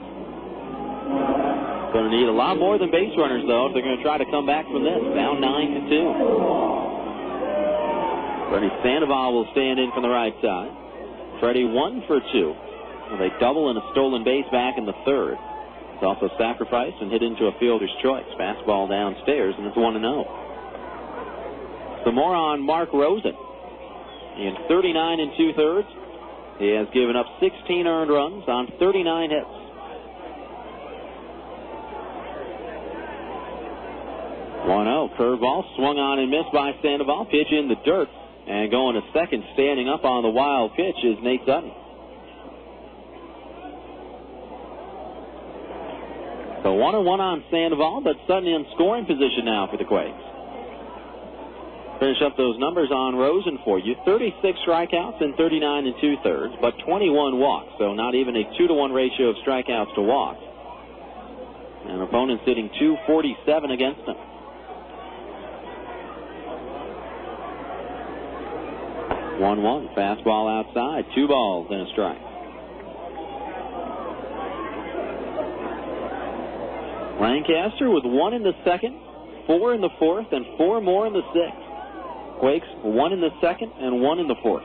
Speaker 2: Going to need a lot more than base runners, though, if they're going to try to come back from this. Down 9-2. Freddy Sandoval will stand in from the right side. Freddy 1 for 2 with a double and a stolen base back in the 3rd. It's also sacrificed and hit into a fielder's choice. Fastball downstairs, and it's 1-0. Some more on Mark Rosen. In 39 2/3, he has given up 16 earned runs on 39 hits. Curveball swung on and missed by Sandoval. Pitch in the dirt, and going to second, standing up on the wild pitch, is Nate Sutton. So 1-1 on Sandoval, but Sutton in scoring position now for the Quakes. Finish up those numbers on Rosen for you. 36 strikeouts in 39 2/3, but 21 walks, so not even a 2-to-1 ratio of strikeouts to walks. And opponents hitting .247 against him. 1-1, fastball outside, 2 balls and a strike. Lancaster with 1 in the 2nd, 4 in the 4th, and 4 more in the 6th. Quakes 1 in the 2nd and 1 in the 4th.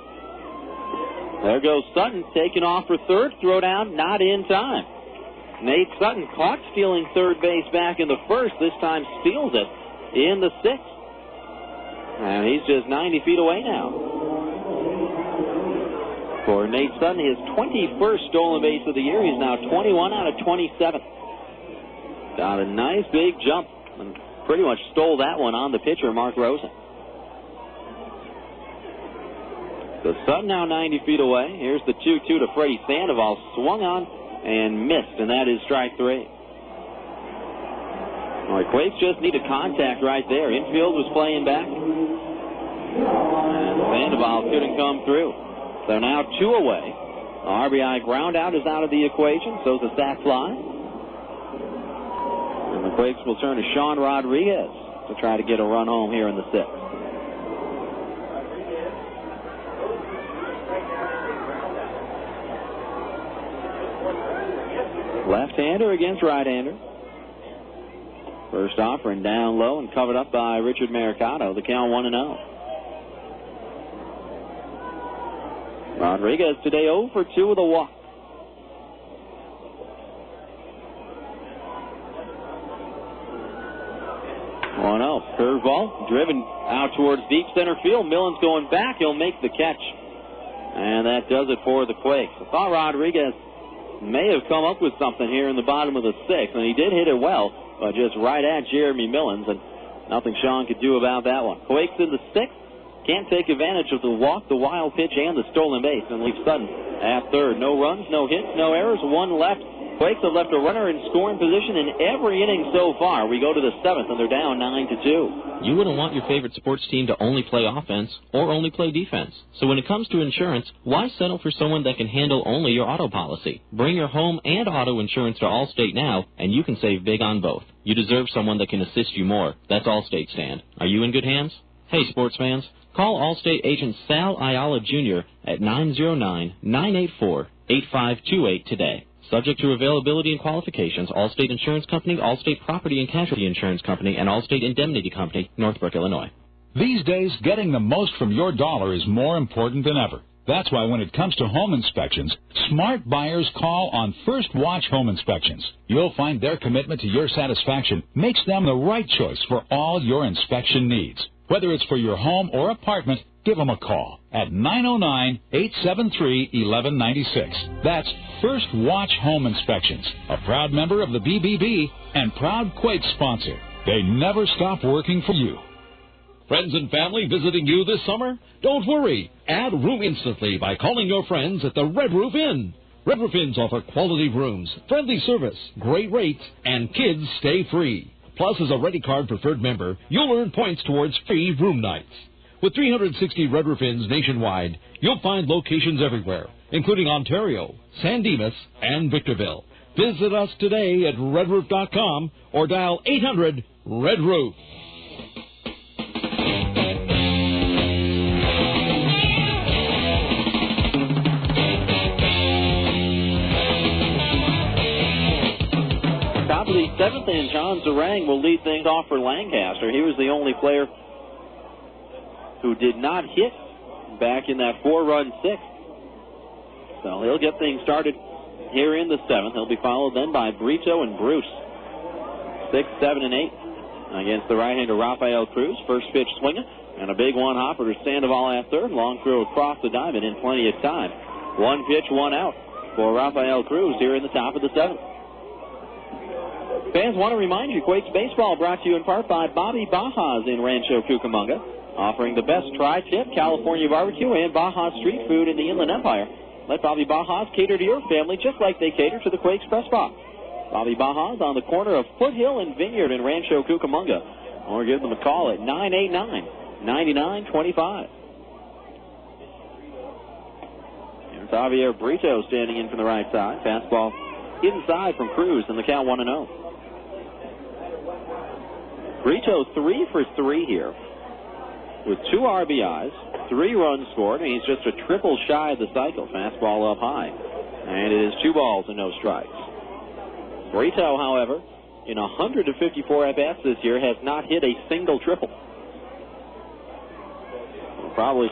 Speaker 2: There goes Sutton, taking off for 3rd, throw down, not in time. Nate Sutton caught stealing 3rd base back in the 1st, this time steals it in the 6th. And he's just 90 feet away now. For Nate Sutton, his 21st stolen base of the year. He's now 21 out of 27. Got a nice big jump and pretty much stole that one on the pitcher, Mark Rosen. So Sutton now 90 feet away. Here's the 2-2 to Freddy Sandoval. Swung on and missed, and that is strike 3. Well, the Quakes just needed contact right there. Infield was playing back, and Sandoval couldn't come through. So now 2 away. The RBI ground out is out of the equation. So's a sac fly. And the Quakes will turn to Sean Rodriguez to try to get a run home here in the 6th. Left-hander against right-hander. First offering down low and covered up by Richard Mercado. The count 1-0. Rodriguez today 0 for 2 with a walk. 1-0. Curveball driven out towards deep center field. Millen's going back. He'll make the catch. And that does it for the Quakes. I thought Rodriguez may have come up with something here in the bottom of the 6th, and he did hit it well, but just right at Jeremy Millens, and nothing Sean could do about that one. Quakes in the 6th. Can't take advantage of the walk, the wild pitch, and the stolen base, and leave Sutton at 3rd. No runs, no hits, no errors, 1 left. Quakes have left a runner in scoring position in every inning so far. We go to the 7th, and they're down 9-2.
Speaker 3: You wouldn't want your favorite sports team to only play offense or only play defense. So when it comes to insurance, why settle for someone that can handle only your auto policy? Bring your home and auto insurance to Allstate now, and you can save big on both. You deserve someone that can assist you more. That's Allstate stand. Are you in good hands? Hey, sports fans. Call Allstate agent Sal Ayala Jr. at 909-984-8528 today. Subject to availability and qualifications, Allstate Insurance Company, Allstate Property and Casualty Insurance Company, and Allstate Indemnity Company, Northbrook, Illinois.
Speaker 19: These days, getting the most from your dollar is more important than ever. That's why when it comes to home inspections, smart buyers call on First Watch Home Inspections. You'll find their commitment to your satisfaction makes them the right choice for all your inspection needs. Whether it's for your home or apartment, give them a call at 909-873-1196. That's First Watch Home Inspections, a proud member of the BBB and proud Quakes sponsor. They never stop working for you.
Speaker 11: Friends and family visiting you this summer? Don't worry. Add room instantly by calling your friends at the Red Roof Inn. Red Roof Inns offer quality rooms, friendly service, great rates, and kids stay free. Plus, as a Ready Card preferred member, you'll earn points towards free room nights. With 360 Red Roof Inns nationwide, you'll find locations everywhere, including Ontario, San Dimas, and Victorville. Visit us today at redroof.com or dial 800-RED-ROOF.
Speaker 2: Top of the seventh, and John Zarang will lead things off for Lancaster. He was the only player who did not hit back in that 4-run sixth. So he'll get things started here in the seventh. He'll be followed then by Brito and Bruce. 6, 7, and 8 against the right-hander Rafael Cruz. First pitch swinging, and a big one-hopper to Sandoval at third. Long throw across the diamond in plenty of time. One pitch, one out for Rafael Cruz here in the top of the seventh. Fans want to remind you, Quakes Baseball brought to you in part by Bobby Baja's in Rancho Cucamonga, offering the best tri-tip, California barbecue, and Baja street food in the Inland Empire. Let Bobby Baja's cater to your family just like they cater to the Quakes press box. Bobby Baja's on the corner of Foothill and Vineyard in Rancho Cucamonga. Or give them a call at 989-9925. Here's Javier Brito standing in from the right side. Fastball inside from Cruz, and the count 1-0. Brito 3 for 3 here with 2 RBIs, 3 runs scored, and he's just a triple shy of the cycle. Fastball up high, and it is 2 balls and no strikes. Brito, however, in 154 at-bats this year, has not hit a single triple. Probably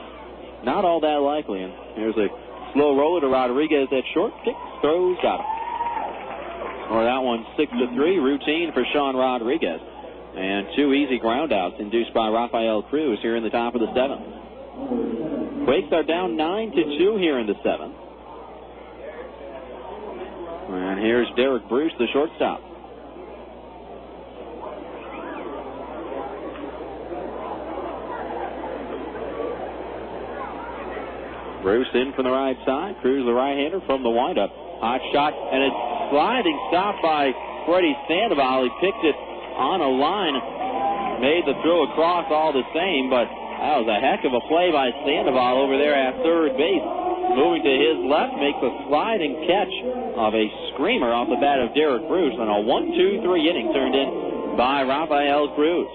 Speaker 2: not all that likely. And here's a slow roller to Rodriguez at short. Kick, throws, got him. Or that one 6-3, routine for Sean Rodriguez. And 2 easy groundouts induced by Rafael Cruz here in the top of the seventh. Quakes are down 9-2 here in the seventh. And here's Derek Bruce, the shortstop. Bruce in from the right side. Cruz, the right-hander, from the windup. Hot shot, and a sliding stop by Freddy Sandoval. He picked it on a line, made the throw across all the same, but that was a heck of a play by Sandoval over there at third base. Moving to his left, makes a sliding catch of a screamer off the bat of Derek Bruce, and a 1-2-3 inning turned in by Rafael Cruz.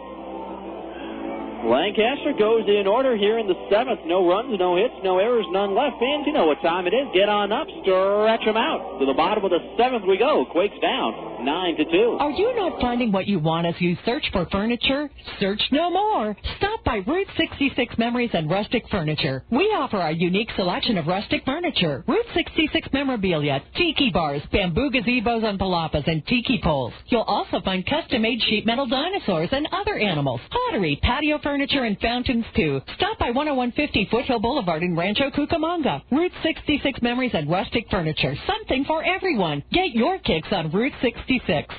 Speaker 2: Lancaster goes in order here in the seventh. No runs, no hits, no errors, none left. Fans, you know what time it is. Get on up, stretch them out. To the bottom of the seventh we go. Quakes down 9-2.
Speaker 20: Are you not finding what you want as you search for furniture? Search no more. Stop by Route 66 Memories and Rustic Furniture. We offer a unique selection of rustic furniture. Route 66 memorabilia, tiki bars, bamboo gazebos and palapas, and tiki poles. You'll also find custom-made sheet metal dinosaurs and other animals. Pottery, patio furniture, and fountains, too. Stop by 10150 Foothill Boulevard in Rancho Cucamonga. Route 66 Memories and Rustic Furniture. Something for everyone. Get your kicks on Route 66.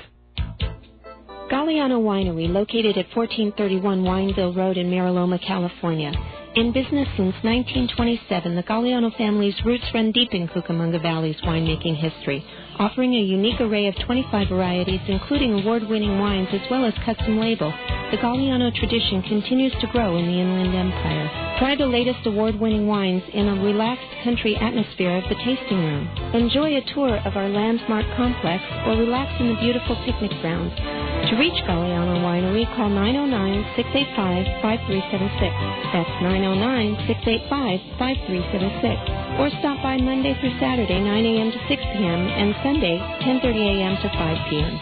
Speaker 4: Galliano Winery, located at 1431 Wineville Road in Mariloma, California. In business since 1927, the Galliano family's roots run deep in Cucamonga Valley's winemaking history, offering a unique array of 25 varieties, including award-winning wines as well as custom label. The Galliano tradition continues to grow in the Inland Empire. Try the latest award-winning wines in a relaxed country atmosphere of the tasting room. Enjoy a tour of our landmark complex or relax in the beautiful picnic grounds. To reach Galliano Winery, call 909-685-5376. That's 909-685-5376. Or stop by Monday through Saturday, 9 a.m. to 6 p.m., and Sunday, 10:30 a.m. to 5 p.m.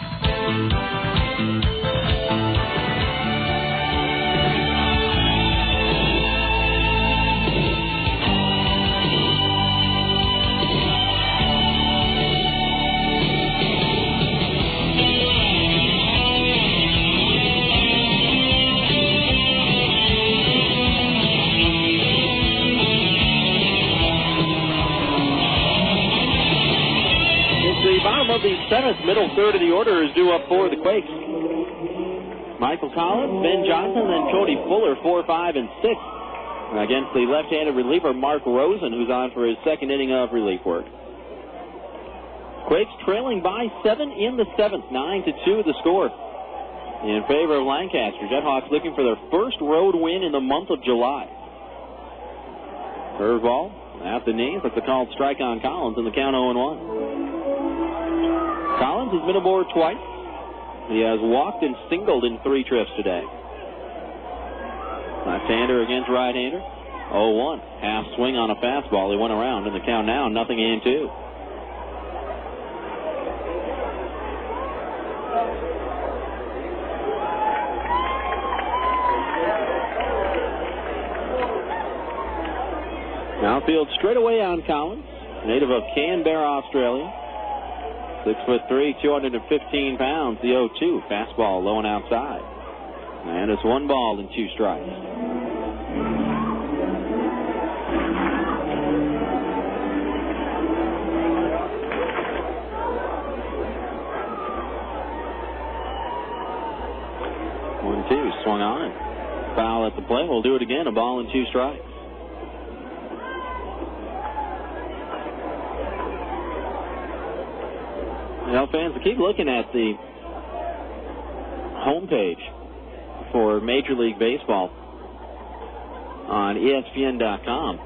Speaker 2: The bottom of the 7th, middle third of the order is due up for the Quakes. Michael Collins, Ben Johnson, then Cody Fuller, 4, 5, and 6. Against the left-handed reliever, Mark Rosen, who's on for his second inning of relief work. Quakes trailing by 7 in the 7th, 9-2 the score in favor of Lancaster. JetHawks looking for their first road win in the month of July. Curveball at the knee. That's a called strike on Collins, and the count 0-1. Collins has been aboard twice. He has walked and singled in 3 trips today. Left-hander against right-hander. 0-1. Half swing on a fastball. He went around in the count now. 0-2. Outfield straight away on Collins, native of Canberra, Australia. 6'3", 215 pounds. The 0-2 fastball low and outside, and it's 1 ball and 2 strikes. One, 2 swung on. Foul at the plate. We'll do it again. A ball and 2 strikes. Now, fans, keep looking at the homepage for Major League Baseball on ESPN.com.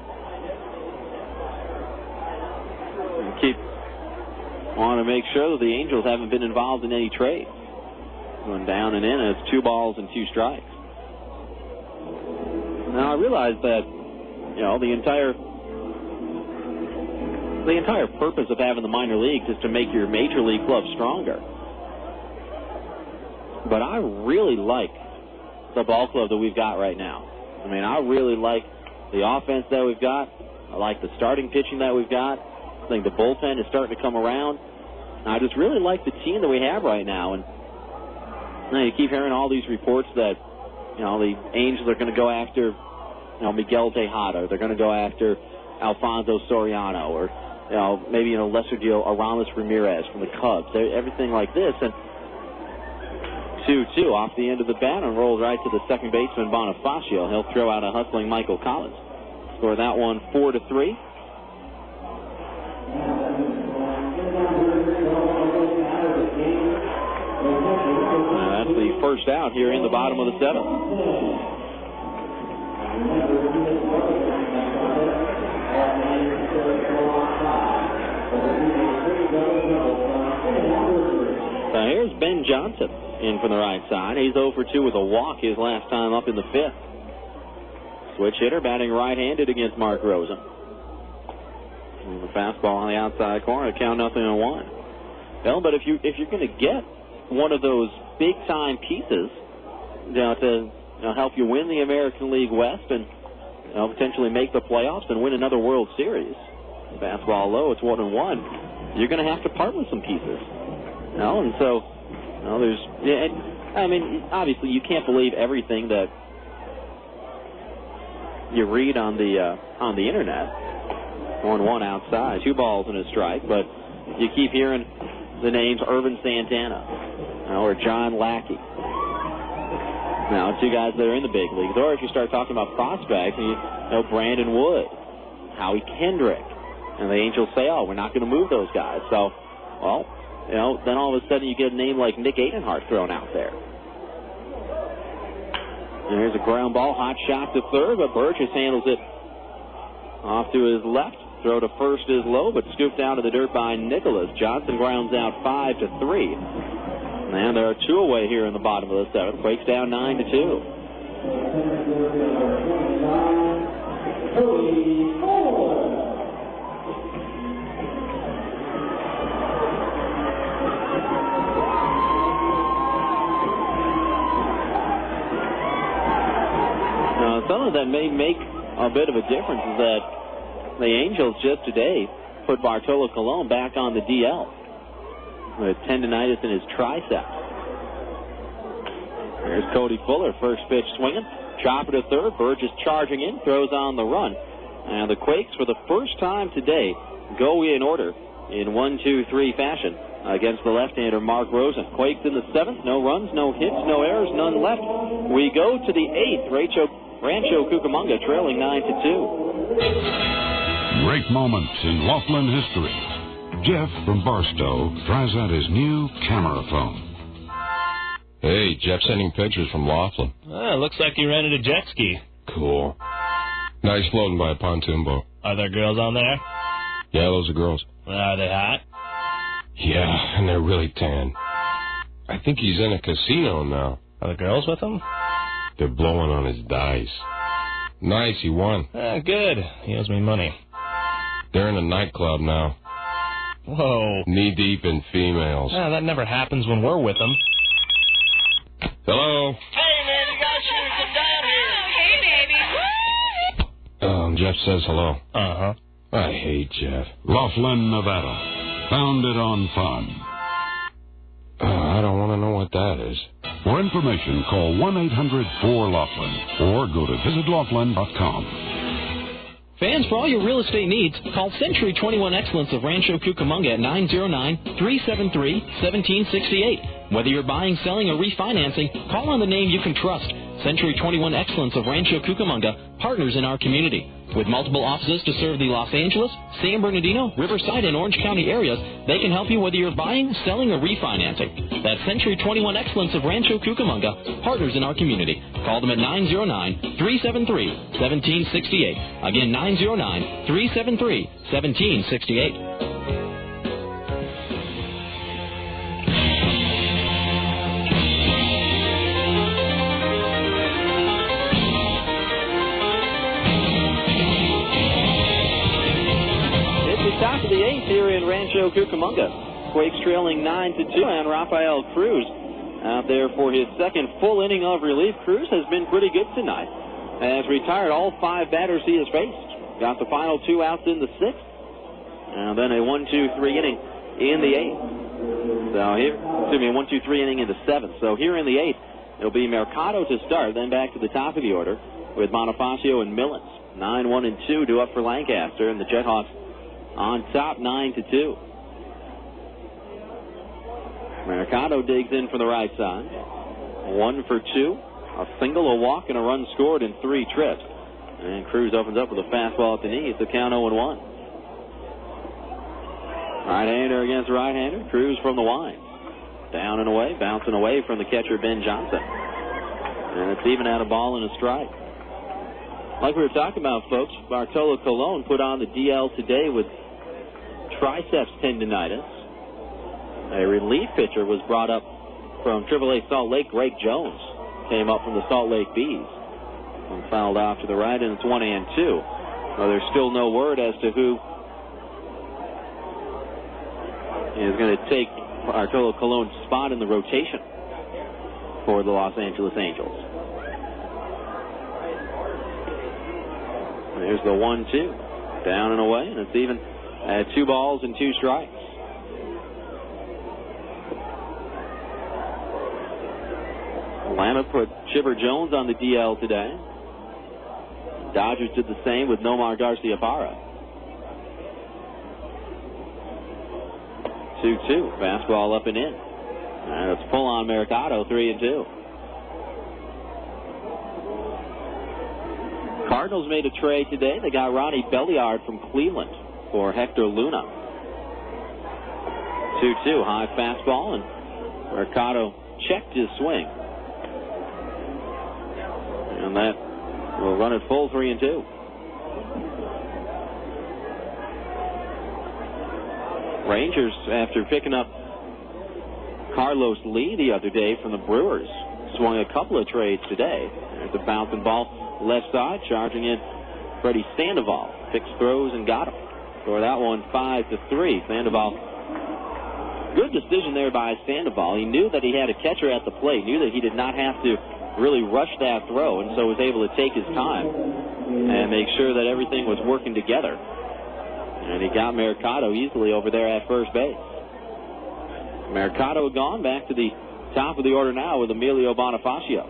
Speaker 2: Want to make sure that the Angels haven't been involved in any trades. Going down and in, it's 2 balls and 2 strikes. Now, I realize that, the entire purpose of having the minor leagues is to make your major league club stronger. But I really like the ball club that we've got right now. I mean, I really like the offense that we've got. I like the starting pitching that we've got. I think the bullpen is starting to come around. I just really like the team that we have right now. And you keep hearing all these reports that, the Angels are going to go after, Miguel Tejada. They're going to go after Alfonso Soriano, or maybe in a lesser deal, Aramis Ramirez from the Cubs. Everything like this. And 2-2 off the end of the bat and rolls right to the second baseman, Bonifácio. He'll throw out a hustling Michael Collins. Score that one 4-3. That's the first out here in the bottom of the 7th. So here's Ben Johnson in from the right side. He's 0 for 2 with a walk his last time up in the 5th. Switch hitter batting right-handed against Mark Rosen. And the fastball on the outside corner, count 0-1. Well, but if you're going to get one of those big-time pieces to help you win the American League West and potentially make the playoffs and win another World Series, fastball low, it's 1-1. You're going to have to part with some pieces. And so, obviously you can't believe everything that you read on the internet. 1-1 outside, 2 balls and a strike, but you keep hearing the names Irvin Santana or John Lackey. Now, 2 guys that are in the big leagues. Or if you start talking about prospects, Brandon Wood, Howie Kendrick, and the Angels say, we're not going to move those guys. So, then all of a sudden you get a name like Nick Adenhart thrown out there. And here's a ground ball, hot shot to third, but Burgess handles it off to his left. Throw to first is low, but scooped out of the dirt by Nicholas. Johnson grounds out 5-3. And there are 2 away here in the bottom of the 7th. Quakes down 9-2. Now, something that may make a bit of a difference is that the Angels just today put Bartolo Colon back on the DL with tendonitis in his tricep. There's Cody Fuller, first pitch swinging. Chopper to third. Burgess charging in, throws on the run. And the Quakes, for the first time today, go in order in 1-2-3 fashion against the left-hander Mark Rosen. Quakes in the 7th, no runs, no hits, no errors, none left. We go to the 8th. Rancho Cucamonga trailing 9-2.
Speaker 5: Great moments in Laughlin history. Jeff from Barstow tries out his new camera phone.
Speaker 6: Hey, Jeff sending pictures from Laughlin.
Speaker 7: Looks like you rented a jet ski.
Speaker 6: Cool. Nice floating by a pontoon boat.
Speaker 7: Are there girls on there?
Speaker 6: Yeah, those are girls.
Speaker 7: Are they hot?
Speaker 6: Yeah, and they're really tan. I think he's in a casino now.
Speaker 7: Are the girls with him?
Speaker 6: They're blowing on his dice. Nice, he won.
Speaker 7: Good. He owes me money.
Speaker 6: They're in a nightclub now.
Speaker 7: Whoa.
Speaker 6: Knee-deep in females.
Speaker 7: That never happens when we're with them.
Speaker 6: Hello?
Speaker 7: Hey, man, you guys should come down here. Hey, baby.
Speaker 6: Jeff says hello.
Speaker 7: Uh-huh.
Speaker 6: I hate Jeff.
Speaker 5: Laughlin, Nevada. Founded on fun.
Speaker 6: I don't want to know what that is.
Speaker 5: For information, call 1-800-4-LAUGHLIN or go to visitlaughlin.com.
Speaker 3: Fans, for all your real estate needs, call Century 21 Excellence of Rancho Cucamonga at 909-373-1768. Whether you're buying, selling, or refinancing, call on the name you can trust. Century 21 Excellence of Rancho Cucamonga, partners in our community. With multiple offices to serve the Los Angeles, San Bernardino, Riverside, and Orange County areas, they can help you whether you're buying, selling, or refinancing. That's Century 21 Excellence of Rancho Cucamonga, partners in our community. Call them at 909-373-1768. Again, 909-373-1768.
Speaker 2: Top of the 8th here in Rancho Cucamonga. Quakes trailing 9-2, and Rafael Cruz out there for his second full inning of relief. Cruz has been pretty good tonight. Has retired all 5 batters he has faced. Got the final 2 outs in the 6th, and then a 1-2-3 inning in the 8th. So here, 1-2-3 inning in the 7th. So here in the 8th, it'll be Mercado to start, then back to the top of the order with Bonifácio and Millens. 9-1-2 due up for Lancaster, and the JetHawks on top 9-2. Mercado digs in from the right side. 1 for 2. A single, a walk, and a run scored in 3 trips. And Cruz opens up with a fastball at the knees. The count 0-1. Right-hander against right-hander. Cruz from the line. Down and away, bouncing away from the catcher Ben Johnson. And it's even at a ball and a strike. Like we were talking about, folks, Bartolo Colon put on the DL today with triceps tendonitis. A relief pitcher was brought up from AAA Salt Lake. Greg Jones came up from the Salt Lake Bees and fouled off to the right, and it's 1-2. Well, there's still no word as to who is going to take Bartolo Colon's spot in the rotation for the Los Angeles Angels. There's the 1-2. Down and away, and it's even at 2 balls and 2 strikes. Atlanta put Chipper Jones on the DL today. Dodgers did the same with Nomar Garcia-Parra. 2-2. Fastball up and in. And it's full on Mercado, 3-2. Cardinals made a trade today. They got Ronnie Belliard from Cleveland for Hector Luna. 2-2, high fastball, and Mercado checked his swing. And that will run it full, 3-2. Rangers, after picking up Carlos Lee the other day from the Brewers, swung a couple of trades today. There's a bouncing ball left side, charging in Freddy Sandoval. Picks, throws, and got him. For that one, 5-3. Sandoval, good decision there by Sandoval. He knew that he had a catcher at the plate, knew that he did not have to really rush that throw, and so was able to take his time and make sure that everything was working together. And he got Mercado easily over there at first base. Mercado gone, back to the top of the order now with Emilio Bonifácio.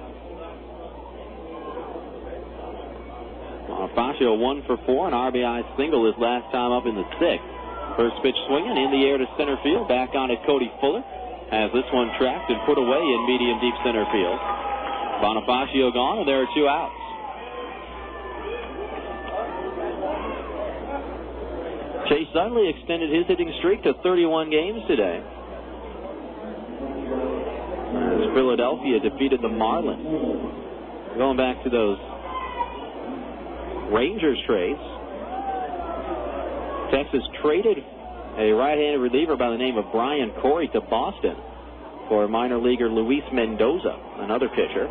Speaker 2: Bonifácio 1 for 4, an RBI single his last time up in the 6th. First pitch swinging in the air to center field. Back on it, Cody Fuller has this one tracked and put away in medium deep center field. Bonifácio gone, and there are 2 outs. Chase Dudley extended his hitting streak to 31 games today, as Philadelphia defeated the Marlins. Going back to those Rangers trades, Texas traded a right-handed reliever by the name of Brian Corey to Boston for minor leaguer Luis Mendoza, another pitcher.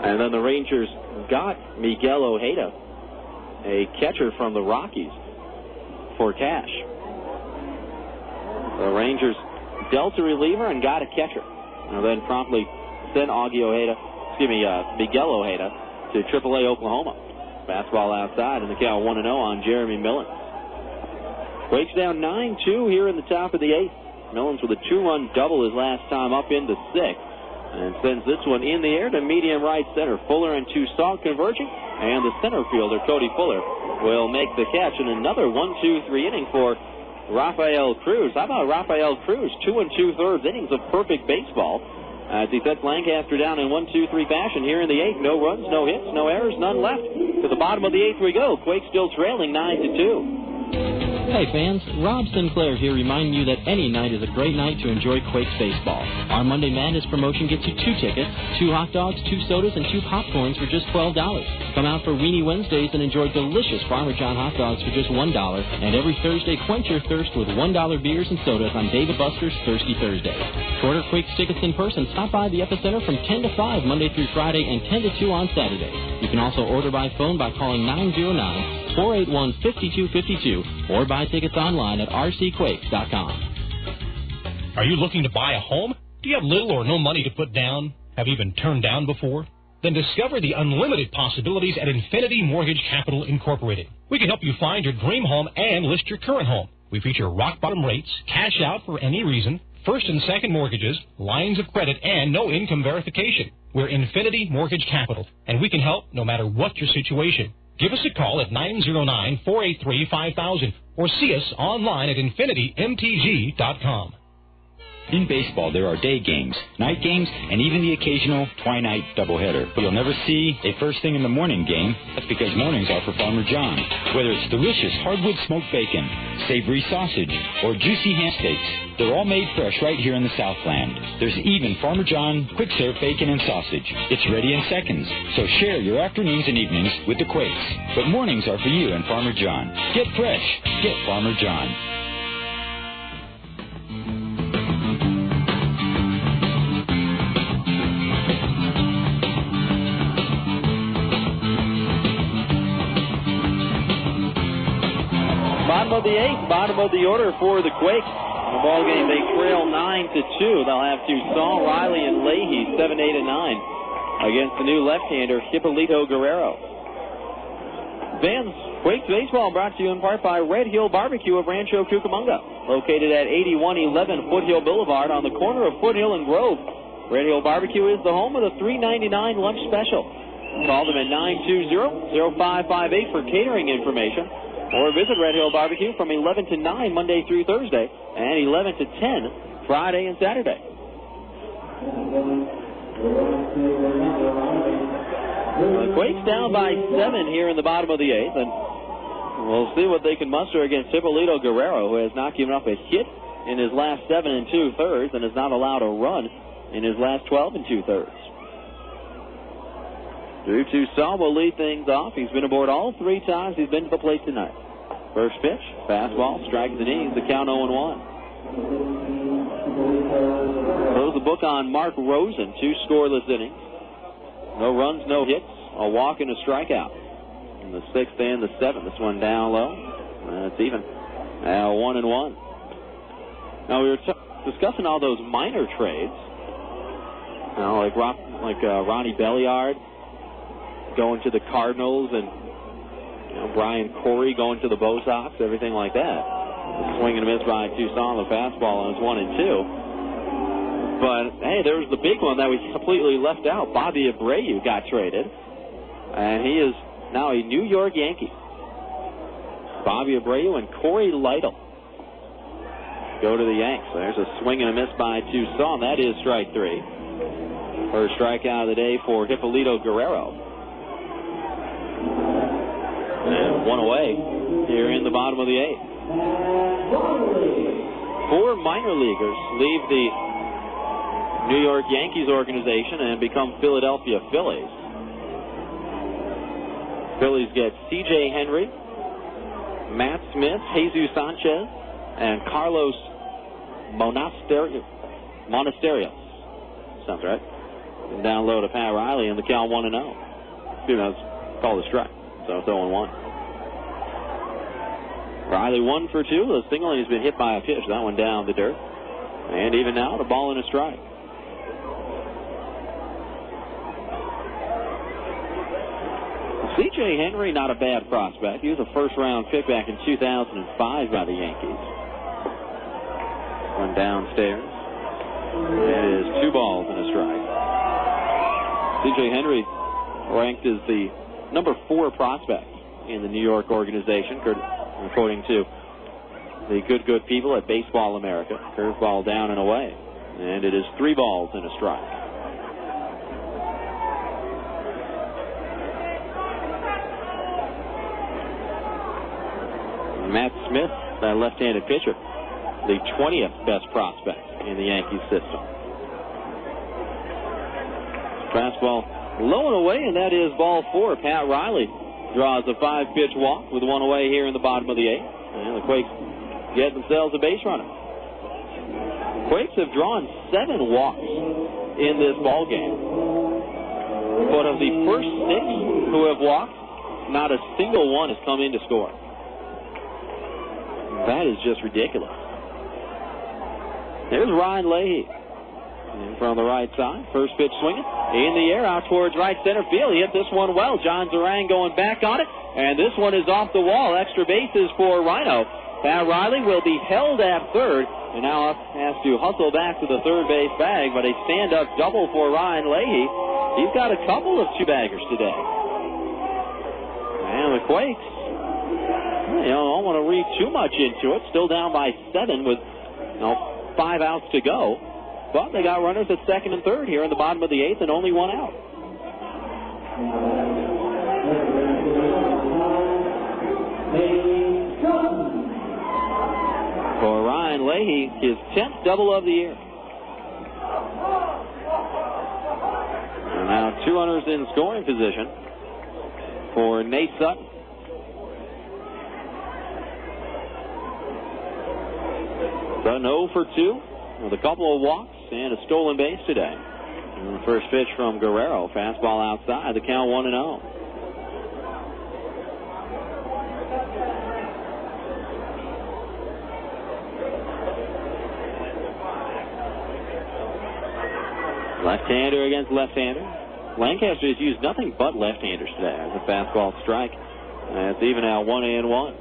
Speaker 2: And then the Rangers got Miguel Ojeda, a catcher from the Rockies, for cash. The Rangers dealt a reliever and got a catcher, and then promptly sent Miguel Ojeda to AAA Oklahoma. Fastball outside, and the count 1-0 on Jeremy Millins. Quakes down 9-2 here in the top of the 8th. Millins with a 2-run double his last time up into 6th, and sends this one in the air to medium right center. Fuller and Toussaint converging, and the center fielder, Cody Fuller, will make the catch in another 1-2-3 inning for Rafael Cruz. How about Rafael Cruz? 2 2/3 innings of perfect baseball as he sets Lancaster down in 1-2-3 fashion here in the 8th. No runs, no hits, no errors, none left. To the bottom of the 8th we go. Quakes still trailing 9-2.
Speaker 3: Hey fans, Rob Sinclair here reminding you that any night is a great night to enjoy Quakes baseball. Our Monday Madness promotion gets you 2 tickets, 2 hot dogs, 2 sodas, and 2 popcorns for just $12. Come out for Weenie Wednesdays and enjoy delicious Farmer John hot dogs for just $1. And every Thursday, quench your thirst with $1 beers and sodas on David Buster's Thirsty Thursday. To order Quakes tickets in person, stop by the Epicenter from 10 to 5 Monday through Friday and 10 to 2 on Saturday. You can also order by phone by calling 909-481-5252 or buy tickets online at rcquakes.com.
Speaker 8: Are you looking to buy a home? Do you have little or no money to put down? Have you been turned down before? Then discover the unlimited possibilities at Infinity Mortgage Capital Incorporated. We can help you find your dream home and list your current home. We feature rock-bottom rates, cash out for any reason, first and second mortgages, lines of credit, and no income verification. We're Infinity Mortgage Capital, and we can help no matter what your situation. Give us a call at 909-483-5000 or see us online at infinitymtg.com.
Speaker 10: In baseball, there are day games, night games, and even the occasional twilight doubleheader. But you'll never see a first thing in the morning game. That's because mornings are for Farmer John. Whether it's delicious hardwood smoked bacon, savory sausage, or juicy ham steaks, they're all made fresh right here in the Southland. There's even Farmer John quick serve bacon and sausage. It's ready in seconds. So share your afternoons and evenings with the Quakes. But mornings are for you and Farmer John. Get fresh. Get Farmer John.
Speaker 2: Bottom of the 8th, bottom of the order for the Quakes. In the ball game, they trail 9-2. They'll have Toussaint, Riley, and Leahy 7, 8, and 9 against the new left-hander Hippolito Guerrero. Fans, Quakes baseball brought to you in part by Red Hill Barbecue of Rancho Cucamonga, located at 8111 Foothill Boulevard on the corner of Foothill and Grove. Red Hill Barbecue is the home of the $3.99 lunch special. Call them at 920-0558 for catering information. Or visit Red Hill Barbecue from 11 to 9 Monday through Thursday and 11 to 10 Friday and Saturday. Quakes down by 7 here in the bottom of the 8th, and we'll see what they can muster against Hippolito Guerrero, who has not given up a hit in his last 7 2/3 and has not allowed a run in his last 12 2/3. Drew Toussaint will lead things off. He's been aboard all 3 times he's been to the plate tonight. First pitch, fastball, strikes the knees, the count 0-1. Close the book on Mark Rosen, 2 scoreless innings. No runs, no hits, a walk and a strikeout. In the 6th and the 7th, this one down low. It's even. 1-1. Now we were discussing all those minor trades. You know, like Ronnie Belliard going to the Cardinals, and Brian Corey going to the Bo Sox, everything like that. Swing and a miss by Toussaint on the fastball, and it's 1-2. But hey, there was the big one that we completely left out. Bobby Abreu got traded, and he is now a New York Yankee. Bobby Abreu and Corey Lytle go to the Yanks. There's a swing and a miss by Toussaint. That is strike 3. First strikeout of the day for Hippolito Guerrero. And one away here in the bottom of the 8th. 4 minor leaguers leave the New York Yankees organization and become Philadelphia Phillies. Phillies get C.J. Henry, Matt Smith, Jesus Sanchez, and Carlos Monasterios. Sounds right. And down low to Pat Riley and the count 1-0. It's called a strike, so it's 0-1. Riley 1 for 2. The single, and he's been hit by a pitch. That one down the dirt. And even now, the ball and a strike. C.J. Henry, not a bad prospect. He was a first-round pick back in 2005 by the Yankees. One downstairs. It is 2 balls and a strike. C.J. Henry ranked as the number 4 prospect in the New York organization, according to the good people at Baseball America. Curveball down and away. And it is 3 balls and a strike. Matt Smith, that left-handed pitcher, the 20th best prospect in the Yankees system. Fastball low and away, and that is ball 4. Pat Riley draws a 5-pitch walk with 1 away here in the bottom of the 8th. And the Quakes get themselves a base runner. Quakes have drawn 7 walks in this ball game. But of the first 6 who have walked, not a single one has come in to score. That is just ridiculous. There's Ryan Leahy in from the right side. First pitch swinging in the air out towards right center field. He hit this one well. John Zarang going back on it, and this one is off the wall. Extra bases for Rhino. Pat Riley will be held at third, and now has to hustle back to the third base bag, but a stand-up double for Ryan Leahy. He's got a couple of 2-baggers today. And the Quakes, don't want to read too much into it. Still down by 7 with 5 outs to go. But they got runners at second and third here in the bottom of the 8th and only 1 out. For Ryan Leahy, his 10th double of the year. And now 2 runners in scoring position for Nate Sutton. Sutton 0 for 2 with a couple of walks and a stolen base today. And the first pitch from Guerrero, fastball outside, the count 1-0. Left-hander against left-hander. Lancaster has used nothing but left-handers today as a fastball strike. It's even now 1-1.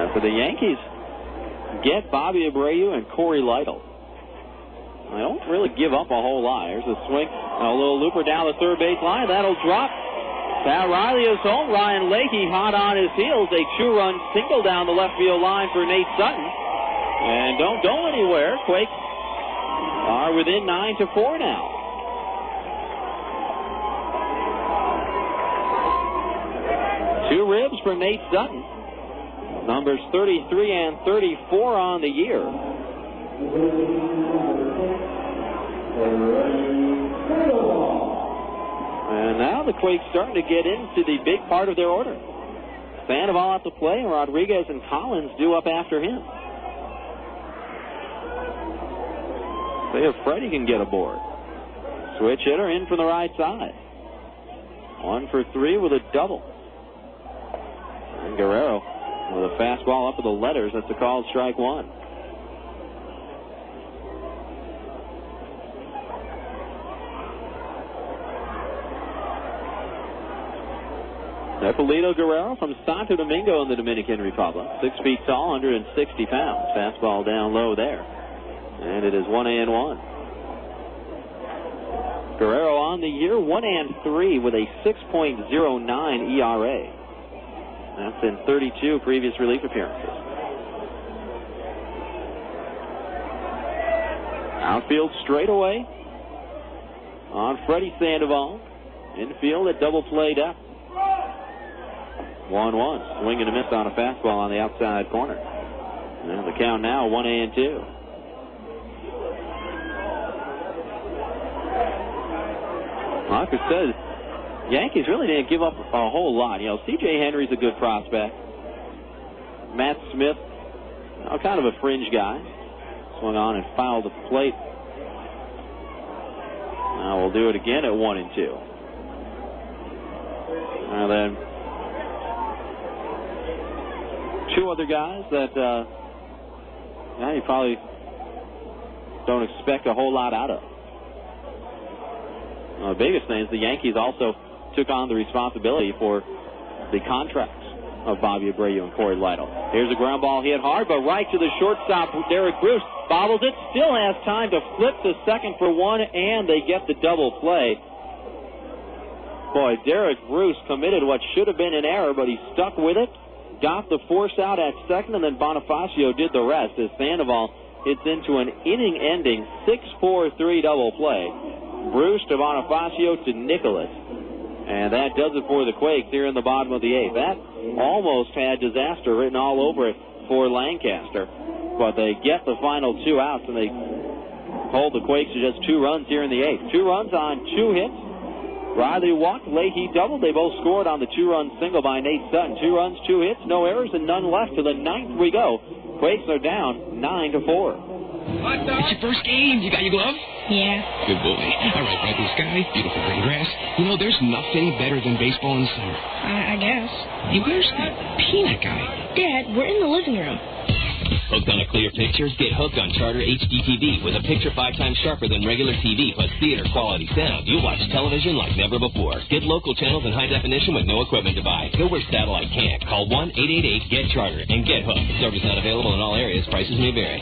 Speaker 2: For the Yankees, get Bobby Abreu and Corey Lytle. They don't really give up a whole lot. Here's a swing, a little looper down the third base line. That'll drop. Pat Riley is home. Ryan Leahy hot on his heels. A 2-run single down the left field line for Nate Sutton. And don't go anywhere. Quakes are within 9-4 now. Two ribs for Nate Sutton. Numbers 33 and 34 on the year. And now the Quakes starting to get into the big part of their order. Sandoval at the play, and Rodriguez and Collins due up after him. See if Freddy can get aboard. Switch hitter in from the right side. 1 for 3 with a double. And Guerrero with a fastball up with the letters. That's a called strike 1. Hippolito Guerrero from Santo Domingo in the Dominican Republic. 6 feet tall, 160 pounds. Fastball down low there. And it is 1-1. Guerrero on the year, 1-3 with a 6.09 ERA. That's in 32 previous relief appearances. Outfield straightaway on Freddy Sandoval. Infield at double play depth. 1-1. Swing and a miss on a fastball on the outside corner. And the count now 1-2. Like I said, Yankees really didn't give up a whole lot. You know, C.J. Henry's a good prospect. Matt Smith, kind of a fringe guy. Swung on and fouled the plate. Now we'll do it again at 1-2. And then two other guys that you probably don't expect a whole lot out of. The biggest thing is the Yankees also took on the responsibility for the contracts of Bobby Abreu and Corey Lytle. Here's a ground ball hit hard, but right to the shortstop, Derek Bruce bobbles it, still has time to flip to second for one, and they get the double play. Boy, Derek Bruce committed what should have been an error, but he stuck with it, got the force out at second, and then Bonifácio did the rest as Sandoval hits into an inning-ending 6-4-3 double play. Bruce to Bonifácio to Nicholas. And that does it for the Quakes here in the bottom of the eighth. That almost had disaster written all over it for Lancaster. But they get the final two outs, and they hold the Quakes to just 2 runs here in the eighth. 2 runs on 2 hits. Riley walked, Leahy doubled. They both scored on the 2-run single by Nate Sutton. 2 runs, 2 hits, no errors, and none left. To the 9th we go. Quakes are down 9-4.
Speaker 21: It's your first game. You got your glove?
Speaker 4: Yeah.
Speaker 21: Good boy. All right, bright blue sky, beautiful green grass. You know, there's nothing better than baseball in the summer.
Speaker 4: I guess.
Speaker 21: Hey, where's the peanut guy?
Speaker 4: Dad, we're in the living room.
Speaker 22: Hooked on a clear picture? Get hooked on Charter HD TV with a picture 5 times sharper than regular TV plus theater quality sound. You'll watch television like never before. Get local channels in high definition with no equipment to buy. Go where satellite can't. Call 1-888-GET-CHARTER and get hooked. Service not available in all areas. Prices may vary.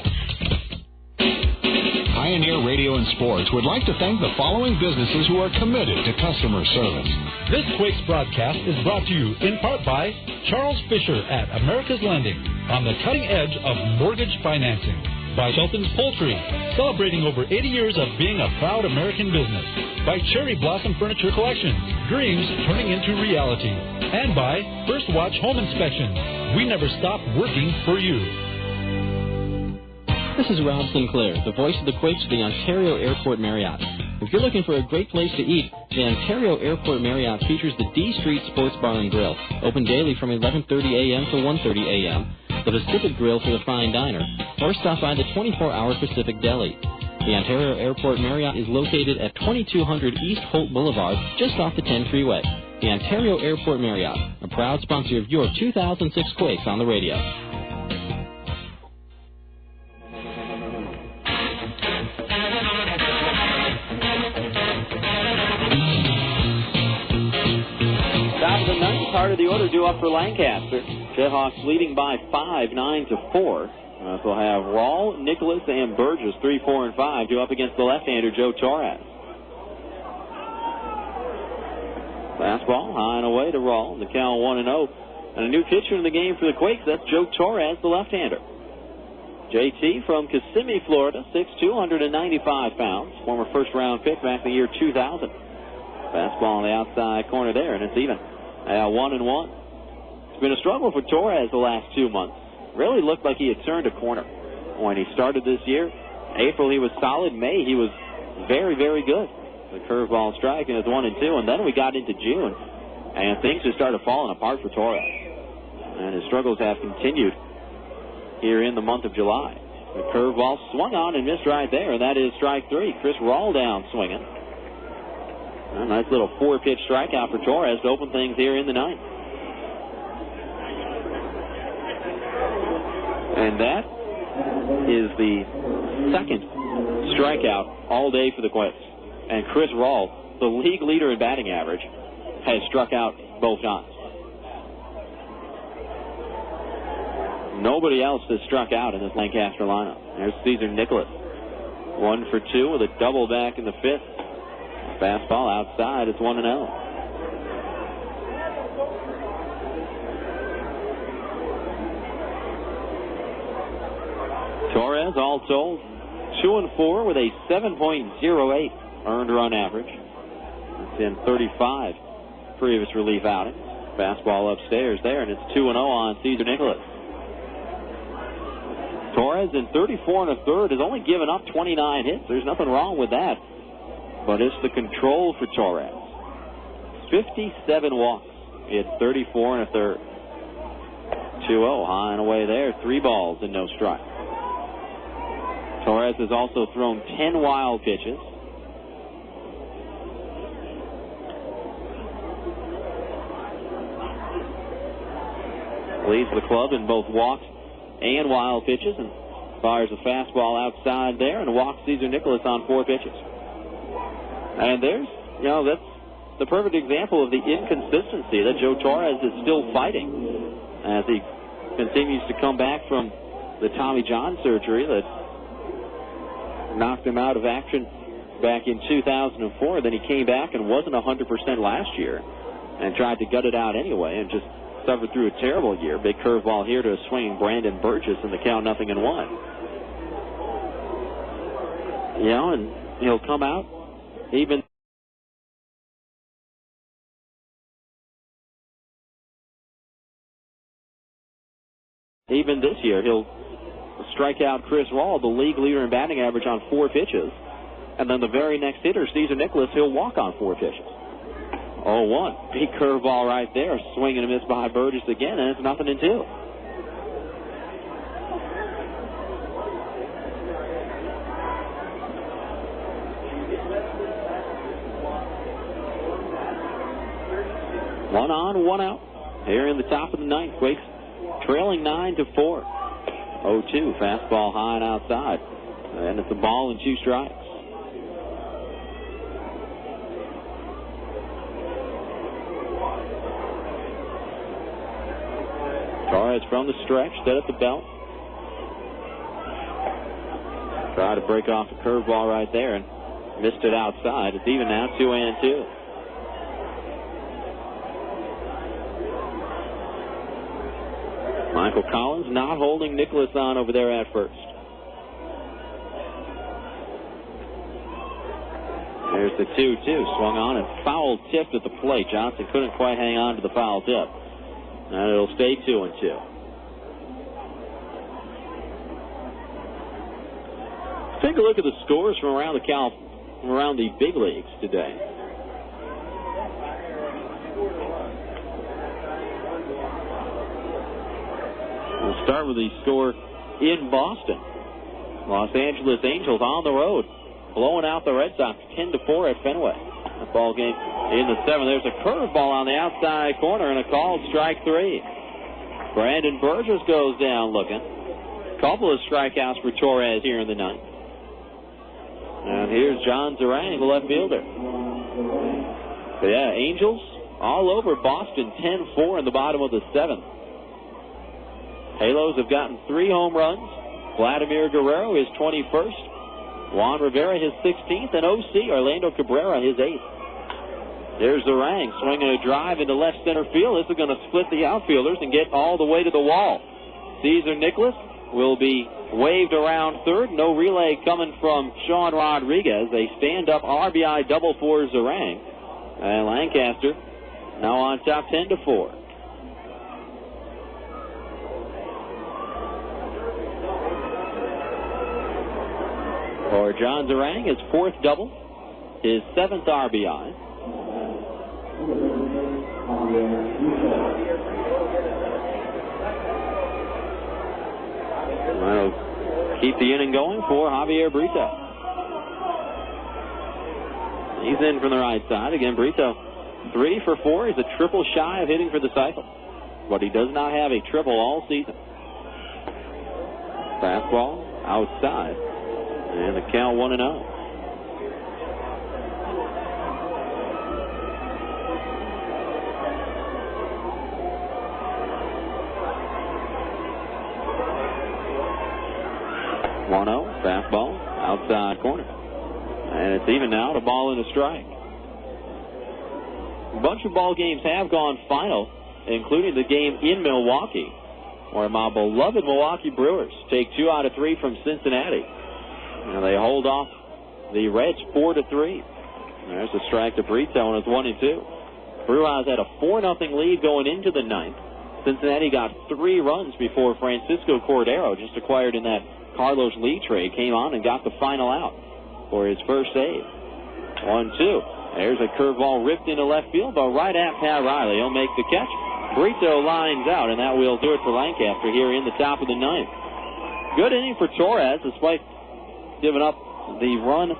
Speaker 19: Pioneer Radio and Sports would like to thank the following businesses who are committed to customer service.
Speaker 23: This Quakes broadcast is brought to you in part by Charles Fisher at America's Lending, on the cutting edge of mortgage financing. By Shelton's Poultry, celebrating over 80 years of being a proud American business. By Cherry Blossom Furniture Collections, dreams turning into reality. And by First Watch Home Inspections. We never stop working for you.
Speaker 3: This is Rob Sinclair, the voice of the Quakes of the Ontario Airport Marriott. If you're looking for a great place to eat, the Ontario Airport Marriott features the D Street Sports Bar and Grill, open daily from 11:30 a.m. to 1:30 a.m., the Pacific Grill for the fine diner, or stop by the 24-hour Pacific Deli. The Ontario Airport Marriott is located at 2200 East Holt Boulevard, just off the 10 freeway. The Ontario Airport Marriott, a proud sponsor of your 2006 Quakes on the radio.
Speaker 2: Top of the ninth, part of the order due up for Lancaster. JetHawks leading by 5, 9-4. We'll have Rawl, Nicholas, and Burgess, 3, 4, and 5, due up against the left-hander, Joe Torres. Fastball, high and away to Rawl. The count 1-0. And a new pitcher in the game for the Quakes, that's Joe Torres, the left-hander. JT from Kissimmee, Florida, 6'2", 195 pounds. Former first-round pick back in the year 2000. Fastball on the outside corner there, and it's even. 1-1. It's been a struggle for Torres the last 2 months. Really looked like he had turned a corner when he started this year. April he was solid. May he was very, very good. The curveball strike, and it's 1-2. And then we got into June, and things just started falling apart for Torres. And his struggles have continued here in the month of July. The curveball swung on and missed right there, and that is strike 3. Chris Rawl down swinging. A nice little 4-pitch strikeout for Torres to open things here in the ninth. And that is the second strikeout all day for the Quakes. And Chris Rawl, the league leader in batting average, has struck out both times. Nobody else has struck out in this Lancaster lineup. There's Cesar Nicholas. 1 for 2 with a double back in the 5th. Fastball outside. It's 1-0. Torres, all told, 2-4 with a 7.08 earned run average. That's in 35 previous relief outings. Fastball upstairs there, and it's 2-0 on Cesar Nicholas. Torres in 34 1/3 has only given up 29 hits. There's nothing wrong with that. But it's the control for Torres. 57 walks in 34 1/3. 2-0, high and away there. 3 balls and no strikes. Torres has also thrown 10 wild pitches. Leads the club in both walks and wild pitches, and fires a fastball outside there and walks Cesar Nicholas on 4 pitches. And there's, that's the perfect example of the inconsistency that Joe Torres is still fighting as he continues to come back from the Tommy John surgery that knocked him out of action back in 2004. Then he came back and wasn't 100% last year and tried to gut it out anyway and just suffered through a terrible year. Big curveball here to a swinging Brandon Burgess in the count 0-1. And he'll come out even this year. He'll strike out Chris Wall, the league leader in batting average, on 4 pitches. And then the very next hitter, Cesar Nicholas, he'll walk on 4 pitches. 0-1. Big curveball right there. Swing and a miss by Burgess again, and it's 0-2. One on, one out. Here in the top of the 9th. Quakes trailing 9-4. 0-2. Fastball high and outside. And it's a ball and 2 strikes. Torres from the stretch, set at the belt. Try to break off the curveball right there and missed it outside. It's even now, 2-2. Michael Collins not holding Nicholas on over there at first. There's the 2-2. Swung on and foul tipped at the plate. Johnson couldn't quite hang on to the foul tip. And it'll stay 2-2. Take a look at the scores from around the big leagues today. We'll start with the score in Boston. Los Angeles Angels on the road, blowing out the Red Sox 10-4 at Fenway. The ball game in the 7th. There's a curveball on the outside corner and a called strike 3. Brandon Burgess goes down looking. Couple of strikeouts for Torres here in the 9th. And here's John Zarang, the left fielder. But yeah, Angels all over Boston, 10-4 in the bottom of the 7th. Halos have gotten 3 home runs. Vladimir Guerrero, his 21st. Juan Rivera, his 16th. And OC, Orlando Cabrera, his 8th. There's Zarang swinging a drive into left center field. This is going to split the outfielders and get all the way to the wall. Cesar Nicholas will be waved around third. No relay coming from Sean Rodriguez. A stand-up RBI double for Zarang. And Lancaster now on top 10-4. For John Zarang, his 4th double, his 7th RBI. Well, keep the inning going for Javier Brito. He's in from the right side. Again, Brito, 3 for 4. He's a triple shy of hitting for the cycle. But he does not have a triple all season. Fastball outside. And the count 1-0. Fastball outside corner. And it's even now, a ball and a strike. A bunch of ball games have gone final, including the game in Milwaukee, where my beloved Milwaukee Brewers take 2 out of 3 from Cincinnati. And they hold off the Reds 4-3. There's a strike to Brito, and it's 1-2. Brewers had a 4-0 lead going into the ninth. Cincinnati got 3 runs before Francisco Cordero, just acquired in that Carlos Lee trade, came on and got the final out for his first save. 1-2. There's a curveball ripped into left field, but right at Pat Riley. He'll make the catch. Brito lines out, and that will do it for Lancaster here in the top of the ninth. Good inning for Torres, despite giving up the run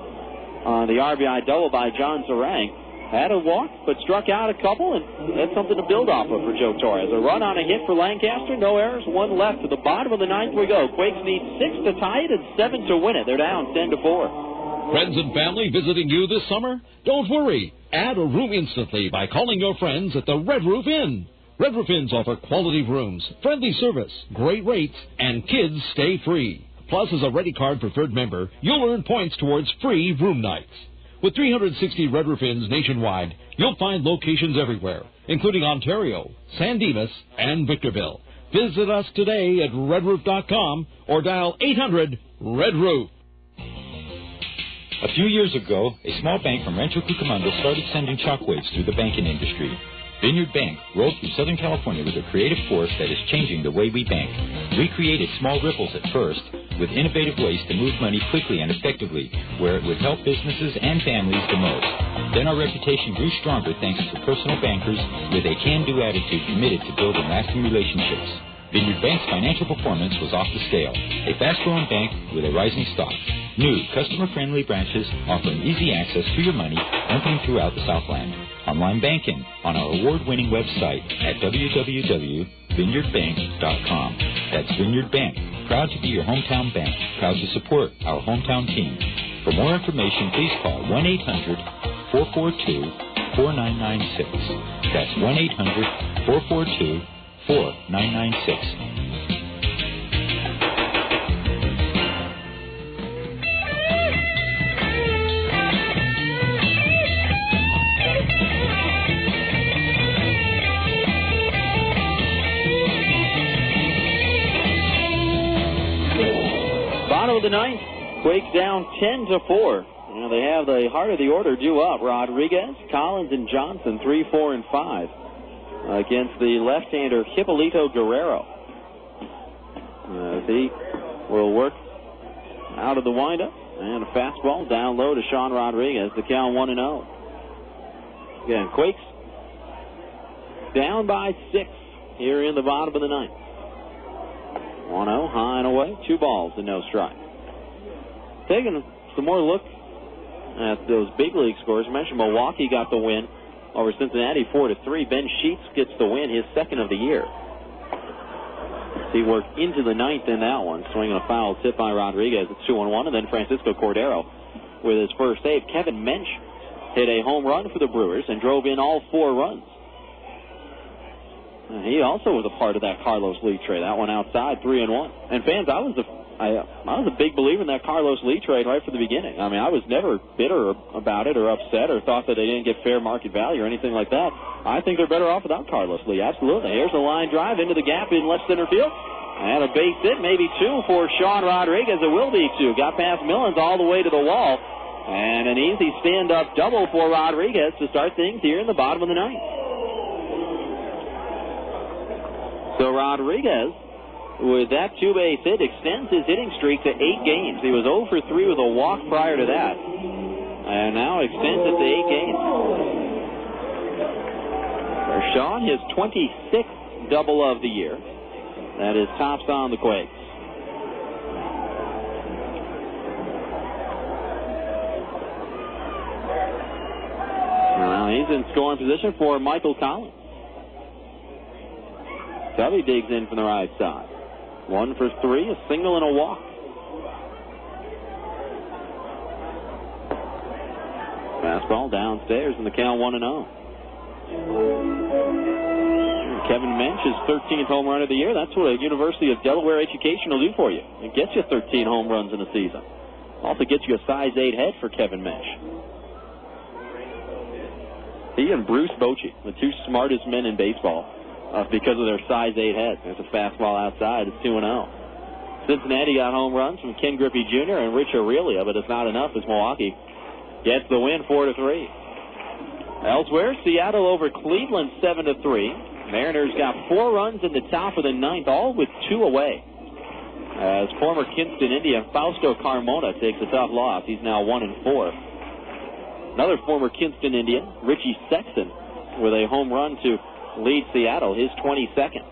Speaker 2: on the RBI double by John Zarang. Had a walk, but struck out a couple, and that's something to build off of for Joe Torres. A run on a hit for Lancaster, no errors, 1 left. To the bottom of the ninth we go. Quakes need 6 to tie it and 7 to win it. They're down 10-4.
Speaker 11: Friends and family visiting you this summer? Don't worry. Add a room instantly by calling your friends at the Red Roof Inn. Red Roof Inns offer quality rooms, friendly service, great rates, and kids stay free. Plus, as a Ready Card preferred member, you'll earn points towards free room nights. With 360 Red Roof Inns nationwide, you'll find locations everywhere, including Ontario, San Dimas, and Victorville. Visit us today at redroof.com or dial 800-RED-ROOF.
Speaker 10: A few years ago, a small bank from Rancho Cucamonga started sending shockwaves through the banking industry. Vineyard Bank rolled through Southern California with a creative force that is changing the way we bank. We created small ripples at first, with innovative ways to move money quickly and effectively, where it would help businesses and families the most. Then our reputation grew stronger thanks to personal bankers with a can-do attitude committed to building lasting relationships. Vineyard Bank's financial performance was off the scale. A fast-growing bank with a rising stock. New, customer-friendly branches offering easy access to your money, opening throughout the Southland. Online banking on our award-winning website at www.vineyardbank.com. That's Vineyard Bank. Proud to be your hometown bank. Proud to support our hometown team. For more information, please call 1-800-442-4996. That's 1-800-442-4996.
Speaker 2: Bottom of the ninth, Quakes down 10-4. Now they have the heart of the order due up. Rodriguez, Collins, and Johnson, 3, 4, and 5. Against the left-hander Hippolito Guerrero. He will work out of the windup. And a fastball down low to Sean Rodriguez. The count 1-0. Again, Quakes down by 6 here in the bottom of the ninth. 1-0, high and away. 2 balls and no strike. Taking some more look at those big league scores. I mentioned Milwaukee got the win over Cincinnati 4-3. Ben Sheets gets the win, his second of the year. He worked into the ninth in that one, swinging a foul tip by Rodriguez. It's 2-1, and then Francisco Cordero with his first save. Kevin Mensch hit a home run for the Brewers and drove in all 4 runs. He also was a part of that Carlos Lee trade. That one outside, 3-1. And fans, I was a big believer in that Carlos Lee trade right from the beginning. I mean, I was never bitter about it or upset or thought that they didn't get fair market value or anything like that. I think they're better off without Carlos Lee. Absolutely. Here's a line drive into the gap in left center field. And a base hit, maybe 2 for Sean Rodriguez. It will be 2. Got past Millens all the way to the wall. And an easy stand-up double for Rodriguez to start things here in the bottom of the ninth. So Rodriguez, with that 2-base hit, extends his hitting streak to 8 games. He was 0 for 3 with a walk prior to that. And now extends it to 8 games. For Sean, his 26th double of the year. That is tops on the Quakes. Now he's in scoring position for Michael Collins. Cubby digs in from the right side. 1 for 3, a single and a walk. Fastball downstairs in the count 1-0. Kevin Mensch, his 13th home run of the year. That's what a University of Delaware education will do for you. It gets you 13 home runs in a season. Also gets you a size 8 head for Kevin Mensch. He and Bruce Bochy, the two smartest men in baseball, because of their size 8 heads. There's a fastball outside. It's 2-0. Cincinnati got home runs from Ken Griffey Jr. and Rich Aurelia, but it's not enough as Milwaukee gets the win 4-3. Elsewhere, Seattle over Cleveland 7-3. Mariners got 4 runs in the top of the 9th, all with 2 away. As former Kinston Indian Fausto Carmona takes a tough loss. He's now 1-4. Another former Kinston Indian, Richie Sexton, with a home run to lead Seattle, his 22nd.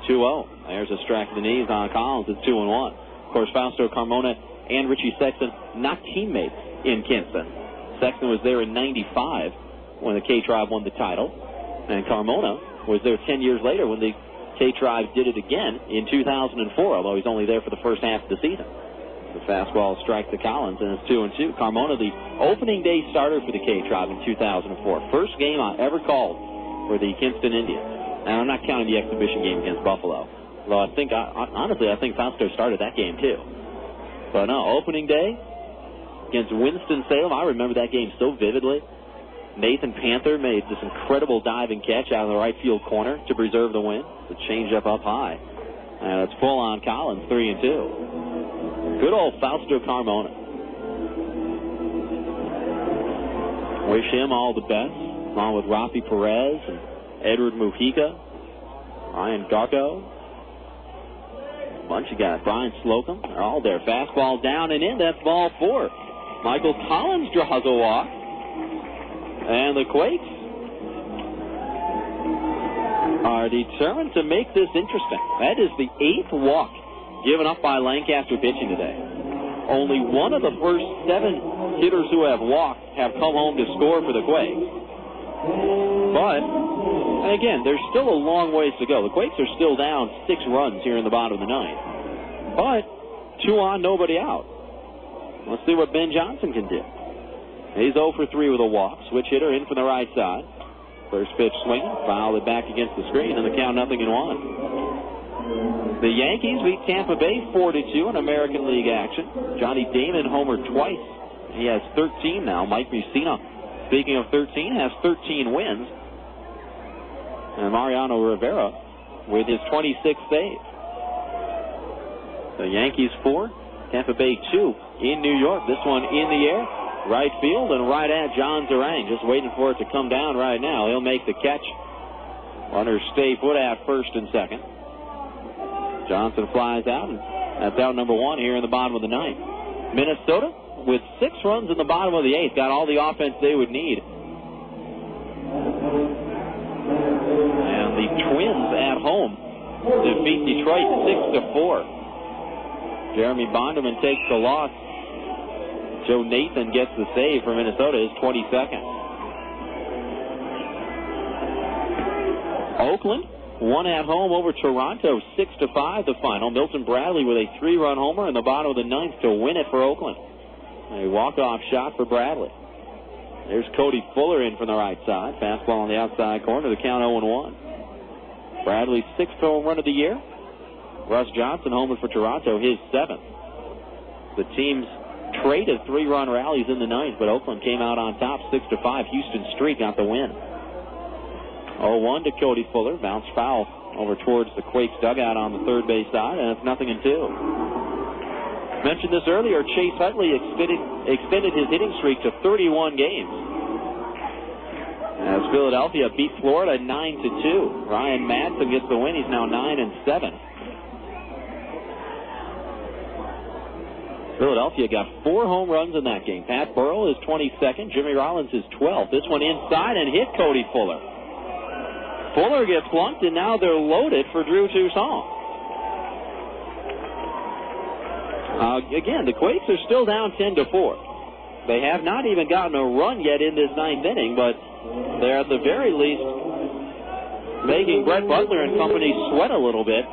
Speaker 2: 2-0. There's a strike to the knees on Collins. It's 2-1. Of course, Fausto Carmona and Richie Sexton not teammates in Kinston. Sexton was there in 95 when the K-Tribe won the title, and Carmona was there 10 years later when the K-Tribe did it again in 2004, although he's only there for the first half of the season. The fastball strike to Collins, and it's 2-2. Carmona, the opening day starter for the K-Tribe in 2004. First game I ever called for the Kinston Indians. And I'm not counting the exhibition game against Buffalo. Though honestly, I think Fausto started that game too. But no, opening day against Winston-Salem, I remember that game so vividly. Nathan Panther made this incredible diving catch out of the right field corner to preserve the win. The changeup up high. And it's full on Collins, 3-2. Good old Fausto Carmona. Wish him all the best, along with Rafi Perez and Edward Mujica, Ryan Garco, a bunch of guys. Brian Slocum, they're all there. Fastball down and in. That's ball 4. Michael Collins draws a walk. And the Quakes are determined to make this interesting. That is the 8th walk given up by Lancaster pitching today. Only one of the first 7 hitters who have walked have come home to score for the Quakes. But, again, there's still a long ways to go. The Quakes are still down 6 runs here in the bottom of the 9th. But 2 on, nobody out. Let's see what Ben Johnson can do. He's 0 for 3 with a walk. Switch hitter in from the right side. First pitch swinging, fouled it back against the screen, and the count 0-1. The Yankees beat Tampa Bay 4-2 in American League action. Johnny Damon homered twice. He has 13 now. Mike Mussina, speaking of 13, has 13 wins. And Mariano Rivera with his 26th save. The Yankees 4, Tampa Bay 2 in New York. This one in the air, right field and right at John Zerang. Just waiting for it to come down right now. He'll make the catch. Runners stay put at first and second. Johnson flies out, and that's out number 1 here in the bottom of the 9th. Minnesota, with 6 runs in the bottom of the 8th, got all the offense they would need. And the Twins at home defeat Detroit 6-4. Jeremy Bonderman takes the loss. Joe Nathan gets the save for Minnesota, his 22nd. Oakland won at home over Toronto, 6-5 the final. Milton Bradley with a 3-run homer in the bottom of the 9th to win it for Oakland. A walk-off shot for Bradley. There's Cody Fuller in from the right side. Fastball on the outside corner. The count 0-1. Bradley's 6th home run of the year. Russ Johnson homered for Toronto, his 7th. The teams traded 3-run rallies in the 9th, but Oakland came out on top 6-5. Houston Street got the win. 0-1 to Cody Fuller. Bounce foul over towards the Quakes dugout on the third base side, and it's 0-2. Mentioned this earlier, Chase Utley extended his hitting streak to 31 games. As Philadelphia beat Florida 9-2. Ryan Madsen gets the win. He's now 9-7. Philadelphia got 4 home runs in that game. Pat Burrell is 22nd. Jimmy Rollins is 12th. This one inside and hit Cody Fuller. Fuller gets plunked, and now they're loaded for Drew Toussaint. Again, the Quakes are still down 10-4. They have not even gotten a run yet in this 9th inning, but they're at the very least making Brett Butler and company sweat a little bit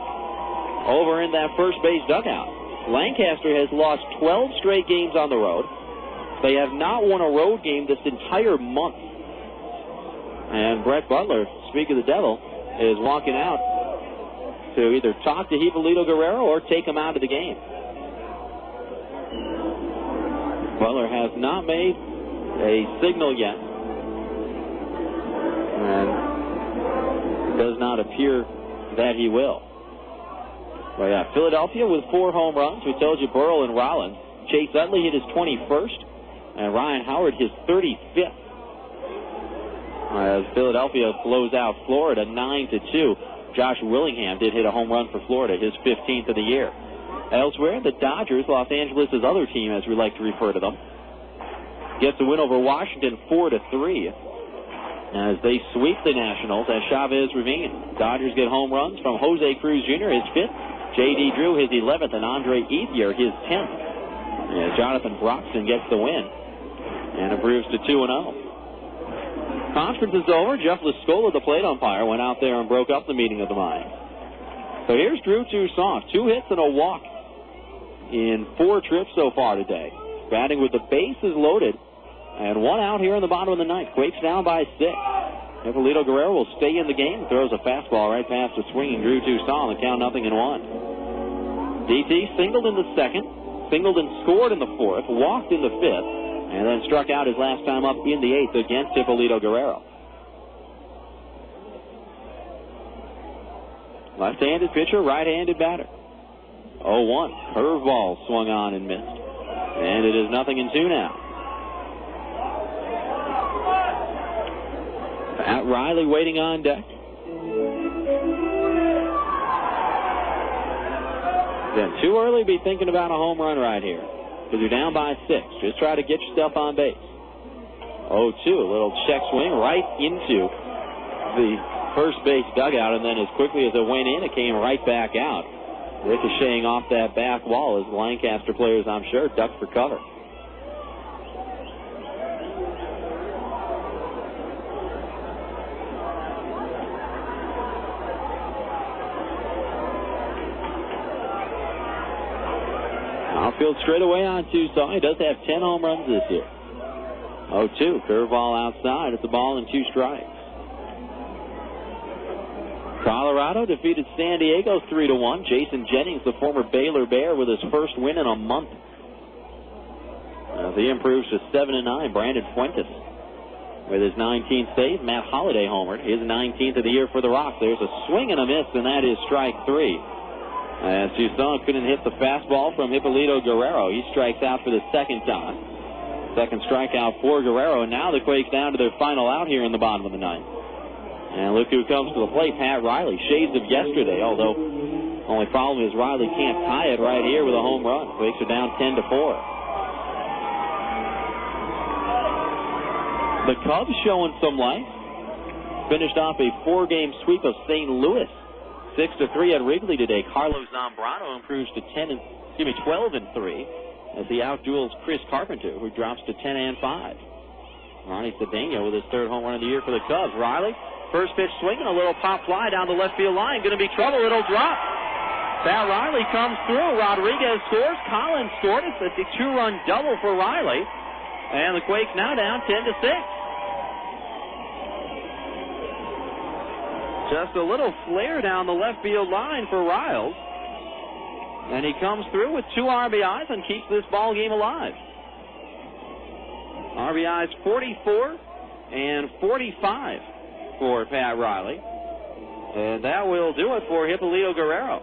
Speaker 2: over in that first base dugout. Lancaster has lost 12 straight games on the road. They have not won a road game this entire month. And Brett Butler, speak of the devil, is walking out to either talk to Hipólito Guerrero or take him out of the game. Butler has not made a signal yet does not appear that he will. Well, yeah, Philadelphia with 4 home runs. We told you Burrell and Rollins. Chase Utley hit his 21st, and Ryan Howard his 35th. As Philadelphia blows out Florida 9-2. Josh Willingham did hit a home run for Florida, his 15th of the year. Elsewhere, the Dodgers, Los Angeles' other team, as we like to refer to them, gets a win over Washington 4-3 as they sweep the Nationals as Chavez Ravine. Dodgers get home runs from Jose Cruz Jr., his 5th, J.D. Drew, his 11th, and Andre Ethier, his 10th. As Jonathan Broxton gets the win and improves to 2-0. Conference is over. Jeff Lascola, the plate umpire, went out there and broke up the meeting of the minds. So here's Drew Toussaint, 2 hits and a walk in 4 trips so far today. Batting with the bases loaded and 1 out here in the bottom of the ninth. Quakes down by 6. Hippolito Guerrero will stay in the game. Throws a fastball right past the swinging Drew Toussaint. The count 0-1. DT singled in the 2nd, singled and scored in the 4th, walked in the 5th, and then struck out his last time up in the 8th against Hippolito Guerrero. Left-handed pitcher, right-handed batter. 0-1. Curveball swung on and missed. And it is 0-2 now. Pat Riley waiting on deck. Then too early to be thinking about a home run right here, because you're down by 6. Just try to get yourself on base. 0-2, a little check swing right into the first base dugout, and then as quickly as it went in, it came right back out, ricocheting off that back wall as the Lancaster players, I'm sure, ducked for cover. Outfield straight away on Toussaint. He does have 10 home runs this year. 0-2, curveball outside. It's a ball and 2 strikes. Colorado defeated San Diego 3-1. Jason Jennings, the former Baylor Bear, with his first win in a month. As he improves to 7-9. Brandon Fuentes with his 19th save. Matt Holliday homered, his 19th of the year for the Rocks. There's a swing and a miss, and that is strike 3. As Toussaint couldn't hit the fastball from Hippolito Guerrero. He strikes out for the 2nd time. Second strikeout for Guerrero, and now the Quakes down to their final out here in the bottom of the 9th. And look who comes to the plate, Pat Riley. Shades of yesterday, although only problem is Riley can't tie it right here with a home run. Quakes are down 10-4. The Cubs showing some life. Finished off a 4-game sweep of St. Louis. 6-3 at Wrigley today. Carlos Zambrano improves to 12-3 as he outduels Chris Carpenter, who drops to 10-5. Ronnie Cedeno with his 3rd home run of the year for the Cubs. Riley, first pitch swinging, a little pop fly down the left field line. Going to be trouble. It'll drop. Pat Riley comes through. Rodriguez scores. Collins scored. It's a 2-run double for Riley. And the Quakes now down 10-6. Just a little flare down the left field line for Riles. And he comes through with 2 RBIs and keeps this ball game alive. RBIs 44 and 45 for Pat Riley. And that will do it for Hippolito Guerrero.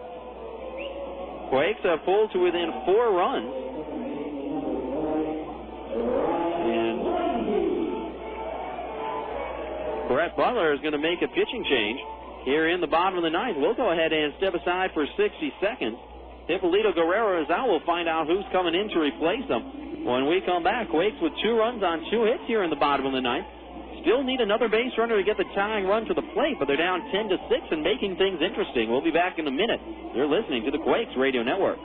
Speaker 2: Quakes have pulled to within 4 runs. And Brett Butler is going to make a pitching change here in the bottom of the 9th. We'll go ahead and step aside for 60 seconds. Hippolito Guerrero is out. We'll find out who's coming in to replace him. When we come back, Quakes with 2 runs on 2 hits here in the bottom of the 9th. Still need another base runner to get the tying run to the plate, but they're down 10-6 and making things interesting. We'll be back in a minute. You're listening to the Quakes Radio Network.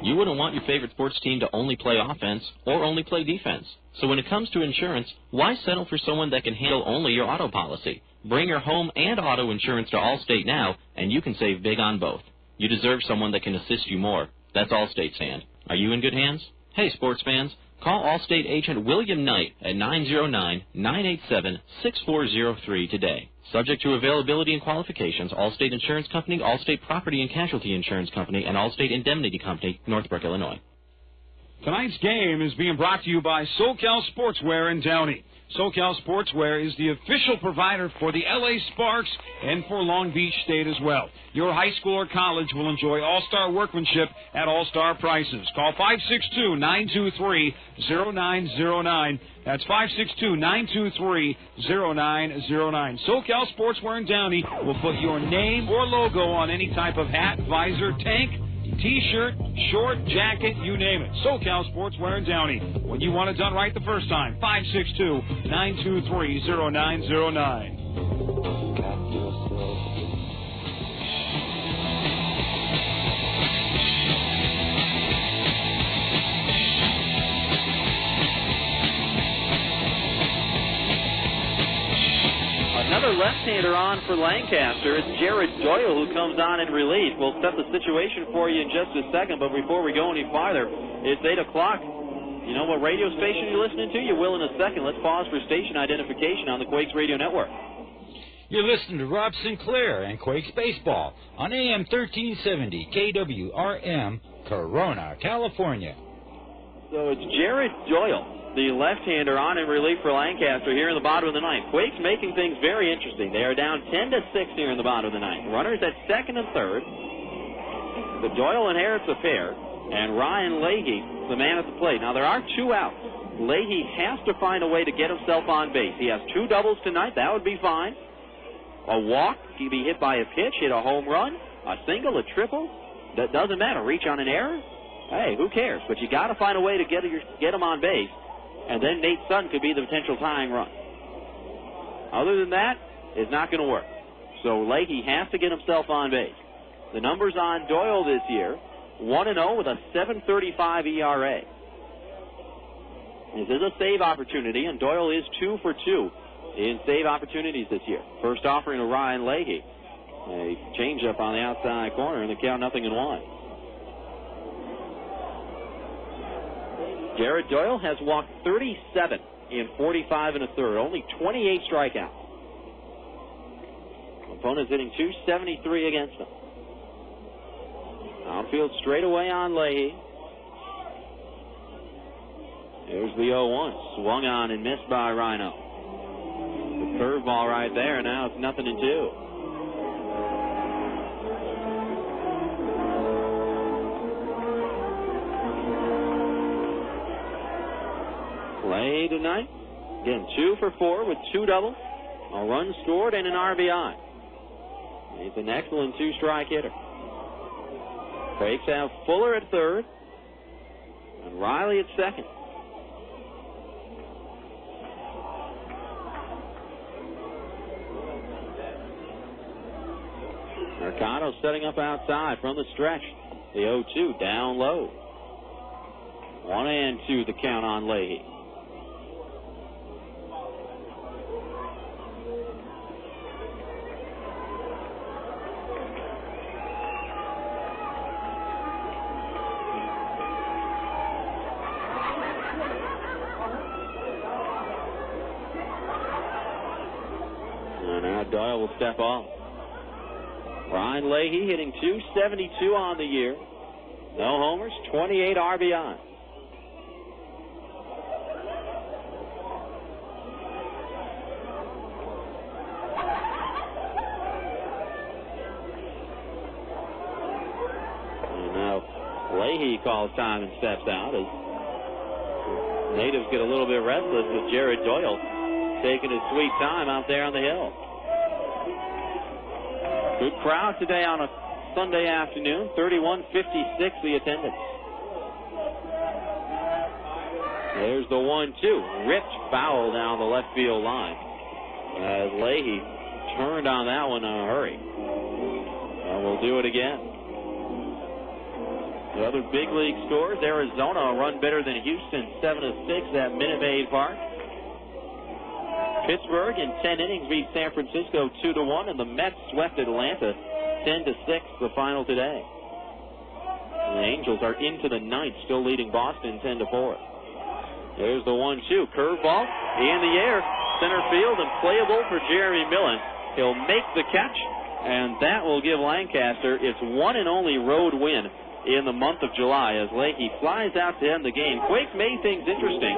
Speaker 3: You wouldn't want your favorite sports team to only play offense or only play defense. So when it comes to insurance, why settle for someone that can handle only your auto policy? Bring your home and auto insurance to Allstate now, and you can save big on both. You deserve someone that can assist you more. That's Allstate's hand. Are you in good hands? Hey, sports fans, call Allstate agent William Knight at 909-987-6403 today. Subject to availability and qualifications, Allstate Insurance Company, Allstate Property and Casualty Insurance Company, and Allstate Indemnity Company, Northbrook, Illinois.
Speaker 15: Tonight's game is being brought to you by SoCal Sportswear in Downey. SoCal Sportswear is the official provider for the LA Sparks and for Long Beach State as well. Your high school or college will enjoy all-star workmanship at all-star prices. Call 562-923-0909. That's 562-923-0909. SoCal Sportswear in Downey will put your name or logo on any type of hat, visor, tank, T-shirt, short, jacket, you name it. SoCal Sportswear in Downey. When you want it done right the first time, 562-923-0909.
Speaker 2: Another left-hander on for Lancaster. It's Jared Doyle who comes on in relief. We'll set the situation for you in just a second, but before we go any farther, it's 8 o'clock. You know what radio station you're listening to? You will in a second. Let's pause for station identification on the Quakes Radio Network.
Speaker 17: You're listening to Rob Sinclair and Quakes Baseball on AM 1370 KWRM, Corona, California.
Speaker 2: So it's Jared Doyle, the left-hander, on in relief for Lancaster here in the bottom of the ninth. Quakes making things very interesting. They are down 10-6 here in the bottom of the ninth. Runners at second and third. The Doyle inherits a pair, and Ryan Leahy, the man at the plate. Now, there are two outs. Leahy has to find a way to get himself on base. He has two doubles tonight. That would be fine. A walk, he'd be hit by a pitch, hit a home run, a single, a triple. That doesn't matter. Reach on an error? Hey, who cares? But you got to find a way to get him on base. And then Nate Sutton could be the potential tying run. Other than that, it's not going to work. So Leahy has to get himself on base. The numbers on Doyle this year, 1-0 with a 7.35 ERA. This is a save opportunity, and Doyle is 2 for 2 in save opportunities this year. First offering to Ryan Leahy. A changeup on the outside corner, and the count 0-1. Jared Doyle has walked 37 in 45 1/3, only 28 strikeouts. Opponent's hitting .273 against him. Outfield straight away on Leahy. There's the 0-1, swung on and missed by Rhino. The curveball right there, now it's 0-2. Leahy tonight, again 2 for 4 with 2 doubles, a run scored, and an RBI. He's an excellent 2-strike hitter. Quakes have Fuller at third and Riley at second. Mercado setting up outside from the stretch. The 0-2 down low. 1-2 the count on Leahy. Doyle will step off. Ryan Leahy hitting .272 on the year. No homers, 28 RBI. And now Leahy calls time and steps out as natives get a little bit restless with Jared Doyle taking his sweet time out there on the hill. Good crowd today on a Sunday afternoon. 31-56 the attendance. There's the 1-2. Ripped foul down the left field line. As Leahy turned on that one in a hurry. And we'll do it again. The other big league scores. Arizona a run better than Houston, 7-6 at Minute Maid Park. Pittsburgh in 10 innings beat San Francisco 2-1, and the Mets swept Atlanta 10-6 the final today. And the Angels are into the ninth, still leading Boston 10-4. There's the 1-2 curveball in the air, center field, and playable for Jeremy Millen. He'll make the catch, and that will give Lancaster its one and only road win in the month of July as Leahy flies out to end the game. Quakes made things interesting,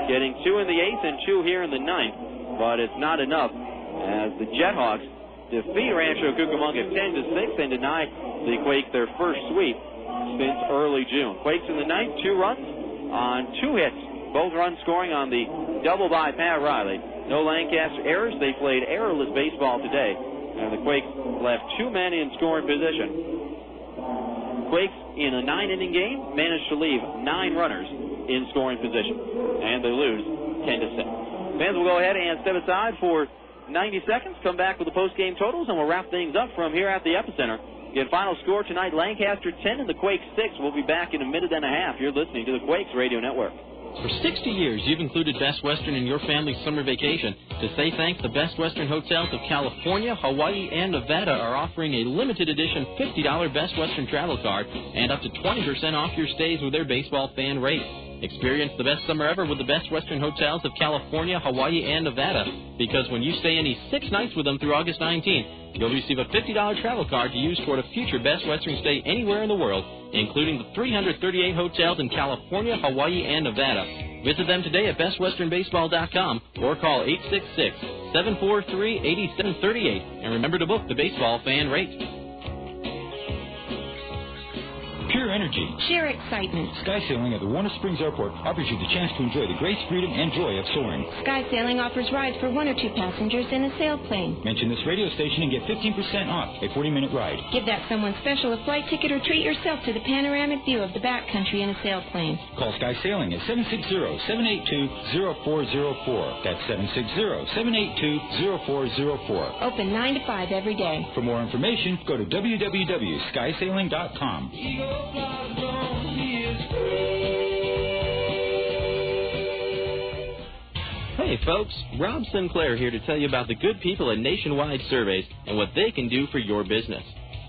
Speaker 2: getting 2 in the 8th and 2 here in the 9th, but it's not enough as the JetHawks defeat Rancho Cucamonga 10-6 and deny the Quakes their first sweep since early June. Quakes in the 9th, 2 runs on 2 hits, both runs scoring on the double by Pat Riley. No Lancaster errors. They played errorless baseball today, and the Quakes left 2 men in scoring position. Quakes in a 9-inning game managed to leave 9 runners in scoring position, and they lose 10-6. Fans will go ahead and step aside for 90 seconds, come back with the post-game totals, and we'll wrap things up from here at the Epicenter. Again, final score tonight, Lancaster 10 and the Quakes 6. We'll be back in a minute and a half. You're listening to the Quakes Radio Network.
Speaker 3: For 60 years, you've included Best Western in your family's summer vacation. To say thanks, the Best Western hotels of California, Hawaii, and Nevada are offering a limited edition $50 Best Western travel card and up to 20% off your stays with their baseball fan rate. Experience the best summer ever with the Best Western hotels of California, Hawaii, and Nevada. Because when you stay any 6 nights with them through August 19th, you'll receive a $50 travel card to use toward a future Best Western stay anywhere in the world, including the 338 hotels in California, Hawaii, and Nevada. Visit them today at bestwesternbaseball.com or call 866-743-8738. And remember to book the baseball fan rate.
Speaker 10: Pure energy.
Speaker 4: Sheer excitement.
Speaker 10: Sky Sailing at the Warner Springs Airport offers you the chance to enjoy the grace, freedom, and joy of soaring.
Speaker 4: Sky Sailing offers rides for 1 or 2 passengers in a sailplane.
Speaker 10: Mention this radio station and get 15% off a 40-minute ride.
Speaker 4: Give that someone special a flight ticket or treat yourself to the panoramic view of the backcountry in a sailplane.
Speaker 10: Call Sky Sailing at 760-782-0404. That's 760-782-0404.
Speaker 4: Open 9 to 5 every day.
Speaker 10: For more information, go to www.skysailing.com.
Speaker 3: Hey folks, Rob Sinclair here to tell you about the good people at Nationwide Surveys and what they can do for your business.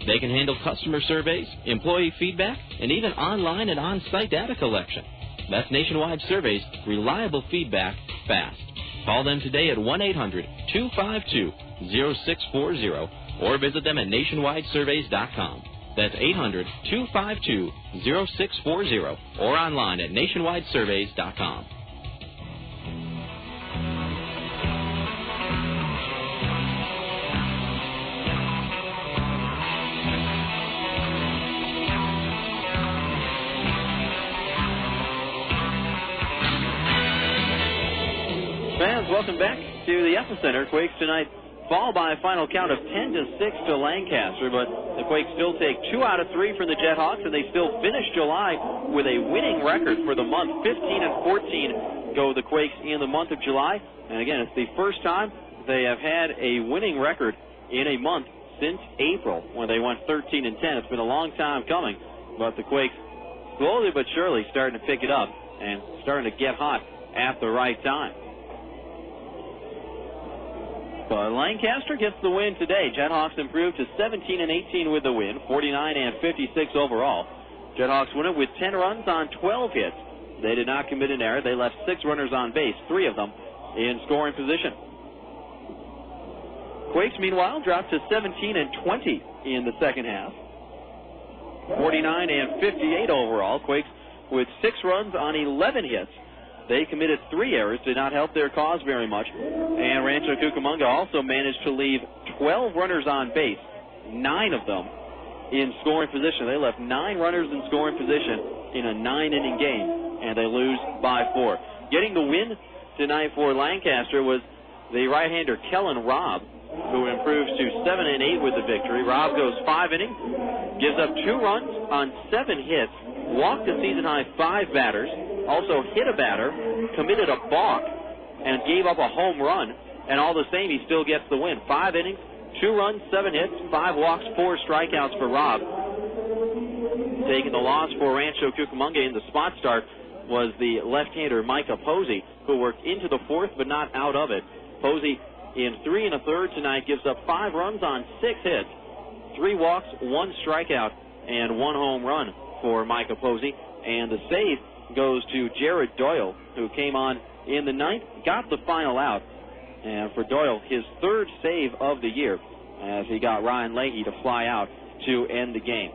Speaker 3: They can handle customer surveys, employee feedback, and even online and on-site data collection. That's Nationwide Surveys, reliable feedback, fast. Call them today at 1-800-252-0640 or visit them at nationwidesurveys.com. That's 800-252-0640 or online at nationwidesurveys.com.
Speaker 2: Fans, welcome back to the Epicenter. Quakes tonight fall by a final count of 10-6 to Lancaster, but the Quakes still take 2 out of 3 from the JetHawks, and they still finish July with a winning record for the month. 15-14 go the Quakes in the month of July, and again, it's the first time they have had a winning record in a month since April when they went 13-10. It's been a long time coming, but the Quakes slowly but surely starting to pick it up and starting to get hot at the right time. But Lancaster gets the win today. JetHawks improved to 17-18 with the win, 49-56 overall. JetHawks win it with 10 runs on 12 hits. They did not commit an error. They left 6 runners on base, 3 of them in scoring position. Quakes, meanwhile, dropped to 17-20 in the second half. 49-58 overall. Quakes with 6 runs on 11 hits. They committed 3 errors, did not help their cause very much. And Rancho Cucamonga also managed to leave 12 runners on base, 9 of them in scoring position. They left 9 runners in scoring position in a 9-inning game, and they lose by 4. Getting the win tonight for Lancaster was the right-hander Kellen Robb, who improves to 7-8 with the victory. Robb goes 5 innings, gives up 2 runs on 7 hits, walked a season-high 5 batters, also hit a batter, committed a balk, and gave up a home run. And all the same, he still gets the win. 5 innings, 2 runs, 7 hits, 5 walks, 4 strikeouts for Robb. Taking the loss for Rancho Cucamonga in the spot start was the left-hander Micah Posey, who worked into the 4th but not out of it. Posey in 3 1/3 tonight gives up 5 runs on 6 hits, 3 walks, 1 strikeout, and 1 home run for Micah Posey. And the save goes to Jared Doyle, who came on in the 9th, got the final out. And for Doyle, his 3rd save of the year, as he got Ryan Leahy to fly out to end the game.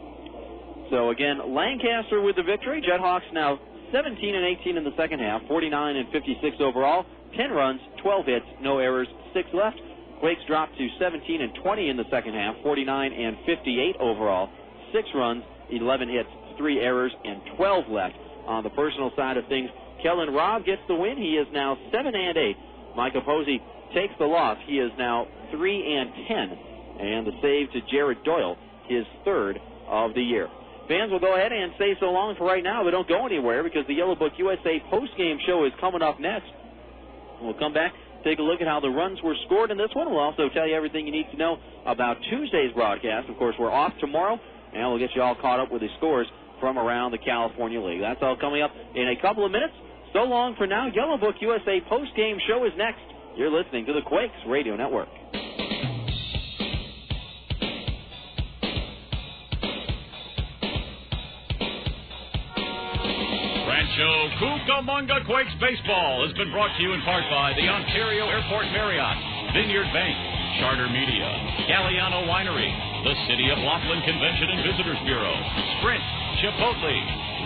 Speaker 2: So again, Lancaster with the victory. JetHawks now 17-18 in the second half, 49-56 overall, 10 runs, 12 hits, no errors, 6 left. Quakes dropped to 17-20 in the second half, 49-58 overall, 6 runs, 11 hits, 3 errors, and 12 left. On the personal side of things, Kellen Robb gets the win. He is now 7-8. Micah Posey takes the loss. He is now 3-10. And the save to Jared Doyle, his third of the year. Fans will go ahead and say so long for right now, but don't go anywhere because the Yellow Book USA postgame show is coming up next. We'll come back, take a look at how the runs were scored in this one. We'll also tell you everything you need to know about Tuesday's broadcast. Of course, we're off tomorrow, and we'll get you all caught up with the scores from around the California League. That's all coming up in a couple of minutes. So long for now. Yellow Book USA postgame show is next. You're listening to the Quakes Radio Network.
Speaker 1: Rancho Cucamonga Quakes Baseball has been brought to you in part by the Ontario Airport Marriott, Vineyard Bank, Charter Media, Galliano Winery, the City of Laughlin Convention and Visitors Bureau, Sprint, Chipotle,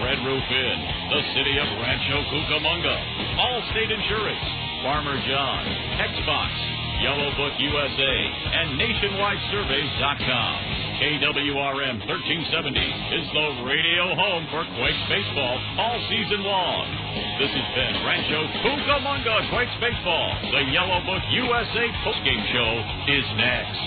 Speaker 1: Red Roof Inn, the City of Rancho Cucamonga, Allstate Insurance, Farmer John, Xbox, Yellow Book USA, and NationwideSurveys.com. KWRM 1370 is the radio home for Quakes Baseball all season long. This has been Rancho Cucamonga Quakes Baseball. The Yellow Book USA postgame show is next.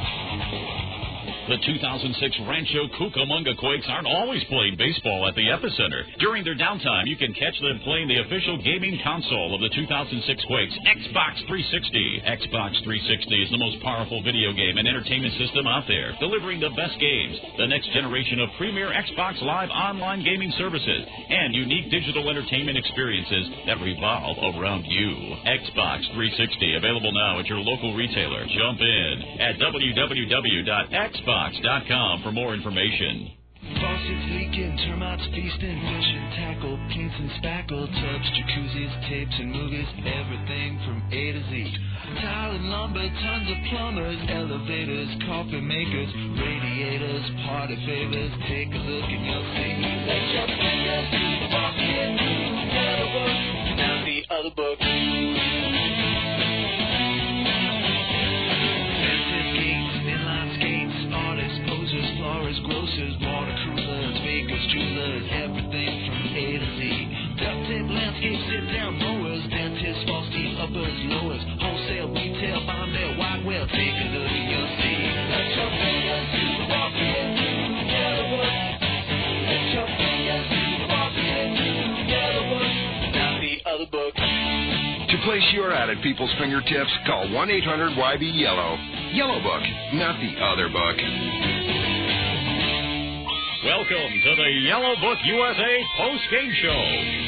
Speaker 1: The 2006 Rancho Cucamonga Quakes aren't always playing baseball at the Epicenter. During their downtime, you can catch them playing the official gaming console of the 2006 Quakes, Xbox 360. Xbox 360 is the most powerful video game and entertainment system out there, delivering the best games, the next generation of premier Xbox Live online gaming services, and unique digital entertainment experiences that revolve around you. Xbox 360, available now at your local retailer. Jump in at www.xbox.com for more information.
Speaker 12: Faucets leaking, termites feasting, fishing tackle, paints and spackle, tubs, jacuzzis, tapes and movies, everything from A to Z. Tile and lumber, tons of plumbers, elevators, coffee makers, radiators, party favors. Take a look and you'll see. Let your fingers walk into the other book, now the other book. Grocers, water coolers, bakers, jewelers, everything from A to Z. Duct tape, landscape, sit-down mowers, dentists, false teeth, uppers, lowers, wholesale, retail, bomb mail, wide well. Take a look and you'll see. Let your fingers walk into the yellow book. Let your fingers walk into the yellow book. Now the other book.
Speaker 13: To place your ad at people's fingertips, call 1-800-YB-YELLOW. Yellow Book, not the other book.
Speaker 1: Welcome to the Yellow Book USA post-game show.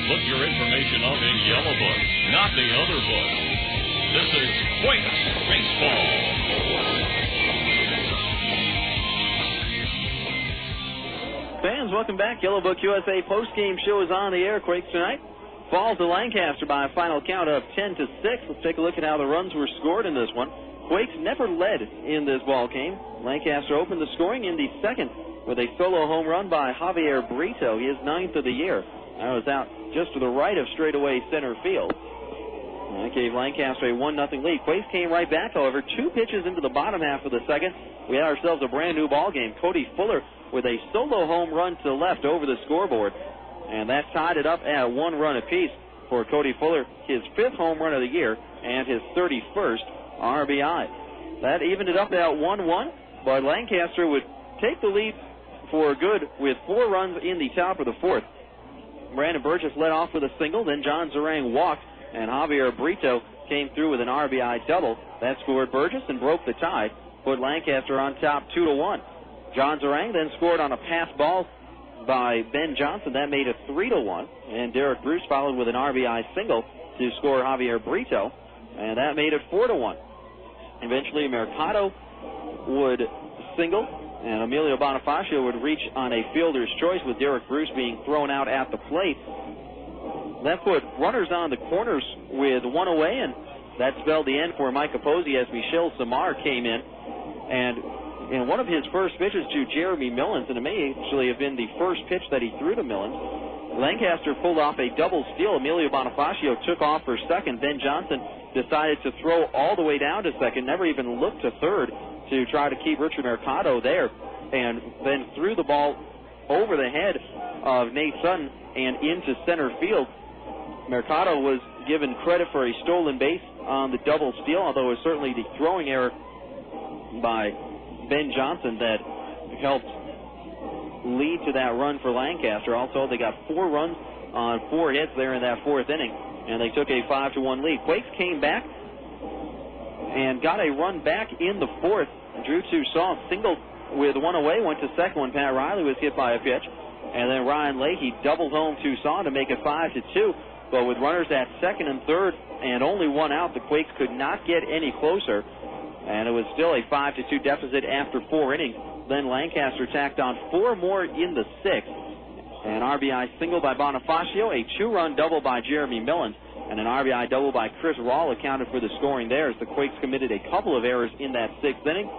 Speaker 1: Look your information up in Yellow Book, not the other book. This is Quakes Baseball.
Speaker 2: Fans, welcome back. Yellow Book USA post-game show is on the air. Quakes tonight falls to Lancaster by a final count of 10-6. Let's take a look at how the runs were scored in this one. Quakes never led in this ball game. Lancaster opened the scoring in the second with a solo home run by Javier Brito. He is 9th of the year. That was out just to the right of straightaway center field. That gave Lancaster a 1-0 lead. Quakes came right back, however, 2 pitches into the bottom half of the second. We had ourselves a brand new ball game. Cody Fuller with a solo home run to the left over the scoreboard. And that tied it up at 1 run apiece for Cody Fuller, his 5th home run of the year and his 31st RBI. That evened it up at 1-1, but Lancaster would take the lead for good with 4 runs in the top of the 4th. Brandon Burgess led off with a single, then John Zarang walked, and Javier Brito came through with an RBI double. That scored Burgess and broke the tie, put Lancaster on top 2-1. John Zarang then scored on a pass ball by Ben Johnson. That made it 3-1, and Derek Bruce followed with an RBI single to score Javier Brito, and that made it 4-1. Eventually, Mercado would single, and Emilio Bonifácio would reach on a fielder's choice with Derek Bruce being thrown out at the plate. That put runners on the corners with 1 away, and that spelled the end for Micah Posey as Michel Samar came in and And one of his first pitches to Jeremy Millens, and it may actually have been the first pitch that he threw to Millens. Lancaster pulled off a double steal. Emilio Bonifácio took off for second. Ben Johnson decided to throw all the way down to second, never even looked to third to try to keep Richard Mercado there, and then threw the ball over the head of Nate Sutton and into center field. Mercado was given credit for a stolen base on the double steal, although it was certainly the throwing error by Ben Johnson that helped lead to that run for Lancaster. Also, they got 4 runs on 4 hits there in that 4th inning, and they took a 5-1 lead. Quakes came back and got a run back in the 4th. Drew Toussaint singled with 1 away, went to second when Pat Riley was hit by a pitch, and then Ryan Leahy doubled home Toussaint to make it 5-2. But with runners at second and third and only 1 out, the Quakes could not get any closer, and it was still a 5-2 deficit after 4 innings. Then Lancaster tacked on 4 more in the 6th. An RBI single by Bonifácio, a 2-run double by Jeremy Millens, and an RBI double by Chris Rawl accounted for the scoring there as the Quakes committed a couple of errors in that 6th inning.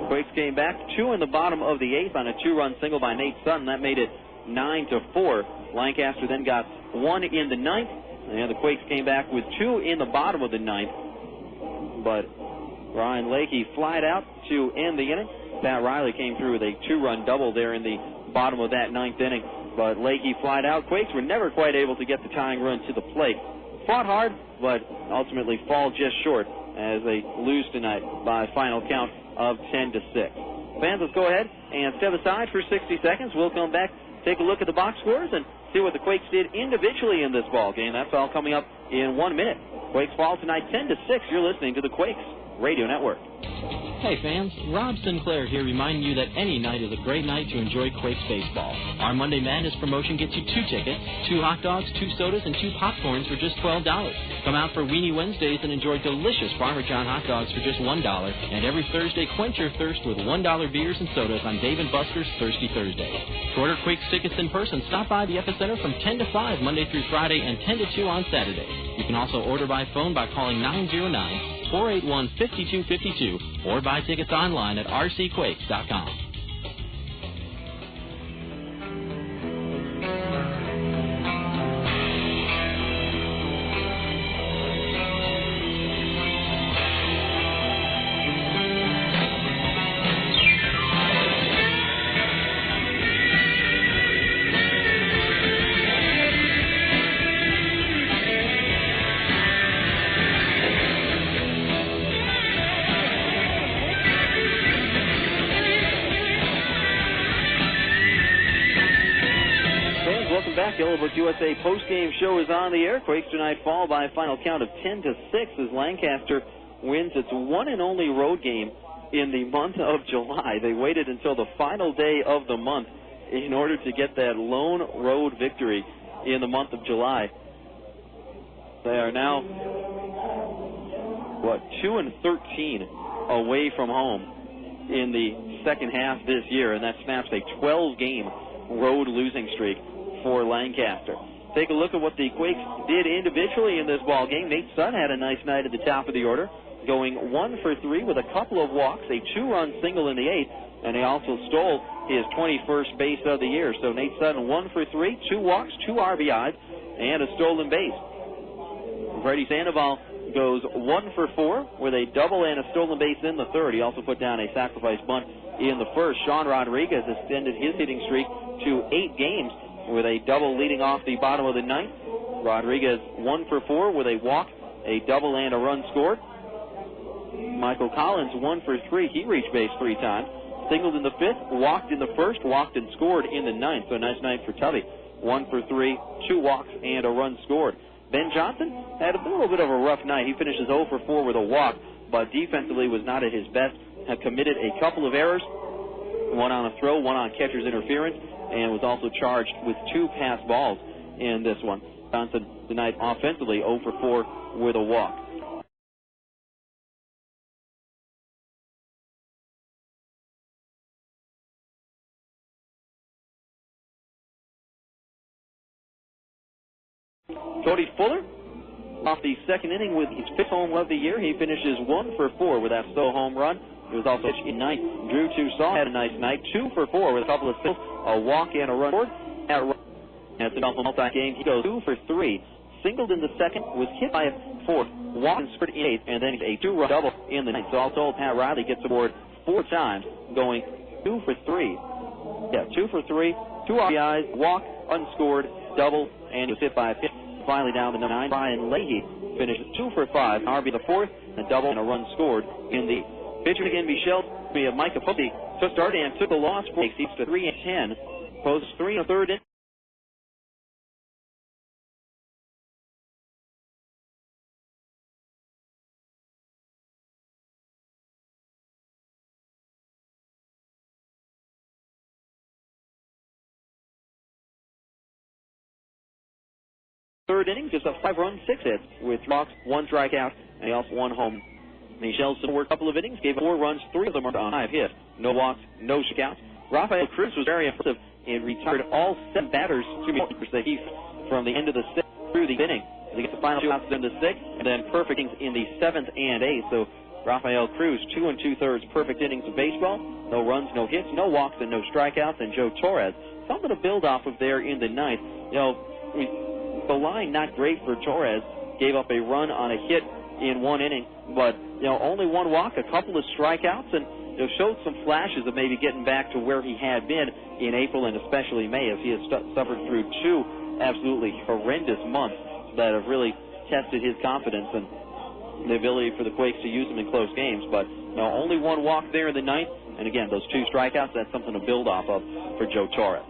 Speaker 2: Quakes came back 2 in the bottom of the 8th on a 2-run single by Nate Sutton. That made it 9-4. Lancaster then got 1 in the 9th, and the Quakes came back with 2 in the bottom of the 9th. But Ryan Leahy flied out to end the inning. Pat Riley came through with a 2-run double there in the bottom of that 9th inning. But Leahy flied out. Quakes were never quite able to get the tying run to the plate. Fought hard, but ultimately fall just short as they lose tonight by a final count of 10-6. Fans, let's go ahead and step aside for 60 seconds. We'll come back, take a look at the box scores, and see what the Quakes did individually in this ball game. That's all coming up in 1 minute. Quakes fall tonight 10-6. You're listening to the Quakes Radio Network.
Speaker 3: Hey fans, Rob Sinclair here reminding you that any night is a great night to enjoy Quakes baseball. Our Monday Madness promotion gets you 2 tickets, 2 hot dogs, 2 sodas, and 2 popcorns for just $12. Come out for Weenie Wednesdays and enjoy delicious Farmer John hot dogs for just $1. And every Thursday, quench your thirst with $1 beers and sodas on Dave & Buster's Thirsty Thursday. To order Quakes tickets in person, stop by the Epicenter from 10 to 5 Monday through Friday and 10 to 2 on Saturday. You can also order by phone by calling 909-481-5252 or buy tickets online at rcquakes.com.
Speaker 2: Yellowbook USA postgame show is on the air. Quakes tonight fall by a final count of 10-6 as Lancaster wins its one and only road game in the month of July. They waited until the final day of the month in order to get that lone road victory in the month of July. They are now, 2-13 away from home in the second half this year, and that snaps a 12-game road losing streak for Lancaster. Take a look at what the Quakes did individually in this ball game. Nate Sutton had a nice night at the top of the order, going 1 for 3 with a couple of walks, a 2-run single in the 8th, and he also stole his 21st base of the year. So Nate Sutton 1 for 3, 2 walks, 2 RBIs, and a stolen base. Freddy Sandoval goes 1 for 4 with a double and a stolen base in the 3rd. He also put down a sacrifice bunt in the 1st. Sean Rodriguez extended his hitting streak to 8 games with a double leading off the bottom of the 9th. Rodriguez 1 for 4 with a walk, a double, and a run scored. Michael Collins 1 for 3. He reached base 3 times. Singled in the 5th, walked in the 1st, walked and scored in the 9th. So a nice night for Tubby. 1 for 3, 2 walks, and a run scored. Ben Johnson had a little bit of a rough night. He finishes 0 for 4 with a walk, but defensively was not at his best. Had committed a couple of errors, 1 on a throw, 1 on catcher's interference, and was also charged with 2 pass balls in this one. Johnson tonight offensively 0 for 4 with a walk. Cody Fuller off the second inning with his 5th home run of the year. He finishes 1 for 4 with that solo home run. He was also pitched in night. Drew Toussaint had a nice night, 2 for 4 with a couple of steals, a walk and a run. At the multi game, he goes 2 for 3. Singled in the second, was hit by a 4th, walked and scored in 8th, and then a 2-run double in the 9th. So all told, Pat Riley gets aboard 4 times, going 2 for 3. Yeah, 2 for 3, 2 RBIs, walk, unscored, double, and he was hit by a 5th. Finally down to 9, Brian Leahy finishes 2 for 5, RB the 4th, a double and a run scored in the pitcher again. Michelle Micah Puppy took start and took a loss for Quakes. He's to 3-10, posts 3 1/3 in. Third inning, just a 5-run, 6 hits with 3 walks, 1 strikeout, and he also 1 home. Michelle worked a couple of innings, gave 4 runs, 3 of them are on 5 hits. No walks, no strikeouts. Rafael Cruz was very impressive and retired all 7 batters that he from the end of the 6th through the inning. He gets the final 2 outs in the 6th, and then perfect innings in the 7th and 8th. So Rafael Cruz, 2 2/3 perfect innings of baseball. No runs, no hits, no walks, and no strikeouts. And Joe Torres, something to build off of there in the 9th. You know, the line not great for Torres. Gave up a run on a hit in 1 inning, but only 1 walk, a couple of strikeouts, and showed some flashes of maybe getting back to where he had been in April and especially May, as he has suffered through 2 absolutely horrendous months that have really tested his confidence and the ability for the Quakes to use him in close games. But only 1 walk there in the 9th, and again, those 2 strikeouts, that's something to build off of for Joe Torres.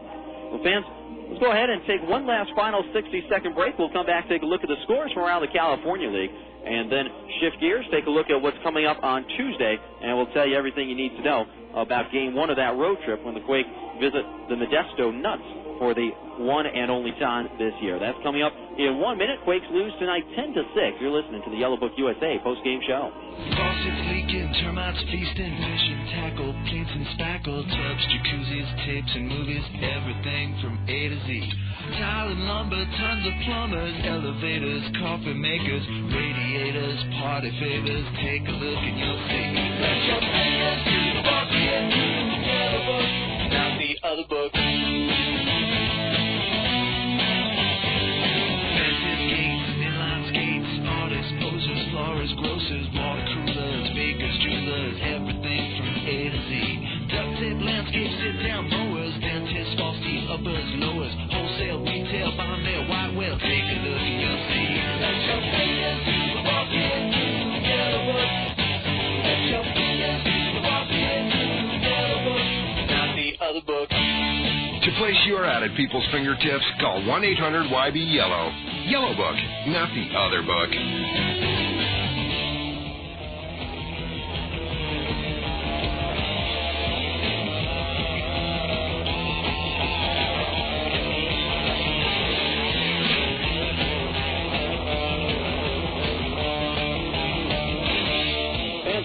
Speaker 2: Well, fans, let's go ahead and take one last final 60-second break. We'll come back, take a look at the scores from around the California League, and then shift gears, take a look at what's coming up on Tuesday, and we'll tell you everything you need to know about Game 1 of that road trip when the Quakes visit the Modesto Nuts for the one and only time this year. That's coming up in 1 minute. Quakes lose tonight 10-6. You're listening to the Yellow Book USA post-game show.
Speaker 12: Faucets leaking, termites feasting, fishing tackle, paints and spackle, tubs, jacuzzis, tapes and movies, everything from A to Z. Tile and lumber, tons of plumbers, elevators, coffee makers, radiators, party favors. Take a look and you'll see. Let your fingers do the walking, the Yellow Book, not the other book. Florist, grocers, water coolers, bakers, jewelers, everything from A to Z. Duct tape, landscape, sit-down mowers, dentists, false teeth, uppers, lowers, wholesale, retail, bond mail, white whale. Take a look and you'll see. Let your fingers do the walking, the Yellow Book. Let your fingers do the walking, the Yellow Book, not the other book.
Speaker 13: To place your ad at people's fingertips, call 1-800-YB-YELLOW. Yellow Book, not the other book.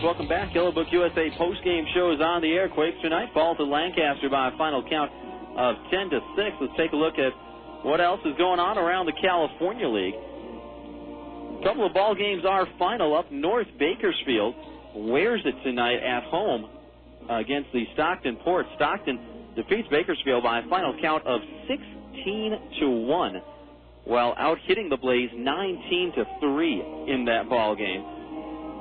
Speaker 2: Welcome back. Yellow Book USA post-game show is on the air. Quakes tonight fall to Lancaster by a final count of 10-6. Let's take a look at what else is going on around the California League. A couple of ball games are final. Up north, Bakersfield wears it tonight at home against the Stockton Port. Stockton defeats Bakersfield by a final count of 16-1, while out hitting the Blaze 19-3 in that ball game.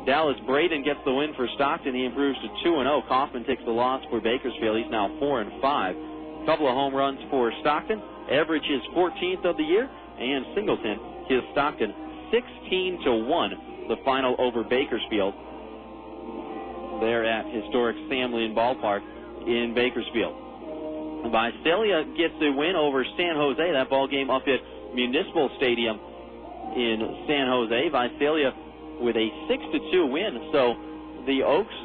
Speaker 2: Dallas Braden gets the win for Stockton. He improves to 2-0. Kaufman takes the loss for Bakersfield. He's now 4-5. A couple of home runs for Stockton. Everidge his 14th of the year, and Singleton his Stockton 16-1. The final over Bakersfield there at historic Sam Lynn Ballpark in Bakersfield. Visalia gets the win over San Jose. That ball game up at Municipal Stadium in San Jose. Visalia with a 6-2 win. So the Oaks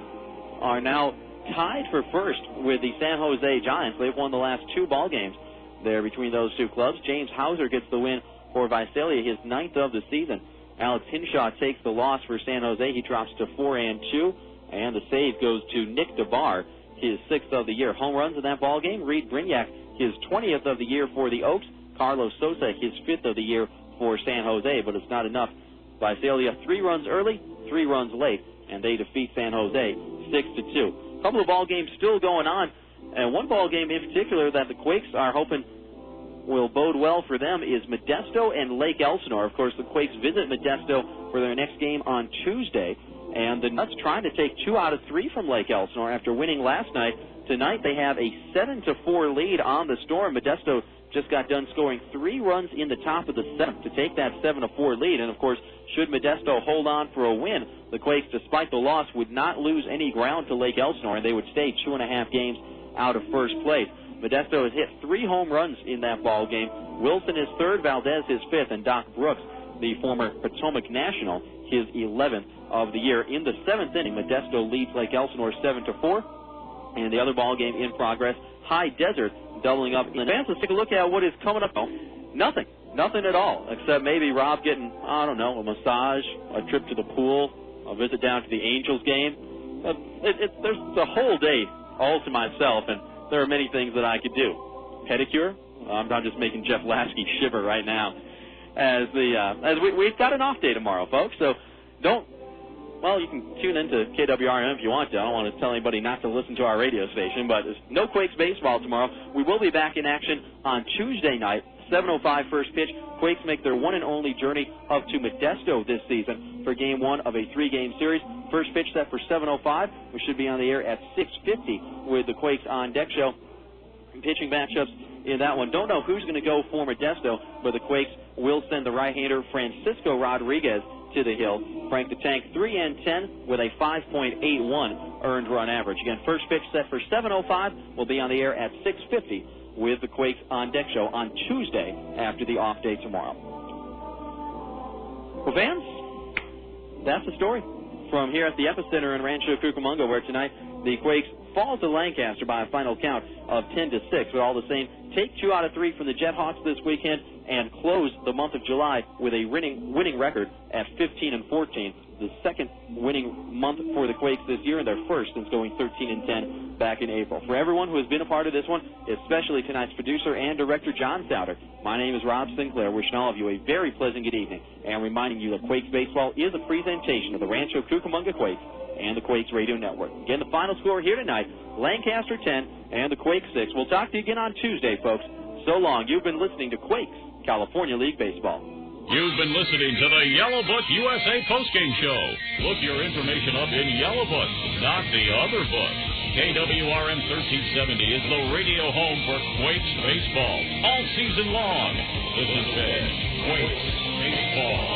Speaker 2: are now tied for first with the San Jose Giants. They've won the last 2 ball games there between those 2 clubs. James Hauser gets the win for Visalia, his 9th of the season. Alex Hinshaw takes the loss for San Jose. He drops to 4-2, and the save goes to Nick DeBar, his 6th of the year. Home runs in that ball game. Reed Brignac, his 20th of the year for the Oaks. Carlos Sosa, his 5th of the year for San Jose, but it's not enough Visalia 3 runs early, 3 runs late, and they defeat San Jose 6-2. A couple of ball games still going on, and one ball game in particular that the Quakes are hoping will bode well for them is Modesto and Lake Elsinore. Of course, the Quakes visit Modesto for their next game on Tuesday, and the Nuts trying to take 2 out of 3 from Lake Elsinore after winning last night. Tonight they have a 7-4 lead on the Storm. Modesto just got done scoring 3 runs in the top of the 7th to take that 7-4 lead. And, of course, should Modesto hold on for a win, the Quakes, despite the loss, would not lose any ground to Lake Elsinore, and they would stay 2.5 games out of first place. Modesto has hit 3 home runs in that ball game. Wilson his 3rd, Valdez his 5th, and Doc Brooks, the former Potomac National, his 11th of the year. In the 7th inning, Modesto leads Lake Elsinore 7-4. And the other ball game in progress, High Desert doubling up in advance. Let's take a look at what is coming up. Nothing at all, except maybe Rob getting, I don't know, a massage, a trip to the pool, a visit down to the Angels game. There's a whole day all to myself, and there are many things that I could do. Pedicure? I'm just making Jeff Lasky shiver right now. As we've got an off day tomorrow, folks, so you can tune into KWRM if you want to. I don't want to tell anybody not to listen to our radio station, but there's no Quakes baseball tomorrow. We will be back in action on Tuesday night, 7:05 first pitch. Quakes make their one and only journey up to Modesto this season for Game 1 of a 3-game series. First pitch set for 7:05. We should be on the air at 6:50 with the Quakes on deck show. Pitching matchups in that one. Don't know who's going to go for Modesto, but the Quakes will send the right-hander Francisco Rodriguez to the hill. Frank the Tank 3-10 with a 5.81 earned run average. Again, first pitch set for 7:05. We'll be on the air at 6:50 with the Quakes on deck show on Tuesday after the off day tomorrow. Well, fans, that's the story from here at the Epicenter in Rancho Cucamonga, where tonight the Quakes fall to Lancaster by a final count of 10-6. But all the same, take 2 out of 3 from the JetHawks this weekend and close the month of July with a winning record at 15-14. The second winning month for the Quakes this year, and their first since going 13-10 back in April. For everyone who has been a part of this one, especially tonight's producer and director, John Souter, my name is Rob Sinclair, wishing all of you a very pleasant good evening, and reminding you that Quakes Baseball is a presentation of the Rancho Cucamonga Quakes and the Quakes Radio Network. Again, the final score here tonight, Lancaster 10 and the Quakes 6. We'll talk to you again on Tuesday, folks. So long. You've been listening to Quakes California League Baseball.
Speaker 1: You've been listening to the Yellow Book USA postgame show. Look your information up in Yellow Book, not the other book. KWRM 1370 is the radio home for Quakes baseball all season long. This has been Quakes Baseball.